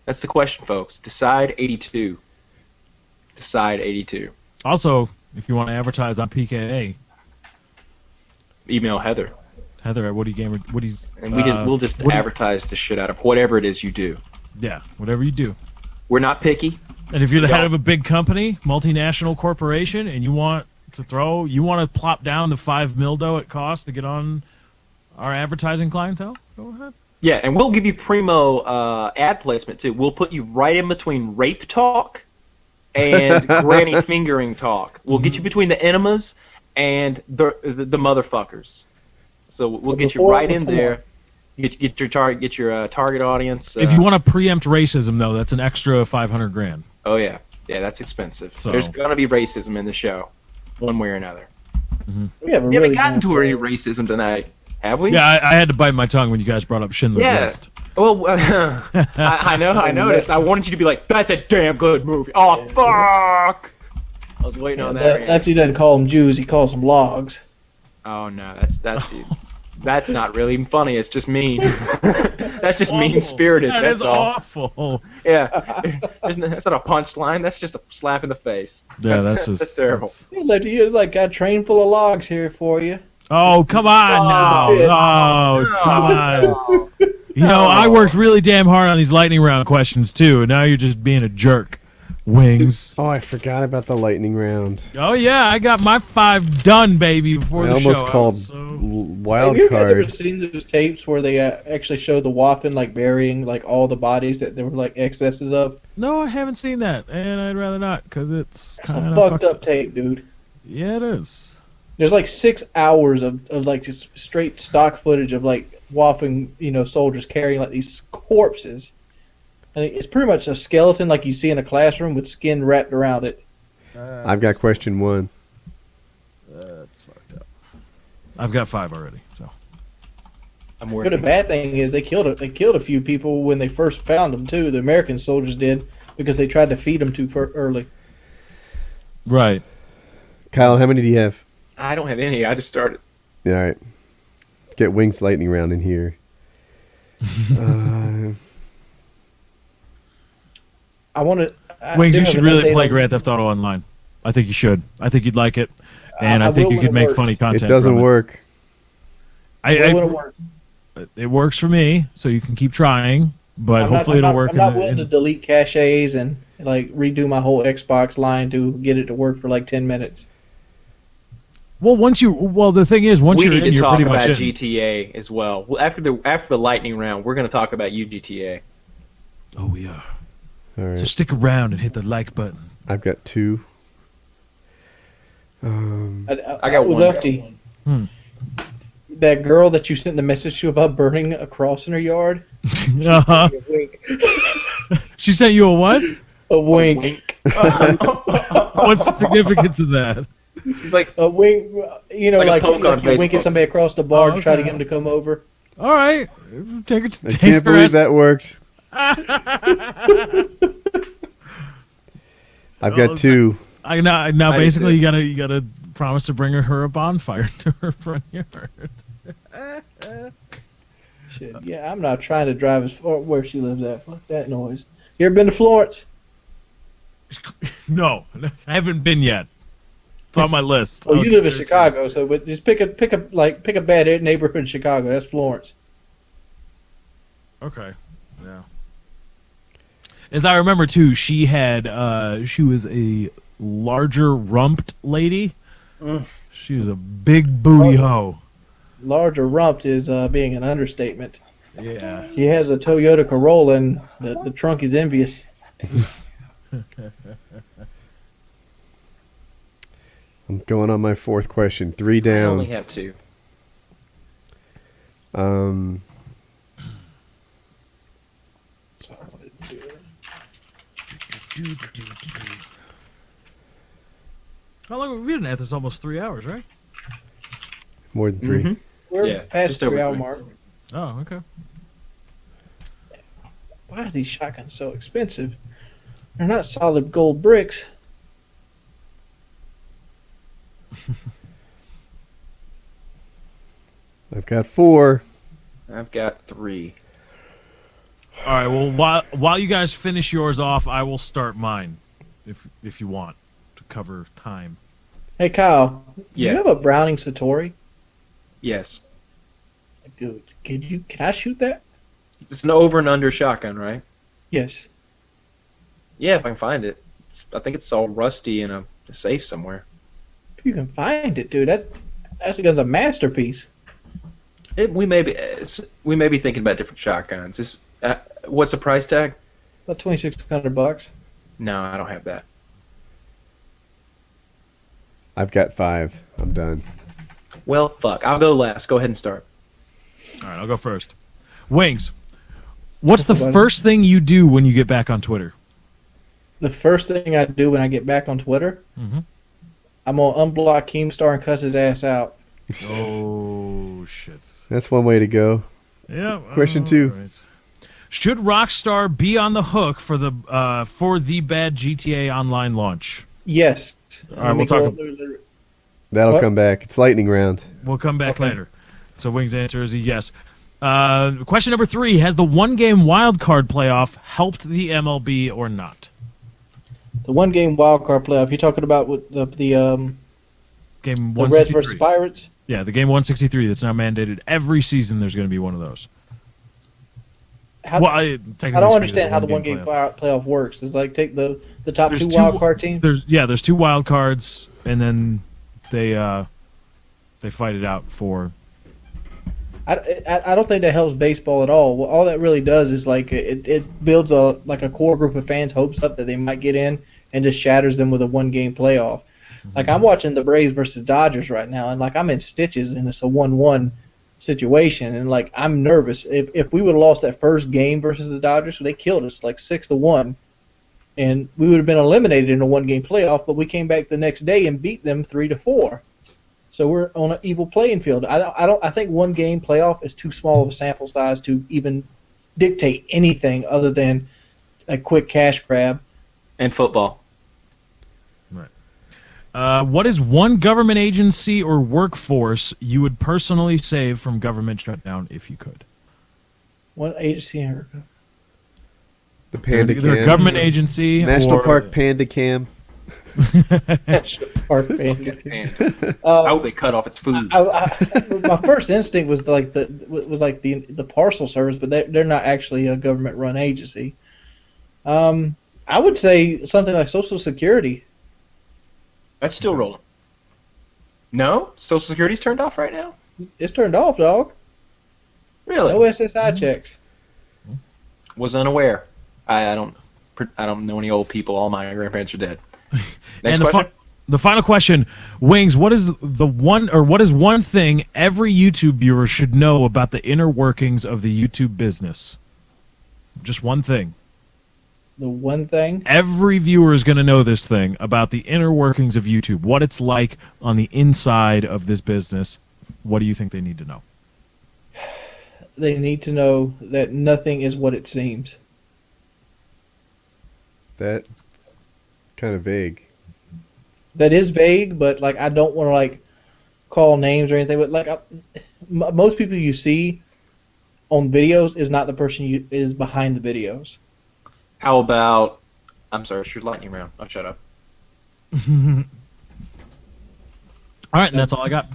That's the question, folks. Decide 82. Decide 82. Also, if you want to advertise on PKA, email Heather. Heather at Woody's. And we'll just advertise the shit out of whatever it is you do. Yeah, whatever you do. We're not picky. And if you're the head of a big company, multinational corporation, and you want to plop down the $5 million it costs to get on our advertising clientele, go ahead. Yeah, and we'll give you primo ad placement, too. We'll put you right in between rape talk and granny fingering talk. We'll get you between the enemas and the motherfuckers. So we'll get you right in there. Get your target audience. If you want to preempt racism, though, that's an extra $500,000. Oh yeah, that's expensive. So- There's gonna be racism in the show, one way or another. We have a We really haven't gotten good to any racism tonight, have we? Yeah, I had to bite my tongue when you guys brought up Schindler's Yeah. List. Well, I know. I noticed. I wanted you to be like, "That's a damn good movie." Oh fuck! I was waiting on that. Lefty reaction. doesn't call them Jews; he calls them logs. Oh no, that's not really even funny. It's just mean. That's just mean spirited. That That's is all. awful. Yeah, that's not a punchline. That's just a slap in the face. Yeah, that's just that's terrible. Hey, Lefty, you got a train full of logs here for you. Oh, come on now. shit. Oh, come on. You know, I worked really damn hard on these lightning round questions, too, and now you're just being a jerk. Wings. Oh, I forgot about the lightning round. Oh, yeah, I got my 5 done, baby, before I the almost show. called Have wild you guys ever card. seen those tapes where they actually show the Waffen like burying like all the bodies that there were like excesses of? No, I haven't seen that, and I'd rather not, because it's It's a kind of fucked up tape, dude. Yeah, it is. There's like 6 hours of like just straight stock footage of like Waffen, soldiers carrying like these corpses. And it's pretty much a skeleton like you see in a classroom with skin wrapped around it. I've got question 1. That's fucked up. I've got 5 already, so. I'm But working. the bad thing is they killed a few people when they first found them too. The American soldiers did because they tried to feed them too early. Right. Kyle, how many do you have? I don't have any. I just started. All right. Get Wings lightning round in here. I want to. Wings, you should really play Grand Theft Auto Online. I think you should. I think you'd like it, and I think will you when could it make works. funny content. It doesn't from work. When it works. It works for me, so you can keep trying. But I'm hopefully not, it'll work. I'm not willing to delete caches and like redo my whole Xbox line to get it to work for like 10 minutes. Well, the thing is, once We you're need in, to you're talk pretty about much in. GTA as well. Well, after the lightning round, we're going to talk about UGTA. Oh, we are. All right. So stick around and hit the like button. I've got 2. I got one. Lefty. Hmm. That girl that you sent the message to about burning a cross in her yard. Uh-huh. A wink. She sent you a what? A wink. What's the significance of that? She's like, A wink. Like a like poke on you winking Facebook. somebody across the bar Oh, to try to okay. get them to come over. All right, take it. I can't believe that worked. I've got 2. Now I basically do. you gotta promise to bring her a bonfire to her front yard. Shit. Yeah, I'm not trying to drive as far where she lives at. Fuck that noise. You ever been to Florence? No, I haven't been yet. It's on my list. Well, you Okay, live in it's- Chicago, so but just pick a bad neighborhood in Chicago. That's Florence. Okay. Yeah. As I remember too, she was a larger rumped lady. Mm. She was a big booty hoe. Larger rumped is being an understatement. Yeah. She has a Toyota Corolla, and the trunk is envious. I'm going on my 4th question. 3 I only down. have 2. How long have we been at this? Almost 3 hours, right? More than 3. Mhm. We're Yeah, past just the over 3 hour three. mark. Oh, okay. Why are these shotguns so expensive? They're not solid gold bricks. I've got 4. I've got 3. All right. Well, while you guys finish yours off, I will start mine, if you want to cover time. Hey Kyle, Yeah. you have a Browning Satori? Yes. Good. Can I shoot that? It's an over and under shotgun, right? Yes. Yeah, if I can find it. I think it's all rusty in a safe somewhere. If you can find it, dude, that gun's a masterpiece. We may be thinking about different shotguns. What's the price tag? About $2,600. No, I don't have that. I've got 5. I'm done. Well, fuck. I'll go last. Go ahead and start. All right, I'll go first. Wings, what's the first thing you do when you get back on Twitter? The first thing I do when I get back on Twitter, I'm gonna unblock Keemstar and cuss his ass out. Oh shit! That's one way to go. Yeah. Question 2. Right. Should Rockstar be on the hook for the bad GTA Online launch? Yes. All right, we'll talk. That'll What? come back. It's lightning round. We'll come back Okay. later. So Wings' answer is a yes. Question number 3: has the one-game wildcard playoff helped the MLB or not? The one-game wildcard playoff. You talking about with the Game Reds 163. versus Pirates? Yeah, the game 163 that's now mandated every season. There's going to be one of those. How, Well, I technically don't speaking, understand it's a how the one-game one-game playoff works. It's like take the top There's two two- wildcard teams. There's 2 wild cards, and then they fight it out for. I don't think that helps baseball at all. Well, all that really does is like it builds a core group of fans' hopes up that they might get in, and just shatters them with a one-game playoff. Like I'm watching the Braves versus Dodgers right now, and like I'm in stitches, and it's a 1-1 situation, and like I'm nervous. If we would have lost that first game versus the Dodgers, they killed us like 6-1, and we would have been eliminated in a one-game playoff. But we came back the next day and beat them 3-4. So we're on an evil playing field. I think one game playoff is too small of a sample size to even dictate anything other than a quick cash grab. And football. What is one government agency or workforce you would personally save from government shutdown if you could? What agency? The Panda Either a Cam. government agency National or Park Panda Cam. Park Panda. I hope they cut off its food. My first instinct was like the parcel service, but they're not actually a government-run agency. I would say something like Social Security. That's still rolling. No? Social Security's turned off right now? It's turned off, dog. Really? No SSI checks. Was unaware. I don't know any old people. All my grandparents are dead. Next and question. The final question, Wings. What is one thing every YouTube viewer should know about the inner workings of the YouTube business? Just one thing. The one thing. Every viewer is going to know this thing about the inner workings of YouTube, what it's like on the inside of this business. What do you think they need to know? They need to know that nothing is what it seems. That kind of vague. That is vague, but like I don't want to like call names or anything. But like most people you see on videos is not the person is behind the videos. How about... I'm sorry, it's your lightning round. Oh, shut up. All right, and that's all I got.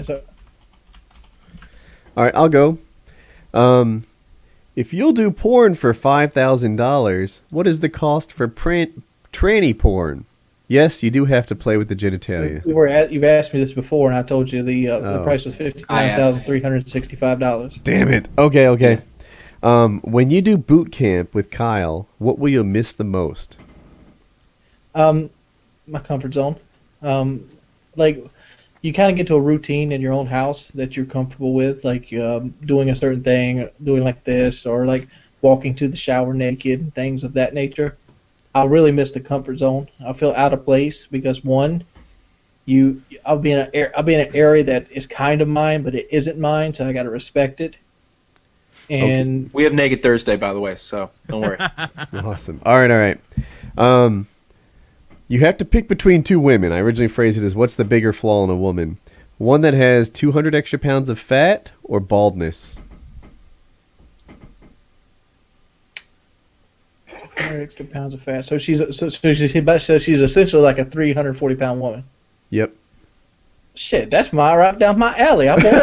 So, All right, I'll go. If you'll do porn for $5,000, what is the cost for tranny porn? Yes, you do have to play with the genitalia. you've asked me this before, and I told you the price was $59,365. Damn it. Okay. When you do boot camp with Kyle, what will you miss the most? My comfort zone. Like you kind of get to a routine in your own house that you're comfortable with, like doing a certain thing, doing like this, or like walking to the shower naked and things of that nature. I'll really miss the comfort zone. I'll feel out of place because one, I'll be in an area that is kind of mine, but it isn't mine, so I got to respect it. And We have Naked Thursday, by the way, so don't worry. Awesome. All right. You have to pick between 2 women. I originally phrased it as what's the bigger flaw in a woman? One that has 200 extra pounds of fat or baldness? 100 extra pounds of fat. So she's essentially like a 340-pound woman. Yep. Shit, that's right down my alley. I want that.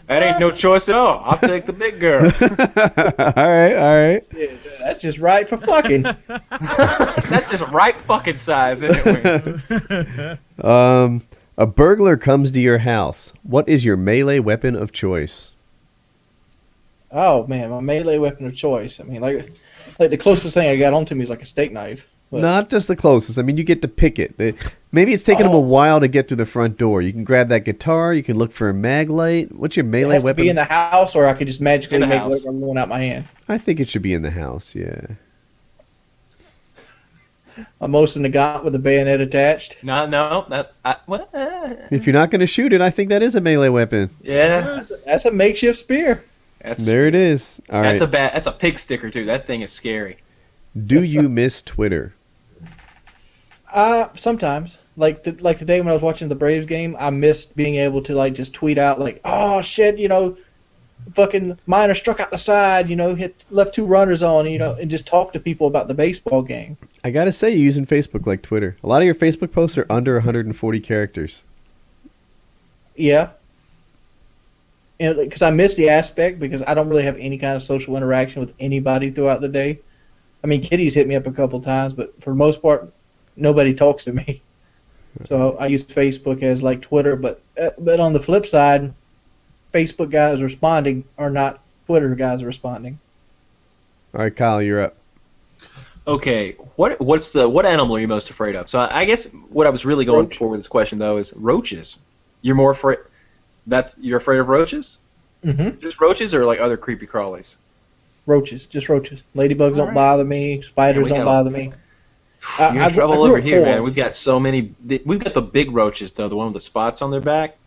That ain't no choice at all. I'll take the big girl. All right. Yeah, that's just right for fucking. That's just right fucking size, isn't it? Wings? A burglar comes to your house. What is your melee weapon of choice? Oh man, my melee weapon of choice. I mean, like the closest thing I got onto me is like a steak knife. But Not just the closest. I mean, you get to pick it. Maybe it's taking them a while to get through the front door. You can grab that guitar. You can look for a mag light. What's your it melee has to weapon? be in the house, or I could just magically In the make house. whatever I want out my hand. I think it should be in the house. Yeah. I'm most in the gaunt with a bayonet attached. No, that what? If you're not going to shoot it, I think that is a melee weapon. Yeah, That's a makeshift spear. There it is. All right. That's a pig sticker too. That thing is scary. Do you miss Twitter? Sometimes. Like today when I was watching the Braves game, I missed being able to like just tweet out like, oh shit, fucking Minor struck out the side, left 2 runners on, and just talk to people about the baseball game. I got to say, you're using Facebook like Twitter. A lot of your Facebook posts are under 140 characters. Yeah. And because I miss the aspect, because I don't really have any kind of social interaction with anybody throughout the day. I mean, Kitty's hit me up a couple times, but for the most part, nobody talks to me. So I use Facebook as like Twitter, but on the flip side, Facebook guys responding are not Twitter guys responding. All right, Kyle, you're up. Okay, what animal are you most afraid of? So I guess what I was really going Roach. for with this question though is roaches. You're more afraid. You're afraid of roaches? Mm-hmm. Just roaches or like other creepy crawlies? Roaches, just roaches. Ladybugs don't Alright. bother me. Spiders Man, we don't got bother me. You're I in trouble grew over up here, poor. man. We've got so many. We've got the big roaches though, the one with the spots on their back.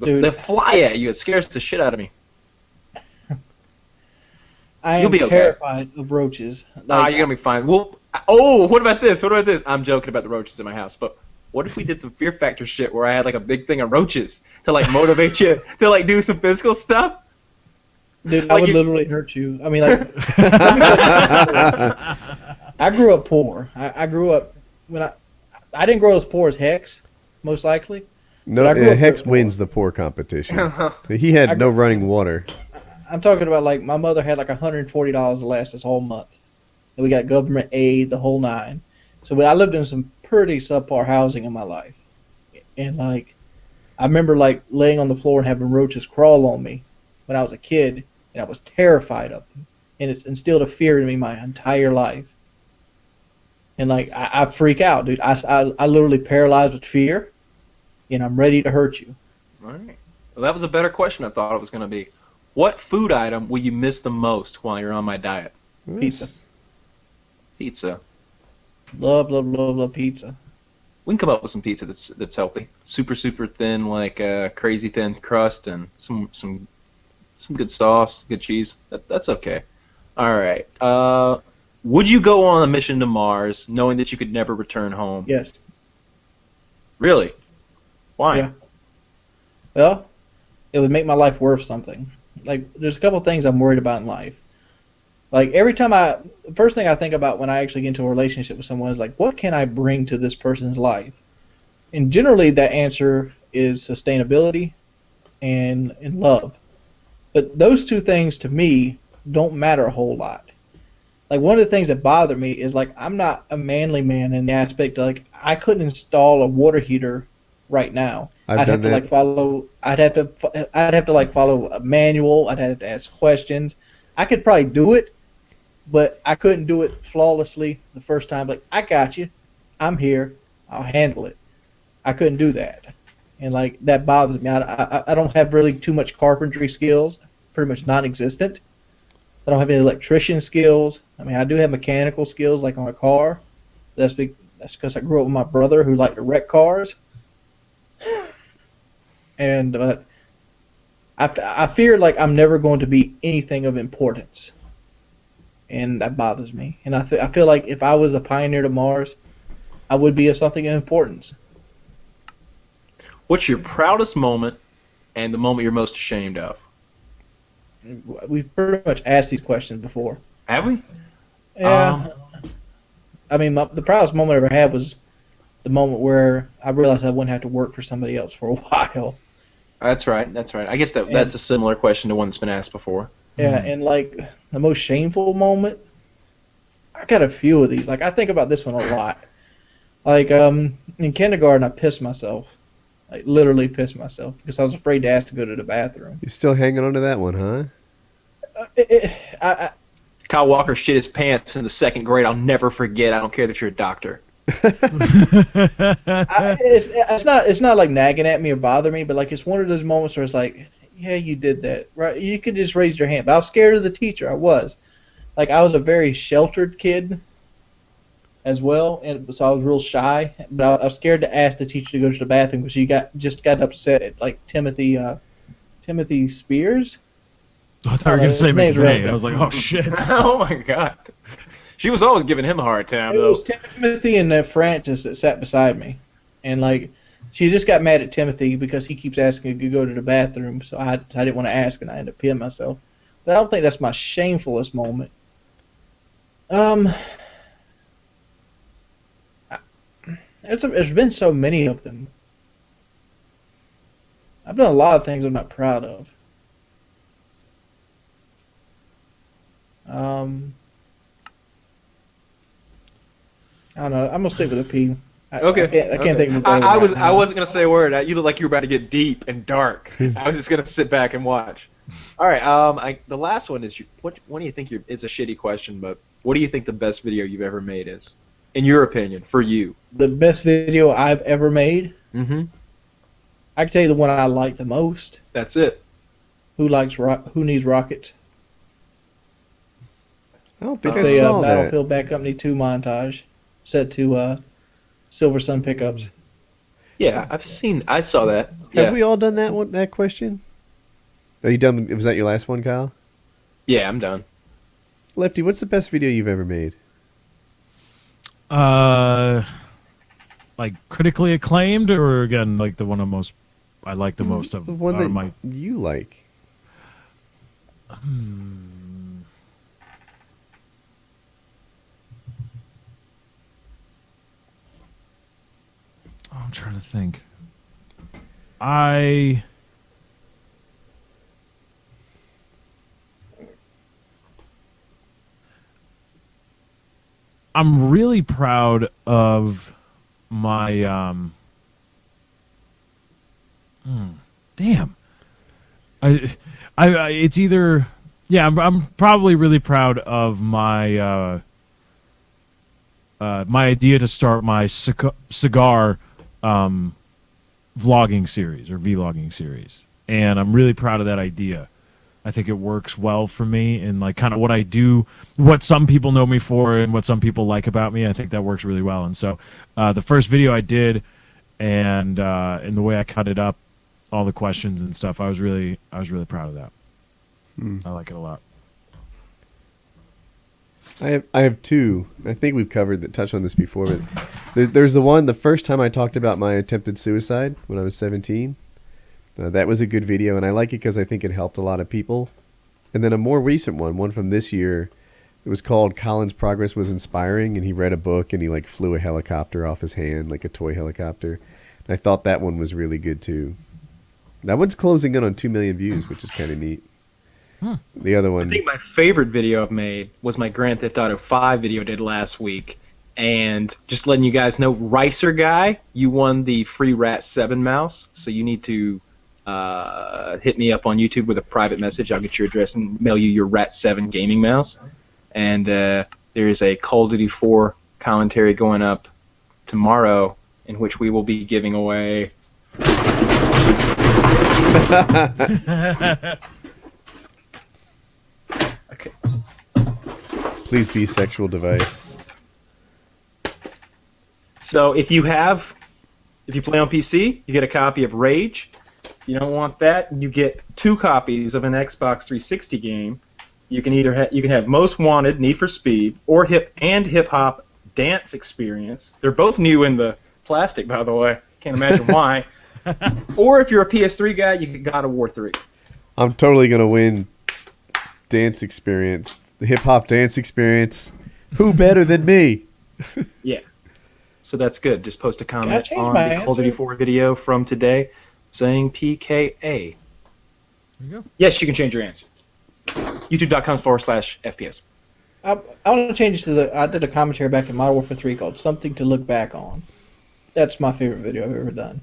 Dude. They fly at you. It scares the shit out of me. I You'll am be okay. terrified of roaches. You're gonna be fine. Well, oh, what about this? What about this? I'm joking about the roaches in my house, but what if we did some Fear Factor shit where I had like a big thing of roaches to like motivate you to like do some physical stuff? Dude, I Like would you- literally hurt you. I mean, like, I grew up poor. I grew up when I didn't grow as poor as Hex, most likely. No, But I grew up Hex poor. wins the poor competition. He had no running water. I'm talking about like my mother had like $140 to last this whole month. And we got government aid, the whole 9. So I lived in some pretty subpar housing in my life. And like, I remember like laying on the floor and having roaches crawl on me when I was a kid, and I was terrified of them. And it's instilled a fear in me my entire life. And like, I freak out, dude. I literally paralyzed with fear, and I'm ready to hurt you. All right. Well, that was a better question I thought it was gonna be. What food item will you miss the most while you're on my diet? Pizza. Pizza. Love, love, love, love pizza. We can come up with some pizza that's healthy. Super thin, like crazy thin crust, and some good sauce, good cheese. That's okay. All right. Would you go on a mission to Mars knowing that you could never return home? Yes. Really? Why? Yeah. Well, it would make my life worth something. Like, there's a couple things I'm worried about in life. Like, the first thing I think about when I actually get into a relationship with someone is like, what can I bring to this person's life? And generally, that answer is sustainability and love. But those 2 things, to me, don't matter a whole lot. Like, one of the things that bother me is, like, I'm not a manly man in the aspect of, like, I couldn't install a water heater right now. I'd I'd have to follow a manual. I'd have to ask questions. I could probably do it, but I couldn't do it flawlessly the first time. Like, I got you. I'm here. I'll handle it. I couldn't do that. And, like, that bothers me. I don't have really too much carpentry skills, pretty much non-existent. I don't have any electrician skills. I mean, I do have mechanical skills, like on a car. That's because I grew up with my brother who liked to wreck cars. And I fear like I'm never going to be anything of importance, and that bothers me. And I feel like if I was a pioneer to Mars, I would be of something of importance. What's your proudest moment and the moment you're most ashamed of? We've pretty much asked these questions before. Have we? Yeah. I mean, the proudest moment I ever had was the moment where I realized I wouldn't have to work for somebody else for a while. That's right. I guess that's a similar question to one that's been asked before. Yeah, and like the most shameful moment, I got a few of these. Like, I think about this one a lot. Like, in kindergarten, I pissed myself. Like, literally pissed myself because I was afraid to ask to go to the bathroom. You're still hanging on to that one, huh? Kyle Walker shit his pants in the second grade. I'll never forget. I don't care that you're a doctor. It's not like nagging at me or bothering me, but like it's one of those moments where it's like, yeah, you did that, right? You could just raise your hand. But I was scared of the teacher. I was a very sheltered kid as well, and so I was real shy. But I was scared to ask the teacher to go to the bathroom because she got upset at like Timothy Spears. I thought you were going to say McVeigh. I was like, oh, shit. Oh, my God. She was always giving him a hard time, though. It was Timothy and Francis that sat beside me. And, like, she just got mad at Timothy because he keeps asking to go to the bathroom. So I didn't want to ask, and I ended up peeing myself. But I don't think that's my shamefulest moment. There's been so many of them. I've done a lot of things I'm not proud of. I don't know. I'm gonna stick with a P. Okay. I can't think of a I wasn't gonna say a word. You look like you were about to get deep and dark. I was just gonna sit back and watch. All right. The last one is what do you think it's a shitty question, but what do you think the best video you've ever made is, in your opinion, for you? The best video I've ever made. Mm-hmm. I can tell you the one I like the most. That's it. Who needs rockets? I don't think It's I a saw that. Battlefield Bad Company 2 montage set to Silver Sun pickups. Yeah, I saw that. Have Yeah. we all done that question? Are you done? Was that your last one, Kyle? Yeah, I'm done. Lefty, what's the best video you've ever made? Like critically acclaimed, or again, like the one I like the most of The one that my. you like. I'm trying to think. I'm really proud of my damn. It's either I'm probably really proud of my my idea to start my cigar vlogging series or vlogging series, and I'm really proud of that idea. I think it works well for me, and like kind of what I do, what some people know me for, and what some people like about me. I think that works really well. And so, the first video I did, and the way I cut it up, all the questions and stuff, I was really proud of that. I like it a lot. I have two. I think we've touched on this before, but there's the first time I talked about my attempted suicide when I was 17. That was a good video, and I like it because I think it helped a lot of people. And then a more recent one from this year, it was called Colin's Progress Was Inspiring, and he read a book and he like flew a helicopter off his hand, like a toy helicopter. And I thought that one was really good too. That one's closing in on 2 million views, which is kind of neat. The other one, I think my favorite video I've made was my Grand Theft Auto 5 video I did last week. And just letting you guys know, Ricer Guy, you won the free Rat 7 mouse, so you need to hit me up on YouTube with a private message. I'll get your address and mail you your Rat 7 gaming mouse. And there is a Call of Duty 4 commentary going up tomorrow in which we will be giving away... Okay. Please be sexual device. So if you play on PC, you get a copy of Rage. If you don't want that, you get 2 copies of an Xbox 360 game. You can you can have Most Wanted, Need for Speed, or Hip Hop Dance Experience. They're both new in the plastic, by the way. Can't imagine why. Or if you're a PS3 guy, you get God of War 3. I'm totally gonna win Dance Experience, the Hip Hop Dance Experience. Who better than me? Yeah. So that's good. Just post a comment change on my the Call of Duty answer? 4 video from today saying PKA. There you go. Yes, you can change your answer. YouTube.com/FPS. I want to change it to I did a commentary back in Modern Warfare 3 called Something to Look Back On. That's my favorite video I've ever done.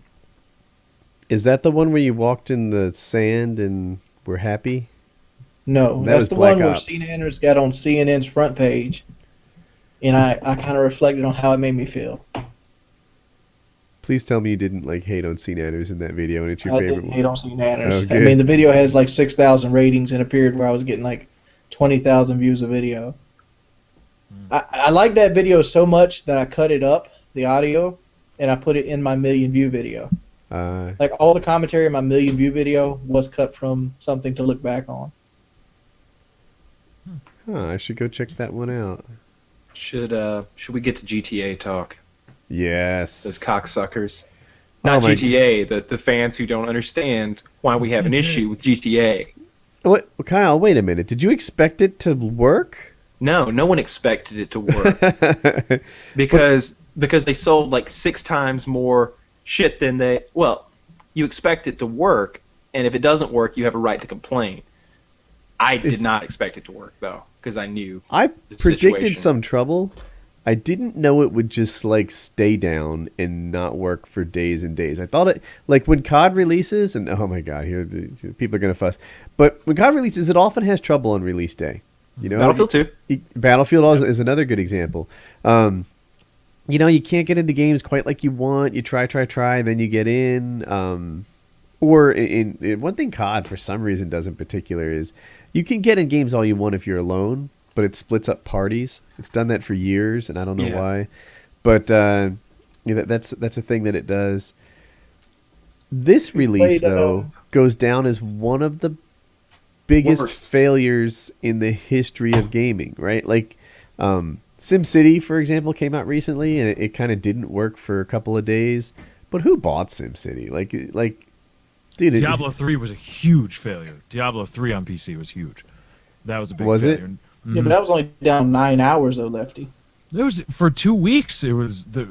Is that the one where you walked in the sand and were happy? No, That that's was the Black one where Ops. Cena Anders got on CNN's front page, and I kind of reflected on how it made me feel. Please tell me you didn't like hate on Cena Anders in that video, and it's your I favorite didn't one. hate on Cena Oh, Anders. I good. mean, the video has like 6,000 ratings in a period where I was getting like 20,000 views a video. I like that video so much that I cut it up, the audio, and I put it in my million view video. Like all the commentary in my million view video was cut from something to look back on. I should go check that one out. Should we get to GTA talk? Yes. Those cocksuckers. Oh Not my- GTA, the fans who don't understand why we have an issue with GTA. What, Kyle? Wait a minute. Did you expect it to work? No one expected it to work because they sold like 6 times more shit than they. Well, you expect it to work, and if it doesn't work, you have a right to complain. I did not expect it to work though, because I knew I the predicted situation. some trouble. I didn't know it would just like stay down and not work for days and days. I thought it like when COD releases, and oh my god, here people are gonna fuss. But when COD releases, it often has trouble on release day. You know, Battlefield 2. Battlefield is another good example. You know, you can't get into games quite like you want. You try, then you get in. Or in one thing COD for some reason does in particular is you can get in games all you want if you're alone, but it splits up parties. It's done that for years, and I don't know why. But yeah, that's a thing that it does. This release, though, goes down as one of the biggest Worst. failures in the history of gaming, right? Like SimCity, for example, came out recently, and it kind of didn't work for a couple of days. But who bought SimCity? Like, dude, Diablo 3 was a huge failure. Diablo 3 on PC was huge. That was a big Was it? failure. Yeah, but that was only down 9 hours though, Lefty. It was for 2 weeks. It was the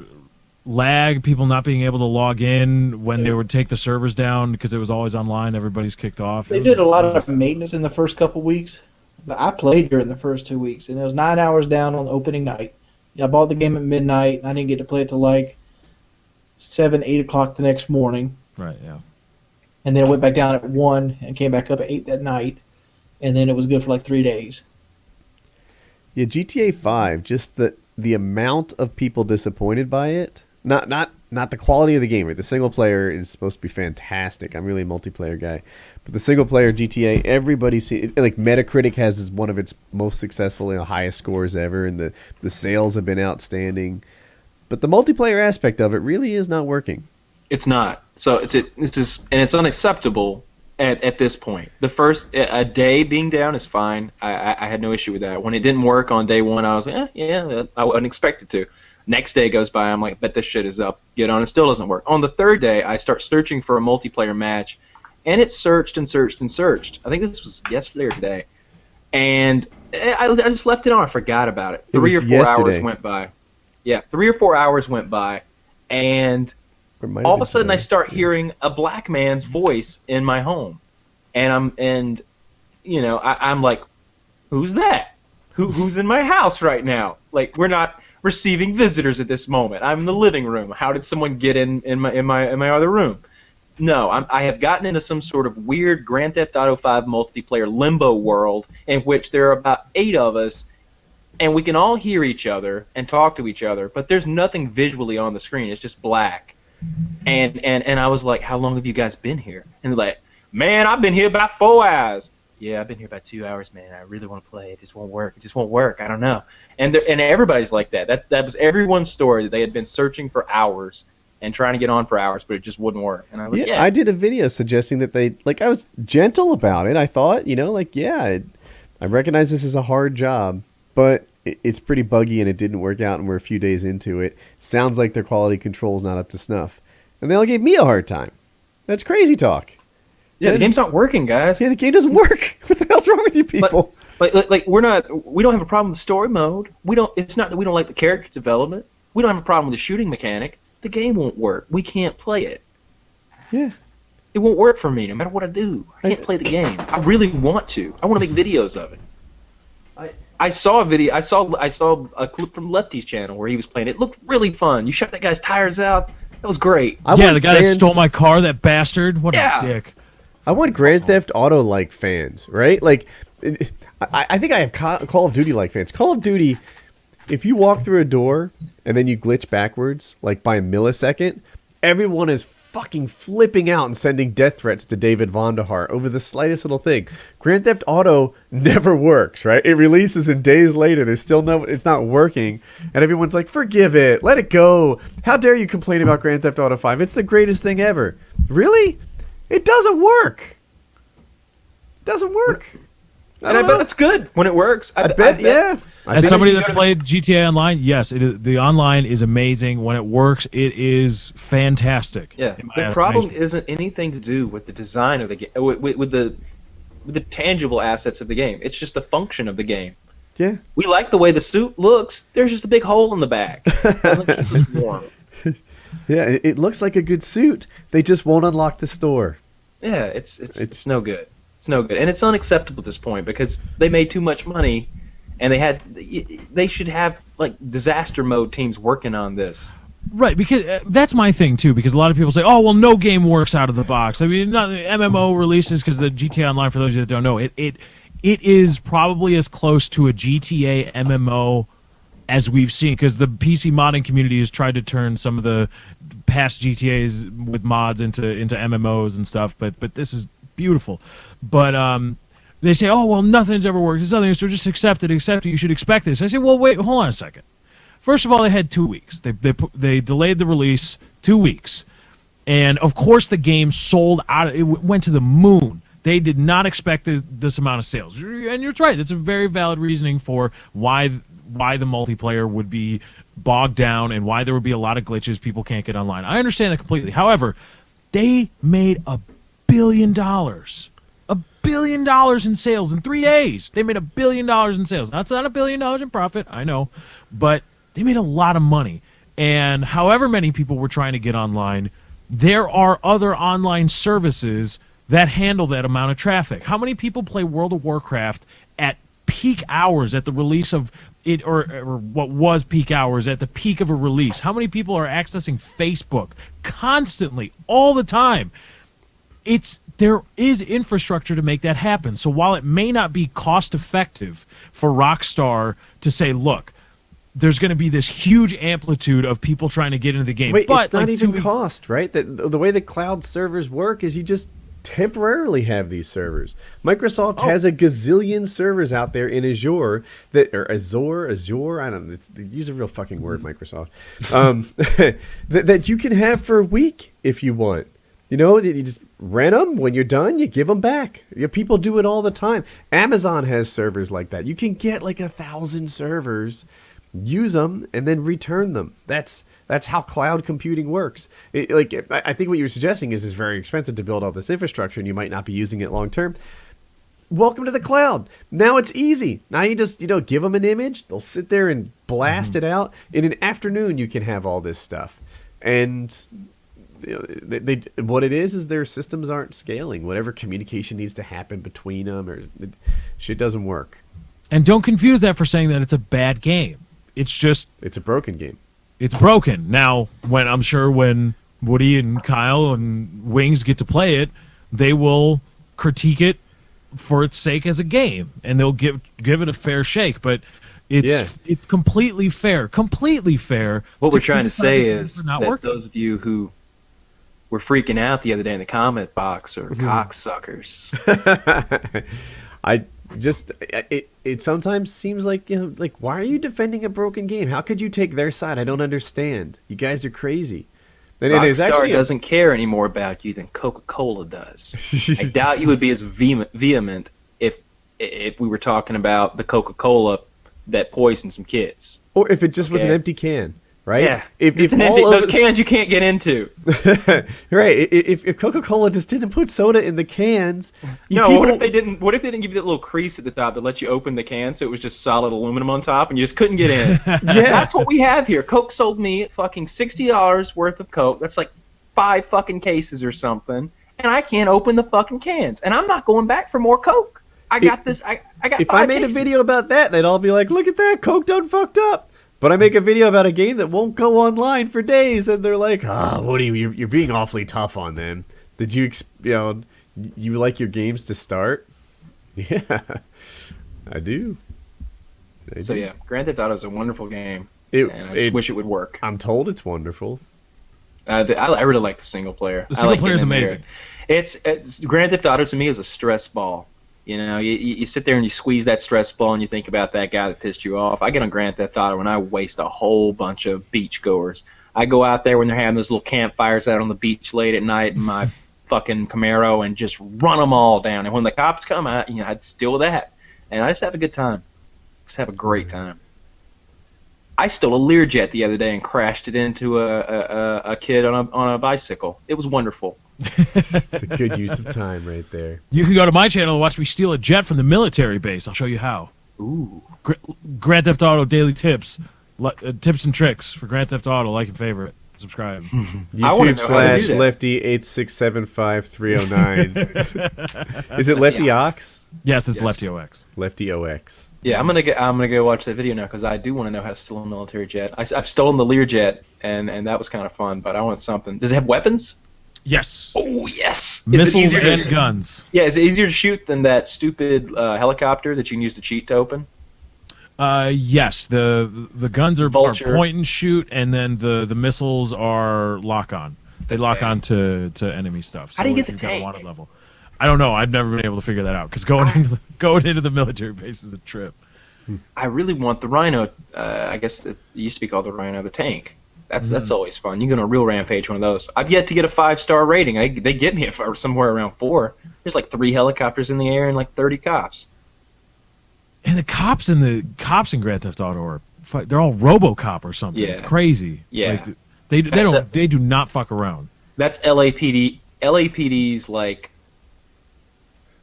lag, people not being able to log in when they would take the servers down because it was always online. Everybody's kicked off. They did a lot of maintenance in the first couple weeks, but I played during the first 2 weeks, and it was 9 hours down on opening night. I bought the game at midnight, and I didn't get to play it till like 7, 8 o'clock the next morning. Right. Yeah. And then it went back down at 1 and came back up at 8 that night, and then it was good for like 3 days. Yeah, GTA 5, just the amount of people disappointed by it. Not the quality of the game, right? The single player is supposed to be fantastic. I'm really a multiplayer guy. But the single player GTA, everybody like Metacritic has as one of its most successful, highest scores ever, and the sales have been outstanding. But the multiplayer aspect of it really is not working. It's not. So it's just, and it's unacceptable at this point. The first a day being down is fine. I had no issue with that. When it didn't work on day 1, I was like, yeah, I wouldn't expect it to. Next day goes by, I'm like, bet this shit is up. Get on, it still doesn't work. On the third day, I start searching for a multiplayer match, and it searched and searched and searched. I think this was yesterday or today, and I just left it on. I forgot about it. 3 or 4 hours went by. Yeah, 3 or 4 hours went by, and all of a sudden I start hearing a black man's voice in my home, and I'm like, who's that? Who's in my house right now? Like, we're not receiving visitors at this moment. I'm in the living room. How did someone get in my other room? No, I have gotten into some sort of weird Grand Theft Auto 5 multiplayer limbo world in which there are about 8 of us, and we can all hear each other and talk to each other, but there's nothing visually on the screen. It's just black. And I was like, how long have you guys been here? And they're like, man, I've been here about 4 hours. Yeah, I've been here about 2 hours, man. I really want to play. It just won't work. It just won't work. I don't know. And everybody's like that. That was everyone's story. They had been searching for hours and trying to get on for hours, but it just wouldn't work. And I was like, yeah. I did a video suggesting that I was gentle about it. I thought, I recognize this is a hard job, but it's pretty buggy and it didn't work out, and we're a few days into it. Sounds like their quality control is not up to snuff. And they all gave me a hard time. That's crazy talk. Yeah, the game's not working, guys. Yeah, the game doesn't work. What the hell's wrong with you people? Like we don't have a problem with the story mode. It's not that we don't like the character development. We don't have a problem with the shooting mechanic. The game won't work. We can't play it. Yeah. It won't work for me no matter what I do. I can't play the game. I really want to. I want to make videos of it. I saw a video. I saw a clip from Lefty's channel where he was playing. It looked really fun. You shot that guy's tires out. That was great. The guy that stole my car, that bastard. What a dick. I want Grand Theft Auto like fans, right? Like I think I have Call of Duty like fans. Call of Duty, if you walk through a door and then you glitch backwards, like by a millisecond, everyone is fucking flipping out and sending death threats to David Vonderhaar over the slightest little thing. Grand Theft Auto never works, right? It releases and days later, it's not working, and everyone's like, forgive it, let it go. How dare you complain about Grand Theft Auto 5? It's the greatest thing ever. Really? It doesn't work. It doesn't work. And I bet it's good when it works. I bet, yeah. As somebody that's played GTA Online, yes, the online is amazing. When it works, it is fantastic. Yeah, the problem isn't anything to do with the design of the game, with the tangible assets of the game. It's just the function of the game. Yeah. We like the way the suit looks. There's just a big hole in the back. It doesn't keep us warm. Yeah, it looks like a good suit. They just won't unlock the store. Yeah, it's no good. It's no good, and it's unacceptable at this point because they made too much money, and they should have like disaster mode teams working on this. Right, because that's my thing too. Because a lot of people say, "Oh, well, no game works out of the box." I mean, not MMO releases because the GTA Online, for those of you that don't know, it is probably as close to a GTA MMO as we've seen. Because the PC modding community has tried to turn some of the past GTAs with mods into MMOs and stuff, but this is beautiful. But they say, oh, well, nothing's ever worked. It's nothing, so just accept it. You should expect this. I say, well, wait, hold on a second. First of all, they had 2 weeks. They delayed the release 2 weeks. And, of course, the game sold out. It went to the moon. They did not expect this amount of sales. And you're right. That's a very valid reasoning for why the multiplayer would be bogged down and why there would be a lot of glitches. People can't get online. I understand that completely. However, they made $1 billion. $1 billion in sales in 3 days. They made $1 billion in sales. That's not $1 billion in profit, I know, but they made a lot of money. And however many people were trying to get online, there are other online services that handle that amount of traffic. How many people play World of Warcraft at peak hours at the release of it, or what was peak hours at the peak of a release? How many people are accessing Facebook constantly, all the time? There is infrastructure to make that happen. So while it may not be cost effective for Rockstar to say, look, there's going to be this huge amplitude of people trying to get into the game. Wait, but it's not even cost, right? The way the cloud servers work is you just temporarily have these servers. Microsoft has a gazillion servers out there in Azure Azure. I don't know. Use a real fucking word, Microsoft. That you can have for a week if you want. You know, you just rent them. When you're done, you give them back. People do it all the time. Amazon has servers like that. You can get like 1,000 servers, use them, and then return them. That's how cloud computing works. I think what you're suggesting is very expensive to build all this infrastructure, and you might not be using it long term. Welcome to the cloud. Now it's easy. Now you just give them an image. They'll sit there and blast it out. In an afternoon, you can have all this stuff. And what it is their systems aren't scaling. Whatever communication needs to happen between them, shit doesn't work. And don't confuse that for saying that it's a bad game. It's a broken game. It's broken. Now, when Woody and Kyle and Wings get to play it, they will critique it for its sake as a game, and they'll give it a fair shake. But it's completely fair. What we're trying to say is that those of you who were freaking out the other day in the comment box are cocksuckers. It sometimes seems like, why are you defending a broken game? How could you take their side? I don't understand. You guys are crazy. And Rockstar doesn't care any more about you than Coca-Cola does. I doubt you would be as vehement if we were talking about the Coca-Cola that poisoned some kids. Or if it just was an empty can. Right? Yeah. If those cans you can't get into. Right. If Coca-Cola just didn't put soda in the cans. What if they didn't give you that little crease at the top that let you open the can so it was just solid aluminum on top and you just couldn't get in? That's what we have here. Coke sold me fucking $60 worth of Coke. That's like 5 fucking cases or something. And I can't open the fucking cans. And I'm not going back for more Coke. I got this. I got 5 If I made a video about that, they'd all be like, look at that. Coke done fucked up. But I make a video about a game that won't go online for days, and they're like, Woody, you're being awfully tough on them. Did you like your games to start? Yeah, I do. So yeah, Grand Theft Auto is a wonderful game, It, and I just wish it would work. I'm told it's wonderful. I really like the single player. The single I like player is getting in amazing. there. It's Grand Theft Auto to me is a stress ball. You know, you sit there and you squeeze that stress ball and you think about that guy that pissed you off. I get on Grand Theft Auto and I waste a whole bunch of beach goers. I go out there when they're having those little campfires out on the beach late at night in my fucking Camaro and just run them all down. And when the cops come out, I deal with that. And I just have a good time. Just have a great time. I stole a Learjet the other day and crashed it into a kid on a bicycle. It was wonderful. It's a good use of time right there. You can go to my channel and watch me steal a jet from the military base. I'll show you how. Ooh. Grand Theft Auto daily tips. Tips and tricks for Grand Theft Auto. Like and favorite. Subscribe. YouTube / Lefty 8675309. Is it Lefty Ox? Yes, it's Yes. Lefty OX. Lefty OX. Yeah, I'm gonna go watch that video now because I do want to know how to steal a military jet. I've stolen the Learjet and that was kind of fun, but I want something. Does it have weapons? Yes. Oh yes. Missiles and guns. Yeah, is it easier to shoot than that stupid helicopter that you can use to cheat to open? Yes. The guns are Vulture. point and shoot, and then the missiles are lock on. They That's lock bad. on to enemy stuff. How do you if get the you've got a tank? wanted level. I don't know. I've never been able to figure that out because going into the military base is a trip. I really want the Rhino. I guess it used to be called the Rhino, the tank. That's always fun. You can go on a real rampage one of those. I've yet to get a 5-star rating. They get me somewhere around 4. There's like 3 helicopters in the air and like 30 cops. And the cops in Grand Theft Auto are they're all RoboCop or something. Yeah. It's crazy. Yeah. Like, they do not fuck around. That's LAPD. LAPD's like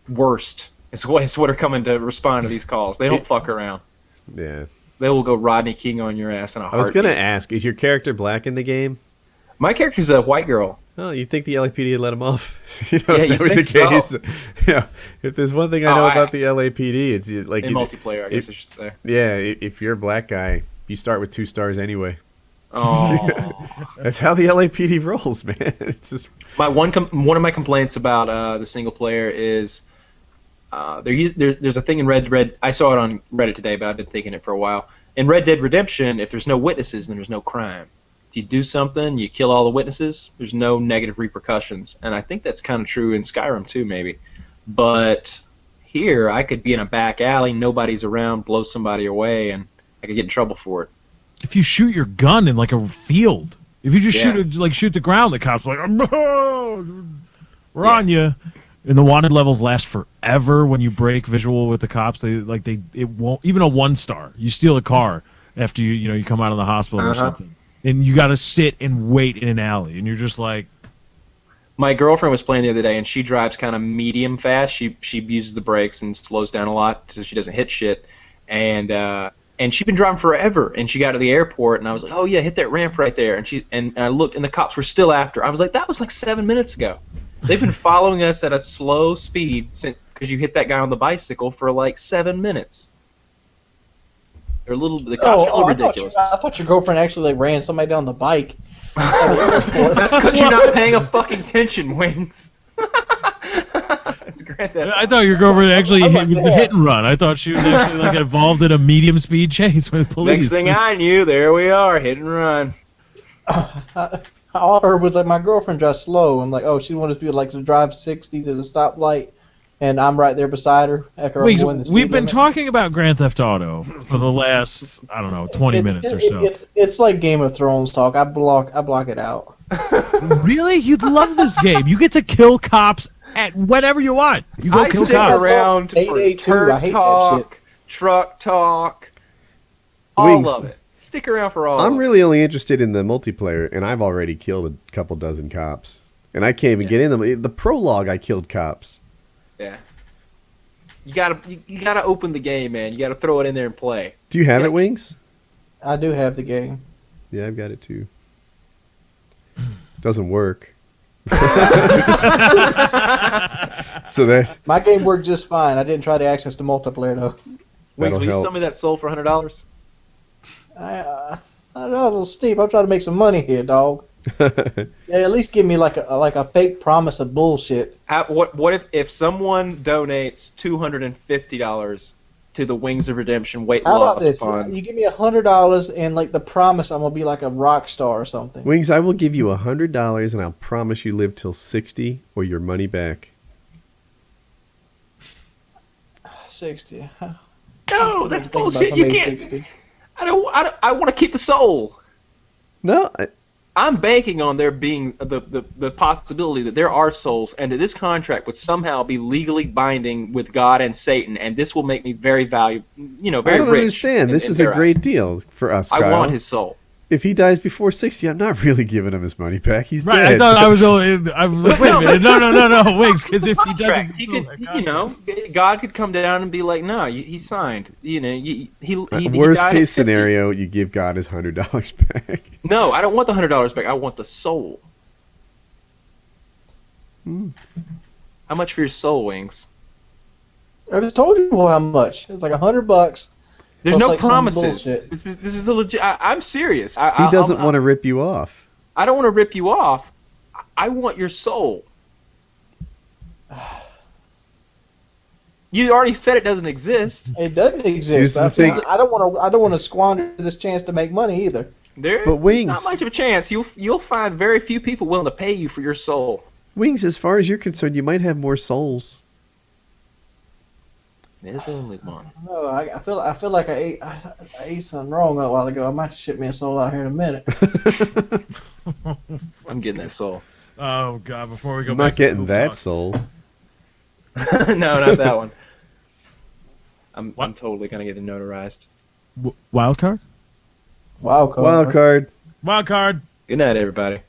worst. It's what are coming to respond to these calls. They don't fuck around. Yeah. They will go Rodney King on your ass in a I was heartbeat. going to ask, is your character black in the game? My character's a white girl. Oh, you think the LAPD would let him off? Yeah, if that you was think the case. so. Yeah. If there's one thing I know about the LAPD, it's like In multiplayer, I guess I should say. Yeah, if you're a black guy, you start with 2 stars anyway. Oh. That's how the LAPD rolls, man. It's just One of my complaints about the single player is there's a thing in Red. I saw it on Reddit today, but I've been thinking it for a while. In Red Dead Redemption, if there's no witnesses, then there's no crime. If you do something, you kill all the witnesses, there's no negative repercussions. And I think that's kind of true in Skyrim too, maybe. But here, I could be in a back alley, nobody's around, blow somebody away, and I could get in trouble for it. If you shoot your gun in like a field, if you just shoot the ground, the cops are like, we're on you. And the wanted levels last forever when you break visual with the cops. It won't even a 1-star. You steal a car after you come out of the hospital or something, and you got to sit and wait in an alley, and you're just like. My girlfriend was playing the other day, and she drives kind of medium fast. She uses the brakes and slows down a lot so she doesn't hit shit. And she'd been driving forever, and she got to the airport, and I was like, oh yeah, hit that ramp right there. And I looked, and the cops were still after. I was like, that was like 7 minutes ago. They've been following us at a slow speed because you hit that guy on the bicycle for like 7 minutes. The cops are a little ridiculous. I thought your girlfriend actually ran somebody down the bike. That's because you're not paying a fucking attention, Wings. It's Grand Theft I thought your girlfriend actually hit and run. I thought she was actually like involved in a medium speed chase with police. Next thing I knew, there we are, hit and run. All I heard was like my girlfriend drives slow. I'm like, oh, she wanted to drive 60 to the stoplight, and I'm right there beside her after I'm going the speed We've been limit. talking about Grand Theft Auto for the last 20 minutes or so. It's like Game of Thrones talk. I block it out. Really? You'd love this game. You get to kill cops at whatever you want. You go I kill stick cops. around for 882, I turd hate that talk, truck talk, all Wings. of it. Stick around for all of I'm it. really only interested in the multiplayer, and I've already killed a couple dozen cops. And I can't even get in them. The prologue, I killed cops. Yeah. You gotta open the game, man. You gotta throw it in there and play. Do you have it, Wings? I do have the game. Yeah, I've got it too. Doesn't work. So that My game worked just fine. I didn't try to access the multiplayer though. Wings, That'll will you help. sell me that soul for $100? I don't know, a little steep. I'm trying to make some money here, dog. Yeah, at least give me like a fake promise of bullshit. What if someone donates $250 to the Wings of Redemption weight How about loss this? fund? You give me $100 and like the promise I'm gonna be like a rock star or something. Wings, I will give you $100 and I'll promise you live till 60 or your money back. 60. No, that's Think about bullshit. You somebody can't. 60. I want to keep the soul. No, I'm banking on there being the possibility that there are souls and that this contract would somehow be legally binding with God and Satan, and this will make me very valuable, very I don't rich. understand. This is a their great eyes. deal for us, I Kyle. want his soul. If he dies before 60, I'm not really giving him his money back. He's Right, dead. I thought I was only. I was like, wait a minute, no, Wings, because if he doesn't, Contract. He could, God could come down and be like, no, he signed. He Worst died at case 50. scenario, you give God his $100 back. No, I don't want the $100 back. I want the soul. How much for your soul, Wings? I just told you how much. It's like $100. There's Plus, no like, some promises. bullshit. This is a legit. I'm serious. He doesn't want to rip you off. I don't want to rip you off. I want your soul. You already said it doesn't exist. It doesn't this is exist. the thing. I don't want to squander this chance to make money either. But Wings- It's not much of a chance. You'll find very few people willing to pay you for your soul. Wings, as far as you're concerned, you might have more souls. There's only one. No, I feel like I ate something wrong a while ago. I might have to ship me a soul out here in a minute. I'm getting that soul. oh god, before we go I'm back not to getting poop that talk. soul. No, not that one. I'm What? totally gonna get it notarized. Wild card. Wow, Wild card. Wild card. Good night, everybody.